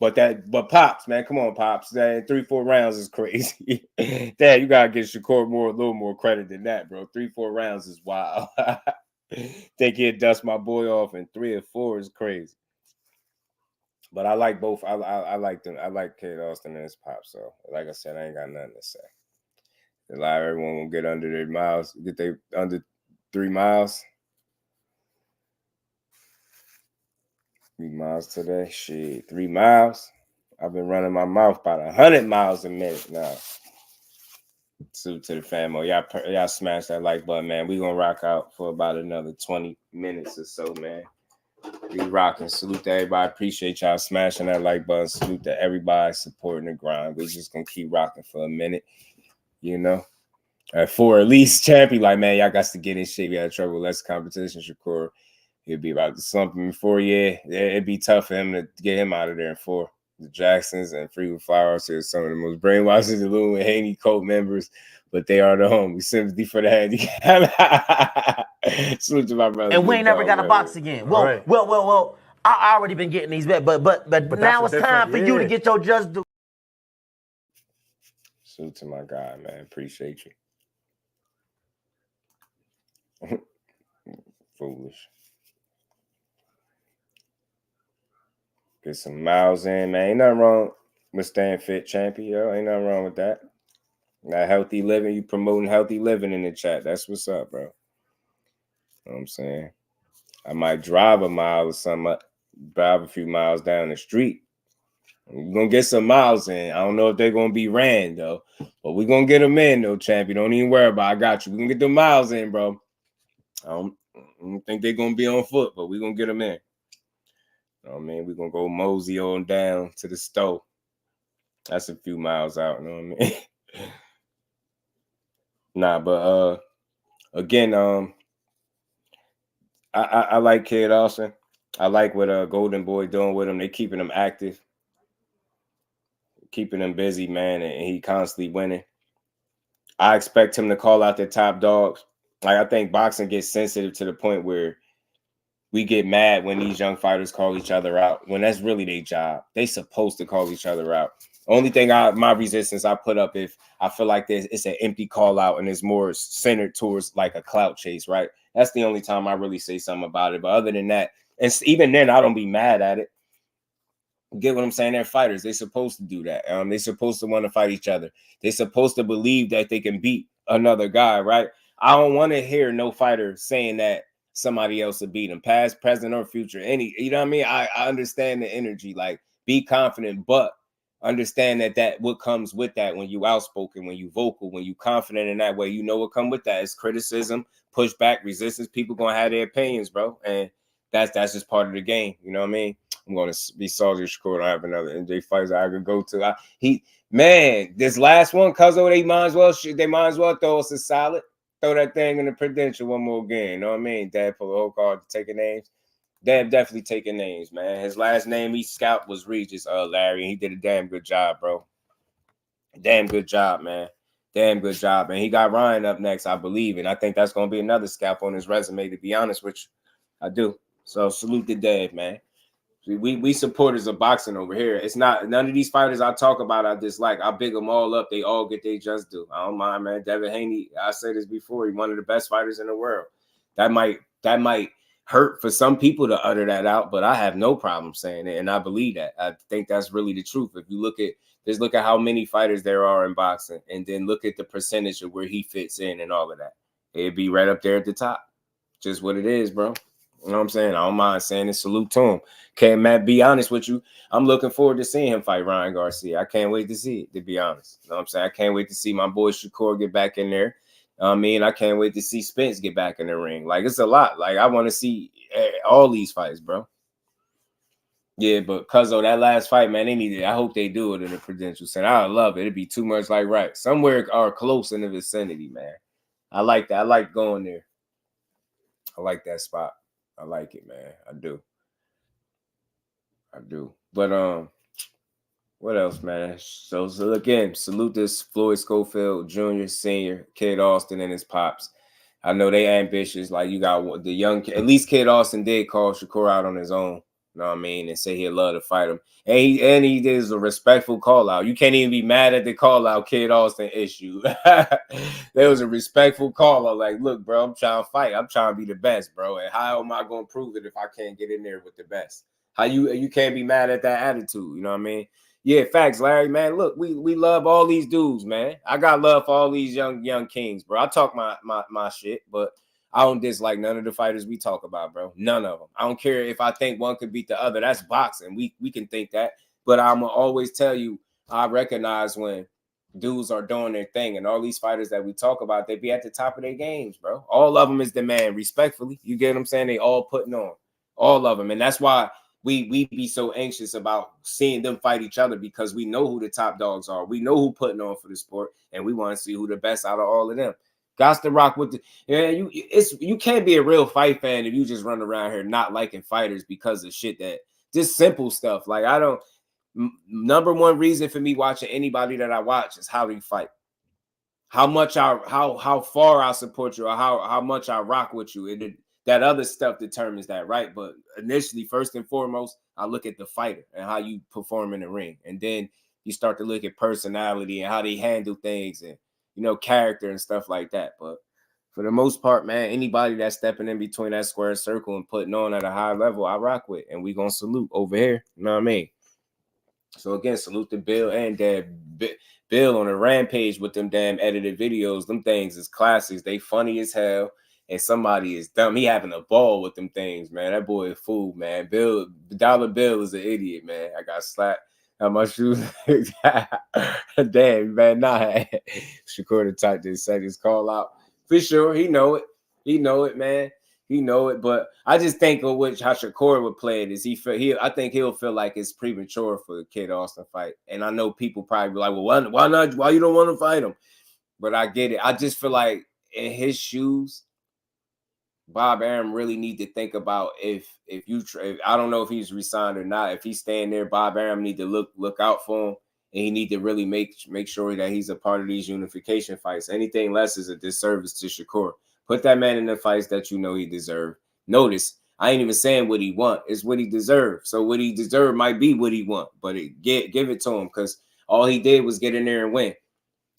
[SPEAKER 3] But Pops, man, come on, Pops. That 3-4 rounds is crazy. Dad, you gotta give Shakur a little more credit than that, bro. 3-4 rounds is wild. Think he'd dust my boy off in 3 or 4 is crazy. But I like both. I like them. I like Kid Austin and his Pops. So, like I said, I ain't got nothing to say. A lot of everyone will get under their miles. Get they under 3 miles. 3 miles today. Shit, 3 miles. I've been running my mouth about 100 miles a minute now. Salute to the family. Y'all smash that like button, man. We gonna rock out for about another 20 minutes or so, man. We rocking. Salute to everybody. Appreciate y'all smashing that like button. Salute to everybody supporting the grind. We just gonna keep rocking for a minute, you know. For at least champion, like, man, y'all got to get in shape. We had trouble with less competition. Shakur, he'll be about to slump him in 4 years. It'd be tough for him to get him out of there in 4. The Jacksons and Freewood Flowers are some of the most brainwashed of the Lou and Haney cult members, but they are the homies. Sympathy for the handicap. Salute to my brother.
[SPEAKER 1] And we ain't never got a box again. Well, I already been getting these bets, but now it's time for you to get your just due.
[SPEAKER 3] Salute to my guy, man. Appreciate you. Foolish. Get some miles in, man. Ain't nothing wrong with staying fit, champion. Yo, ain't nothing wrong with that. That healthy living, you promoting healthy living in the chat. That's what's up, bro. You know what I'm saying? I might drive a mile or something, drive a few miles down the street. We're going to get some miles in. I don't know if they're going to be ran, though. But we're going to get them in, though, champion. Don't even worry about it. I got you. We're going to get the miles in, bro. I don't think they're going to be on foot, but we're going to get them in. You know what I mean? We're going to go mosey on down to the stove. That's a few miles out, you know what I mean? Nah, but again, I like Kid Austin. I like what Golden Boy doing with him. They keeping him active, keeping him busy, man, and he constantly winning. I expect him to call out the top dogs. Like, I think boxing gets sensitive to the point where we get mad when these young fighters call each other out, when that's really their job. They supposed to call each other out. Only thing my resistance I put up if I feel like it's an empty call out and it's more centered towards like a clout chase, right? That's the only time I really say something about it. But other than that, and even then, I don't be mad at it. Get what I'm saying? They're fighters. They're supposed to do that. They're supposed to want to fight each other. They're supposed to believe that they can beat another guy, right? I don't want to hear no fighter saying that somebody else will beat him, past, present, or future. You know what I mean? I understand the energy. Like, be confident, but understand that what comes with that when you outspoken, when you vocal, when you confident in that way, you know what come with that is criticism, pushback, resistance. People gonna have their opinions, bro, and that's just part of the game. You know what I mean? I'm gonna be salty. Shakur. I have another NJ fights I could go to. This last one, Cuzzo, they might as well throw us a solid. Throw that thing in the Prudential one more game. You know what I mean? Dad pull a whole card to taking names. Dad definitely taking names, man. His last name he scalped was Regis, Larry. And he did a damn good job, bro. Damn good job, man. Damn good job. And he got Ryan up next, I believe. And I think that's going to be another scalp on his resume, to be honest with you. I do. So salute to Dad, man. We supporters of boxing over here. It's not none of these fighters I talk about I dislike. I big them all up. They all get their just due. I don't mind, man. Devin Haney, I said this before, he's one of the best fighters in the world. That might hurt for some people to utter that out, but I have no problem saying it, and I believe that. I think that's really the truth. If you look at how many fighters there are in boxing, and then look at the percentage of where he fits in and all of that, it'd be right up there at the top. Just what it is, bro. You know what I'm saying? I don't mind saying it. Salute to him. Can't Matt be honest with you? I'm looking forward to seeing him fight Ryan Garcia. I can't wait to see it, to be honest. You know what I'm saying? I can't wait to see my boy Shakur get back in there. I mean, I can't wait to see Spence get back in the ring. Like, it's a lot. Like, I want to see all these fights, bro. Yeah, but Cuzzo, that last fight, man, they need it. I hope they do it in the Prudential Center. I love it. It'd be too much like right. Somewhere or close in the vicinity, man. I like that. I like going there. I like that spot. I like it, man. I do. But what else, man? So again, salute this Floyd Schofield Jr., Sr., Kid Austin, and his pops. I know they ambitious. Like you got the young, at least Kid Austin did call Shakur out on his own. You know what I mean? And say he'd love to fight him. And he did a respectful call out. You can't even be mad at the call out Kid Austin issue. There was a respectful call out. Like, look, bro, I'm trying to fight. I'm trying to be the best, bro. And how am I going to prove it if I can't get in there with the best? How you can't be mad at that attitude. You know what I mean? Yeah, facts, Larry, man. Look, we love all these dudes, man. I got love for all these young kings, bro. I talk my shit, but I don't dislike none of the fighters we talk about, bro. None of them. I don't care if I think one could beat the other. That's boxing. We can think that. But I'm going to always tell you, I recognize when dudes are doing their thing. And all these fighters that we talk about, they be at the top of their games, bro. All of them is the man, respectfully. You get what I'm saying? They all putting on. All of them. And that's why we be so anxious about seeing them fight each other, because we know who the top dogs are. We know who putting on for the sport, and we want to see who the best out of all of them. Got to rock with you can't be a real fight fan if you just run around here not liking fighters because of shit that just simple stuff. Like number one reason for me watching anybody that I watch is how they fight. How much how far I support you, or how much I rock with you. That other stuff determines that, right? But initially, first and foremost, I look at the fighter and how you perform in the ring. And then you start to look at personality and how they handle things and, character and stuff like that. But for the most part, man, anybody that's stepping in between that square circle and putting on at a high level, I rock with. And we going to salute over here. You know what I mean? So, again, salute to Bill and Dad. Bill on a rampage with them damn edited videos. Them things is classics. They funny as hell. And somebody is dumb. He having a ball with them things, man. That boy a fool, man. Dollar Bill is an idiot, man. I got slapped on my shoes. Damn, man. Nah. Shakur the type to set his call out. For sure. He know it. He know it, man. He know it. But I just think of how Shakur would play it is I think he'll feel like it's premature for the Kid Austin fight. And I know people probably be like, well, why not? Why you don't want to fight him? But I get it. I just feel like in his shoes, Bob Arum really need to think about if I don't know if he's resigned or not. If he's staying there, Bob Arum need to look out for him, and he need to really make sure that he's a part of these unification fights. Anything less is a disservice to Shakur. Put that man in the fights that you know he deserves. Notice, I ain't even saying what he want. It's what he deserves. So what he deserves might be what he want, but give it to him, because all he did was get in there and win.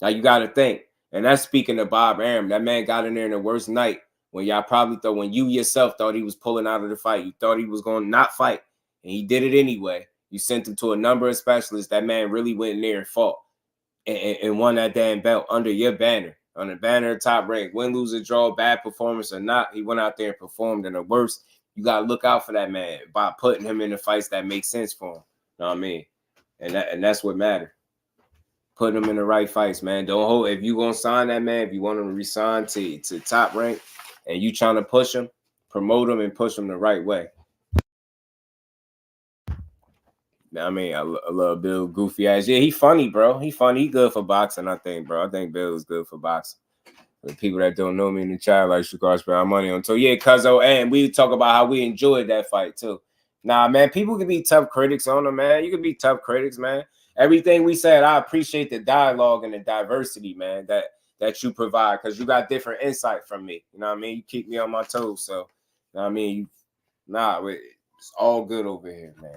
[SPEAKER 3] Now you got to think, and that's speaking of Bob Arum. That man got in there in the worst night. When y'all probably thought, when you yourself thought he was pulling out of the fight, you thought he was going to not fight, and he did it anyway. You sent him to a number of specialists. That man really went in there and fought and won that damn belt under your banner, on the banner of Top Rank. Win, lose, or draw, bad performance or not, he went out there and performed. And the worst, you got to look out for that man by putting him in the fights that make sense for him. You know what I mean? And that's what matters. Put him in the right fights, man. Don't hold. If you gonna sign that man, if you want him to resign to Top Rank, and you trying to push him, promote him, and push him the right way. I mean, I love Bill, goofy ass. Yeah, he funny, bro. He funny. He good for boxing, I think, bro. I think Bill is good for boxing. For people that don't know me in the chat, like Shakur spend our money on. So yeah, cuzzo, and we talk about how we enjoyed that fight too. Nah, man, people can be tough critics on them, man. You can be tough critics, man. Everything we said, I appreciate the dialogue and the diversity, man, that you provide, because you got different insight from me. You know what I mean? You keep me on my toes. So, you know what I mean? It's all good over here, man.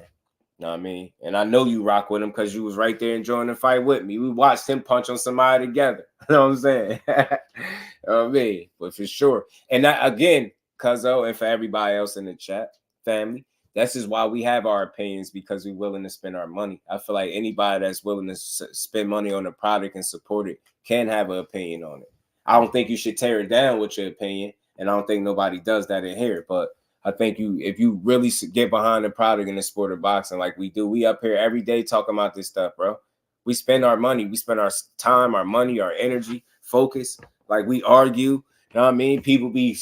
[SPEAKER 3] You know what I mean? And I know you rock with him because you was right there enjoying the fight with me. We watched him punch on somebody together. You know what I'm saying? You know what I mean? But for sure. And that, again, cuzzo, and for everybody else in the chat, family, this is why we have our opinions, because we're willing to spend our money. I feel like anybody that's willing to spend money on a product and support it can have an opinion on it. I don't think you should tear it down with your opinion, and I don't think nobody does that in here. But I think if you really get behind the product in the sport of boxing like we do, we up here every day talking about this stuff, bro. We spend our money, we spend our time, our money, our energy, focus. Like we argue, you know what I mean? People be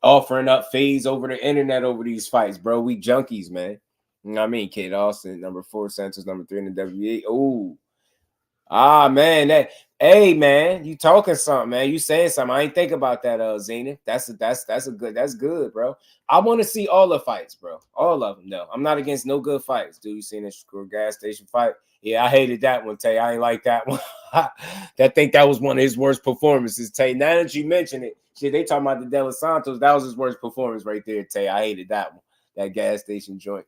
[SPEAKER 3] offering up fades over the internet over these fights, bro. We junkies, man. You know what I mean? Kid Austin, number 4, Santos, number 3 in the WBA. Oh, Ah, man, hey man, you talking something, man. You saying something. I ain't think about that, Zenith. That's good, bro. I want to see all the fights, bro. All of them. No, I'm not against no good fights. Dude, you seen the Shakur gas station fight? Yeah, I hated that one, Tay. I ain't like that one. I think that was one of his worst performances, Tay. Now that you mention it, shit, they talking about the De Los Santos. That was his worst performance right there, Tay. I hated that one. That gas station joint.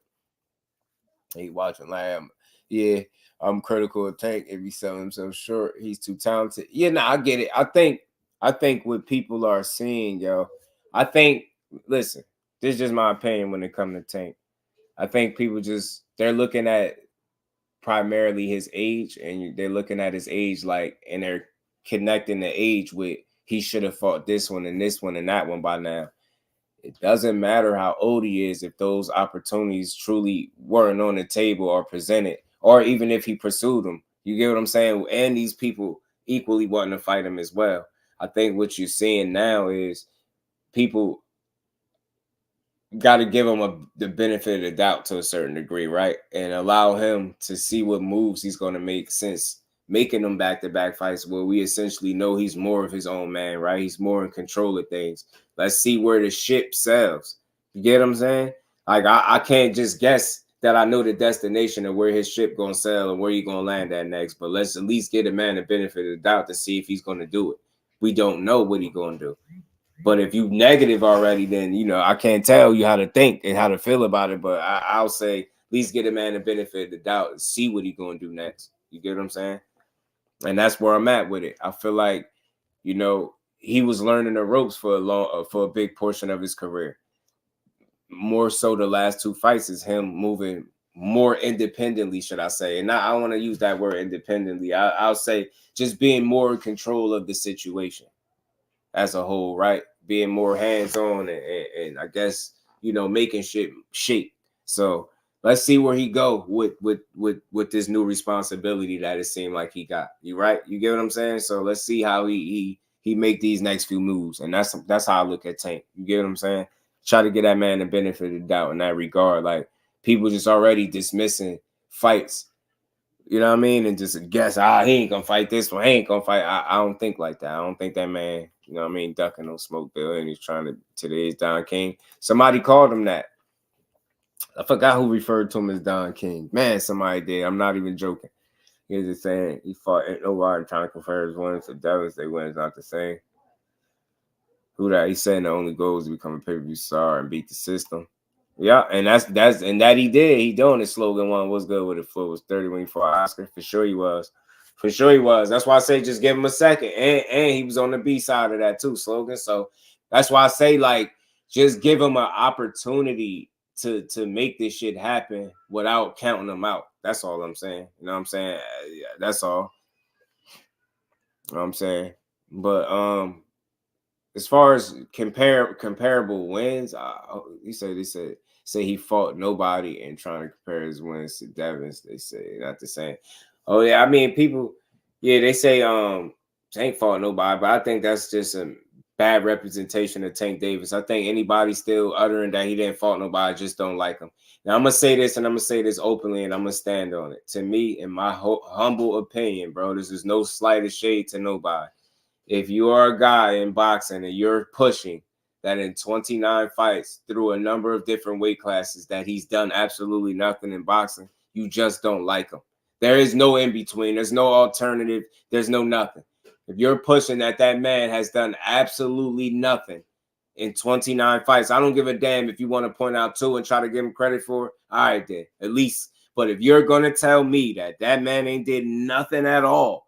[SPEAKER 3] Hate watching Lamb. Yeah. I'm critical of Tank if he's selling himself short. He's too talented. Yeah, no, I get it. I think what people are seeing, yo, listen, this is just my opinion when it comes to Tank. I think people they're looking at primarily his age, and they're looking at his age and they're connecting the age with he should have fought this one and that one by now. It doesn't matter how old he is if those opportunities truly weren't on the table or presented, or even if he pursued them. You get what I'm saying? And these people equally wanting to fight him as well. I think what you're seeing now is people got to give him the benefit of the doubt to a certain degree, right? And allow him to see what moves he's going to make, since making them back-to-back fights where we essentially know he's more of his own man, right? He's more in control of things. Let's see where the ship sails. You get what I'm saying? Like, I can't just guess that I know the destination of where his ship going to sail and where he's going to land at next, but let's at least get a man the benefit of the doubt to see if he's going to do it. We don't know what he's going to do. But if you negative already, then, you know, I can't tell you how to think and how to feel about it, but I'll say at least get a man the benefit of the doubt and see what he's going to do next. You get what I'm saying? And that's where I'm at with it. I feel like, you know, he was learning the ropes for a big portion of his career. More so the last two fights is him moving more independently, should I say. And I want to use that word independently. I'll say just being more in control of the situation as a whole, right? Being more hands-on and I guess, you know, making shit shape. So let's see where he go with this new responsibility that it seemed like he got. You right? You get what I'm saying? So let's see how he make these next few moves. And that's how I look at Tank. You get what I'm saying? Try to get that man the benefit of the doubt in that regard. Like, people just already dismissing fights. You know what I mean? And just guess, he ain't gonna fight this one. He ain't gonna fight. I don't think like that. I don't think that man, you know what I mean, ducking no smoke bill, and he's trying to today's Don King. Somebody called him that. I forgot who referred to him as Don King. Man, somebody did. I'm not even joking. He was just saying he fought nobody trying to compare his wins to Devins. They wins not the same. Who that? He's saying the only goal is to become a pay-per-view star and beat the system. Yeah, and that he did. He doing his slogan one was good with it. Floyd was 30 when he fought Oscar. For sure he was. For sure he was. That's why I say just give him a second. And he was on the B side of that too, slogan. So that's why I say, like, just give him an opportunity to make this shit happen without counting them out. That's all I'm saying. You know what I'm saying? Yeah, that's all. You know what I'm saying? But as far as comparable wins, they say he fought nobody and trying to compare his wins to Devins. They say not the same. Oh yeah, I mean people, yeah, they say Tank fought nobody, but I think that's just a bad representation of Tank Davis. I think anybody still uttering that he didn't fought nobody just don't like him. Now I'm gonna say this, and I'm gonna say this openly, and I'm gonna stand on it. To me, in my humble opinion, bro, this is no slightest shade to nobody. If you are a guy in boxing and you're pushing that in 29 fights through a number of different weight classes that he's done absolutely nothing in boxing, you just don't like him. There is no in between. There's no alternative. There's no nothing. If you're pushing that man has done absolutely nothing in 29 fights, I don't give a damn if you want to point out two and try to give him credit for it. All right, then, at least. But if you're going to tell me that man ain't did nothing at all,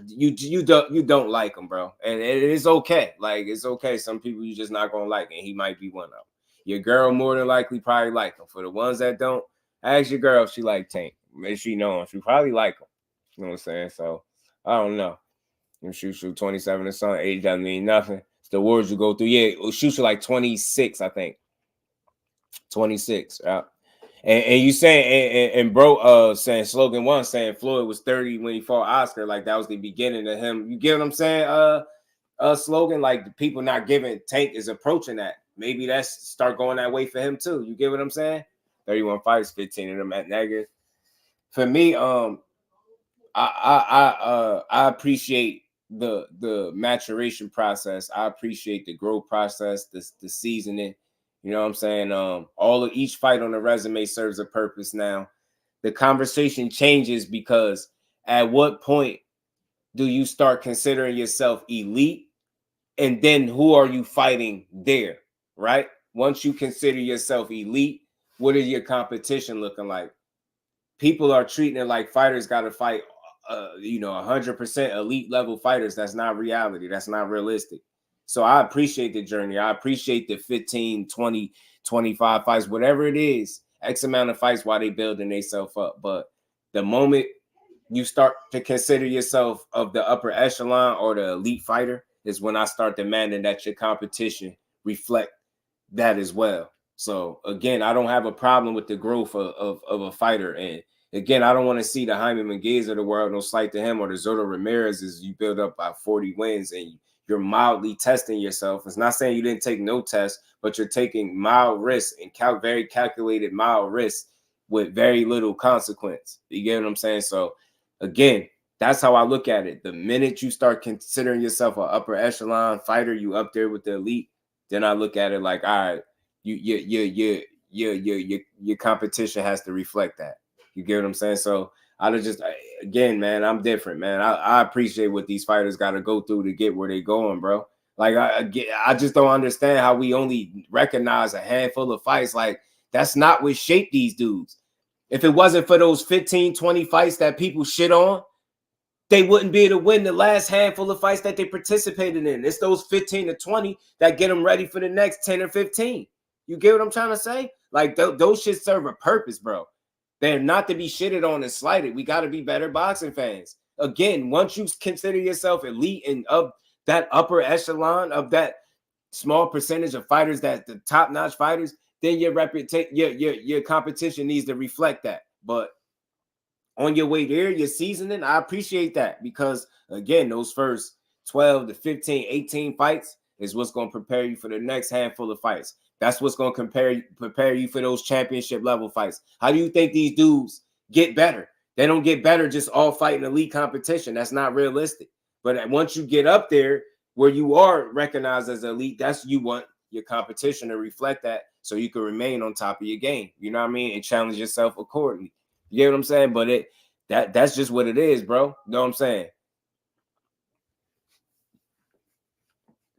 [SPEAKER 3] you don't like him, bro, and it is okay. Like, it's okay. Some people you just not gonna like, and he might be one of them. Your girl more than likely probably like him. For the ones that don't, ask your girl if she like Tank. Make sure she know him. She probably like him. You know what I'm saying? So I don't know. You shoot 27 or something. Age doesn't mean nothing. It's the words you go through. Yeah, shoot you like 26, I think. 26. Yeah. And you saying and bro saying slogan one saying Floyd was 30 when he fought Oscar, like that was the beginning of him. You get what I'm saying? Slogan, like the people not giving Tank is approaching that. Maybe that's start going that way for him too. You get what I'm saying? 31 fights, 15 of them at negative. For me, I I appreciate the maturation process. I appreciate the growth process, the seasoning. You know what I'm saying? Each fight on the resume serves a purpose now. The conversation changes because at what point do you start considering yourself elite? And then who are you fighting there, right? Once you consider yourself elite, what is your competition looking like? People are treating it like fighters got to fight, 100% elite level fighters. That's not reality. That's not realistic. So I appreciate the journey. I appreciate the 15, 20, 25 fights, whatever it is, X amount of fights while they building themselves up. But the moment you start to consider yourself of the upper echelon or the elite fighter is when I start demanding that your competition reflect that as well. So again, I don't have a problem with the growth of a fighter. And again, I don't want to see the Jaime Munguias of the world, no slight to him, or the Zoto Ramirez as you build up by 40 wins and you're mildly testing yourself. It's not saying you didn't take no tests, but you're taking mild risks and very calculated mild risks with very little consequence. You get what I'm saying? So again, that's how I look at it. The minute you start considering yourself an upper echelon fighter, you up there with the elite, then I look at it like, all right, your competition has to reflect that. You get what I'm saying? So again, man, I'm different, man. I appreciate what these fighters got to go through to get where they going, bro. Like I just don't understand how we only recognize a handful of fights. Like that's not what shaped these dudes. If it wasn't for those 15, 20 fights that people shit on, they wouldn't be able to win the last handful of fights that they participated in. It's those 15 to 20 that get them ready for the next 10 or 15. You get what I'm trying to say? Like those shit serve a purpose, bro. They're not to be shitted on and slighted. We got to be better boxing fans. Again, once you consider yourself elite and of that upper echelon of that small percentage of fighters, that the top-notch fighters, then your reputation, your competition needs to reflect that. But on your way there, your seasoning, I appreciate that because, again, those first 12 to 15, 18 fights is what's going to prepare you for the next handful of fights. That's what's going to prepare you for those championship level fights. How do you think these dudes get better? They don't get better just all fighting elite competition. That's not realistic. But once you get up there where you are recognized as elite, that's you want your competition to reflect that so you can remain on top of your game. You know what I mean? And challenge yourself accordingly. You get what I'm saying? But that's just what it is, bro. You know what I'm saying?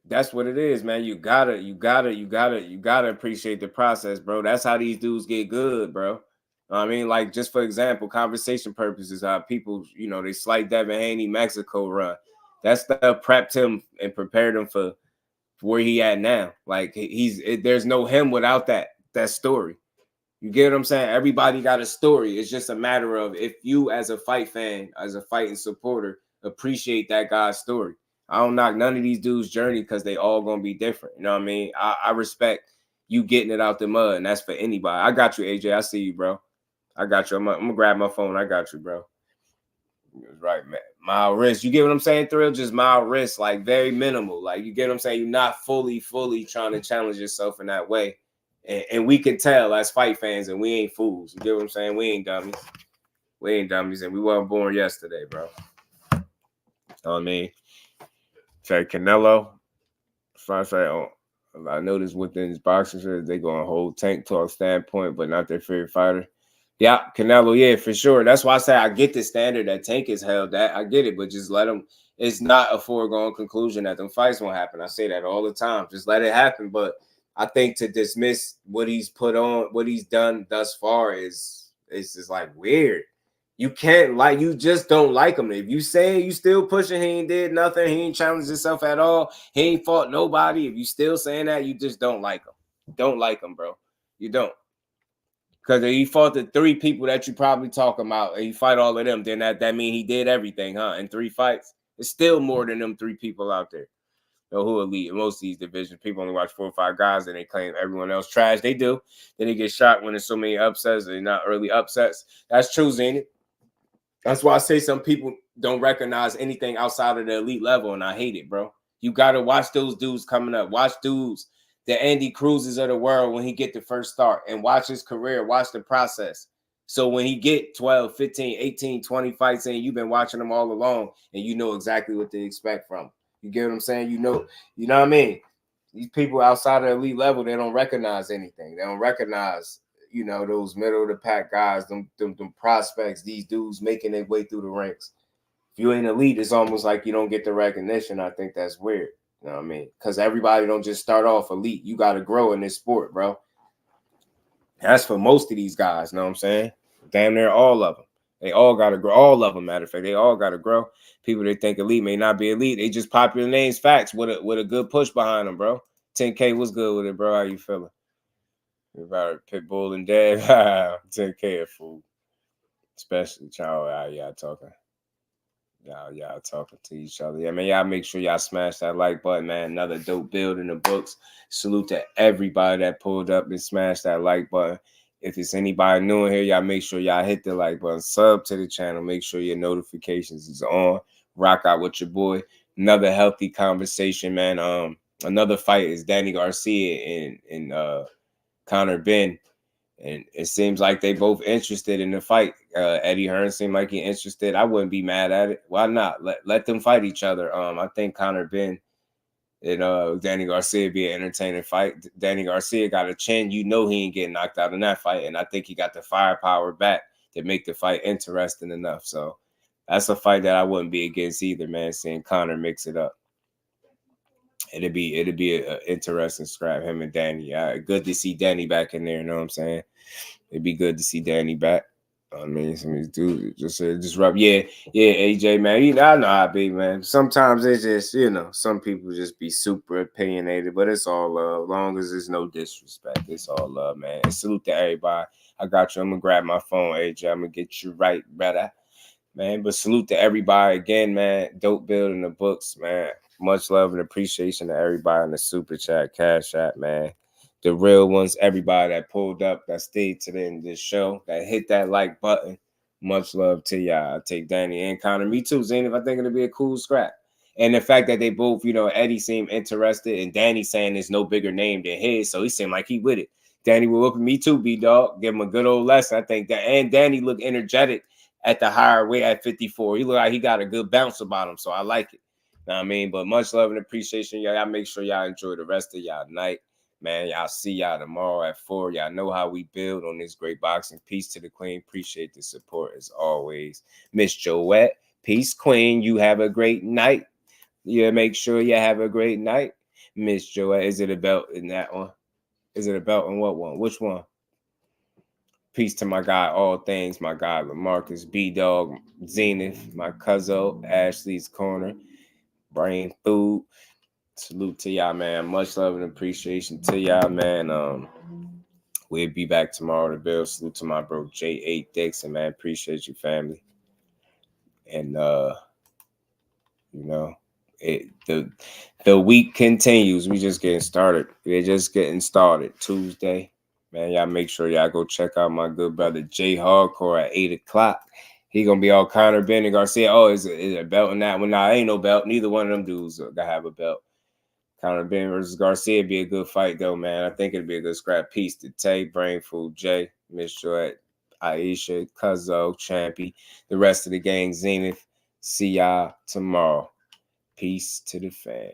[SPEAKER 3] That's what it is, man. You gotta appreciate the process, bro. That's how these dudes get good, bro. I mean, like, just for example, conversation purposes, how people, they slight Devin Haney Mexico run. That stuff prepped him and prepared him for where he at now. Like, there's no him without that story. You get what I'm saying? Everybody got a story. It's just a matter of if you, as a fight fan, as a fighting supporter, appreciate that guy's story. I don't knock none of these dudes' journey because they all gonna be different. You know what I mean? I respect you getting it out the mud, and that's for anybody. I got you, AJ. I see you, bro. I got you. I'm gonna grab my phone. I got you, bro. Right, man. Mild risk. You get what I'm saying, Thrill? Just mild risk, like very minimal. Like, you get what I'm saying? You're not fully trying to challenge yourself in that way. And we can tell as fight fans, and we ain't fools. You get what I'm saying? We ain't dummies. We ain't dummies, and we weren't born yesterday, bro. You know what I mean? Say Canelo. So I say, I noticed within his boxing, they go on whole tank talk standpoint, but not their favorite fighter. Yeah, Canelo, yeah, for sure. That's why I say I get the standard that Tank is held. That I get it, but just let him. It's not a foregone conclusion that them fights won't happen. I say that all the time. Just let it happen. But I think to dismiss what he's put on, what he's done thus far is just like weird. You can't you just don't like him. If you say you still pushing, he ain't did nothing, he ain't challenged himself at all, he ain't fought nobody. If you still saying that, you just don't like him. Don't like him, bro. You don't. Because if he fought the 3 people that you probably talking about, and he fight all of them, then that mean he did everything, huh? In 3 fights. It's still more than them 3 people out there. Who elite in most of these divisions. People only watch 4 or 5 guys and they claim everyone else trash. They do. Then they get shot when there's so many upsets. They're not early upsets. That's true, Zenit. That's why I say some people don't recognize anything outside of the elite level, and I hate it, bro. You got to watch those dudes coming up. Watch dudes, the Andy Cruzes of the world when he get the first start, and watch his career. Watch the process. So when he get 12, 15, 18, 20 fights in, you've been watching him all along, and you know exactly what to expect from him. You get what I'm saying? You know what I mean? These people outside of the elite level, they don't recognize anything. They don't recognize, you know, those middle of the pack guys, them prospects, these dudes making their way through the ranks. If you ain't elite, it's almost like you don't get the recognition. I think that's weird. You know what I mean? Because everybody don't just start off elite. You got to grow in this sport, bro. That's for most of these guys, you know what I'm saying? Damn near all of them. They all got to grow. All of them, matter of fact, they all got to grow. People that think elite may not be elite. They just popular names, facts, with a good push behind them, bro. 10K, what's good with it, bro? How you feeling? About Pitbull and Dad. 10K a fool. Especially y'all talking. Y'all talking to each other. Yeah, man, y'all make sure y'all smash that like button, man. Another dope build in the books. Salute to everybody that pulled up and smashed that like button. If it's anybody new in here, y'all make sure y'all hit the like button. Sub to the channel. Make sure your notifications is on. Rock out with your boy. Another healthy conversation, man. Another fight is Danny Garcia and Conor Benn. And it seems like they both interested in the fight. Eddie Hearn seemed like he interested. I wouldn't be mad at it. Why not? Let them fight each other. I think Conor Benn and Danny Garcia be an entertaining fight. Danny Garcia got a chin. You know he ain't getting knocked out in that fight. And I think he got the firepower back to make the fight interesting enough. So that's a fight that I wouldn't be against either, man, seeing Conor mix it up. It'd be an interesting scrap, him and Danny. Good to see Danny back in there, you know what I'm saying? It'd be good to see Danny back. I mean, some of these dudes just rub. Yeah, AJ, man. You know, I know how it be, man. Sometimes it's just, you know, some people just be super opinionated, but it's all love. As long as there's no disrespect, it's all love, man. And salute to everybody. I got you. I'm gonna grab my phone, AJ. I'm gonna get you right, brother. Man, but salute to everybody again, man. Dope build in the books, man. Much love and appreciation to everybody in the super chat, cash app, man. The real ones, everybody that pulled up, that stayed to the end of this show, that hit that like button. Much love to y'all. I take Danny and Conor. Me too, Zainab. I think it'll be a cool scrap. And the fact that they both, you know, Eddie seemed interested and Danny saying there's no bigger name than his, so he seemed like he with it. Danny will whoop me too, B-Dog. Give him a good old lesson. I think that, and Danny looked energetic at the higher weight at 54. He looked like he got a good bounce about him, so I like it. Know what I mean? But much love and appreciation. Y'all make sure y'all enjoy the rest of y'all night. Man, y'all see y'all tomorrow at 4. Y'all know how we build on this great boxing. Peace to the queen. Appreciate the support as always. Miss Joette, peace, queen. You have a great night. Yeah, make sure you have a great night. Miss Joette, is it a belt in that one? Is it a belt in what one? Which one? Peace to my guy, All Things, my guy, LaMarcus, B-Dog, Zenith, my cousin, Ashley's Corner, Brain Food. Salute to y'all, man. Much love and appreciation to y'all, man. We'll be back tomorrow to build. Salute to my bro J8 Dixon, man. Appreciate you, family. And you know, the week continues. We just getting started. We're just getting started. Tuesday. Man, y'all make sure y'all go check out my good brother Jay Hardcore at 8 o'clock. He gonna be all Conor Benn and Garcia. Oh, is it a belt in that one? Nah, ain't no belt. Neither one of them dudes gotta have a belt. Conor Benn versus Garcia be a good fight, though, man. I think it'd be a good scrap. Piece to Tay, Brain Food, Jay, Miss Joy, Aisha, Cuzzo, Champy, the rest of the gang, Zenith. See y'all tomorrow. Peace to the fam.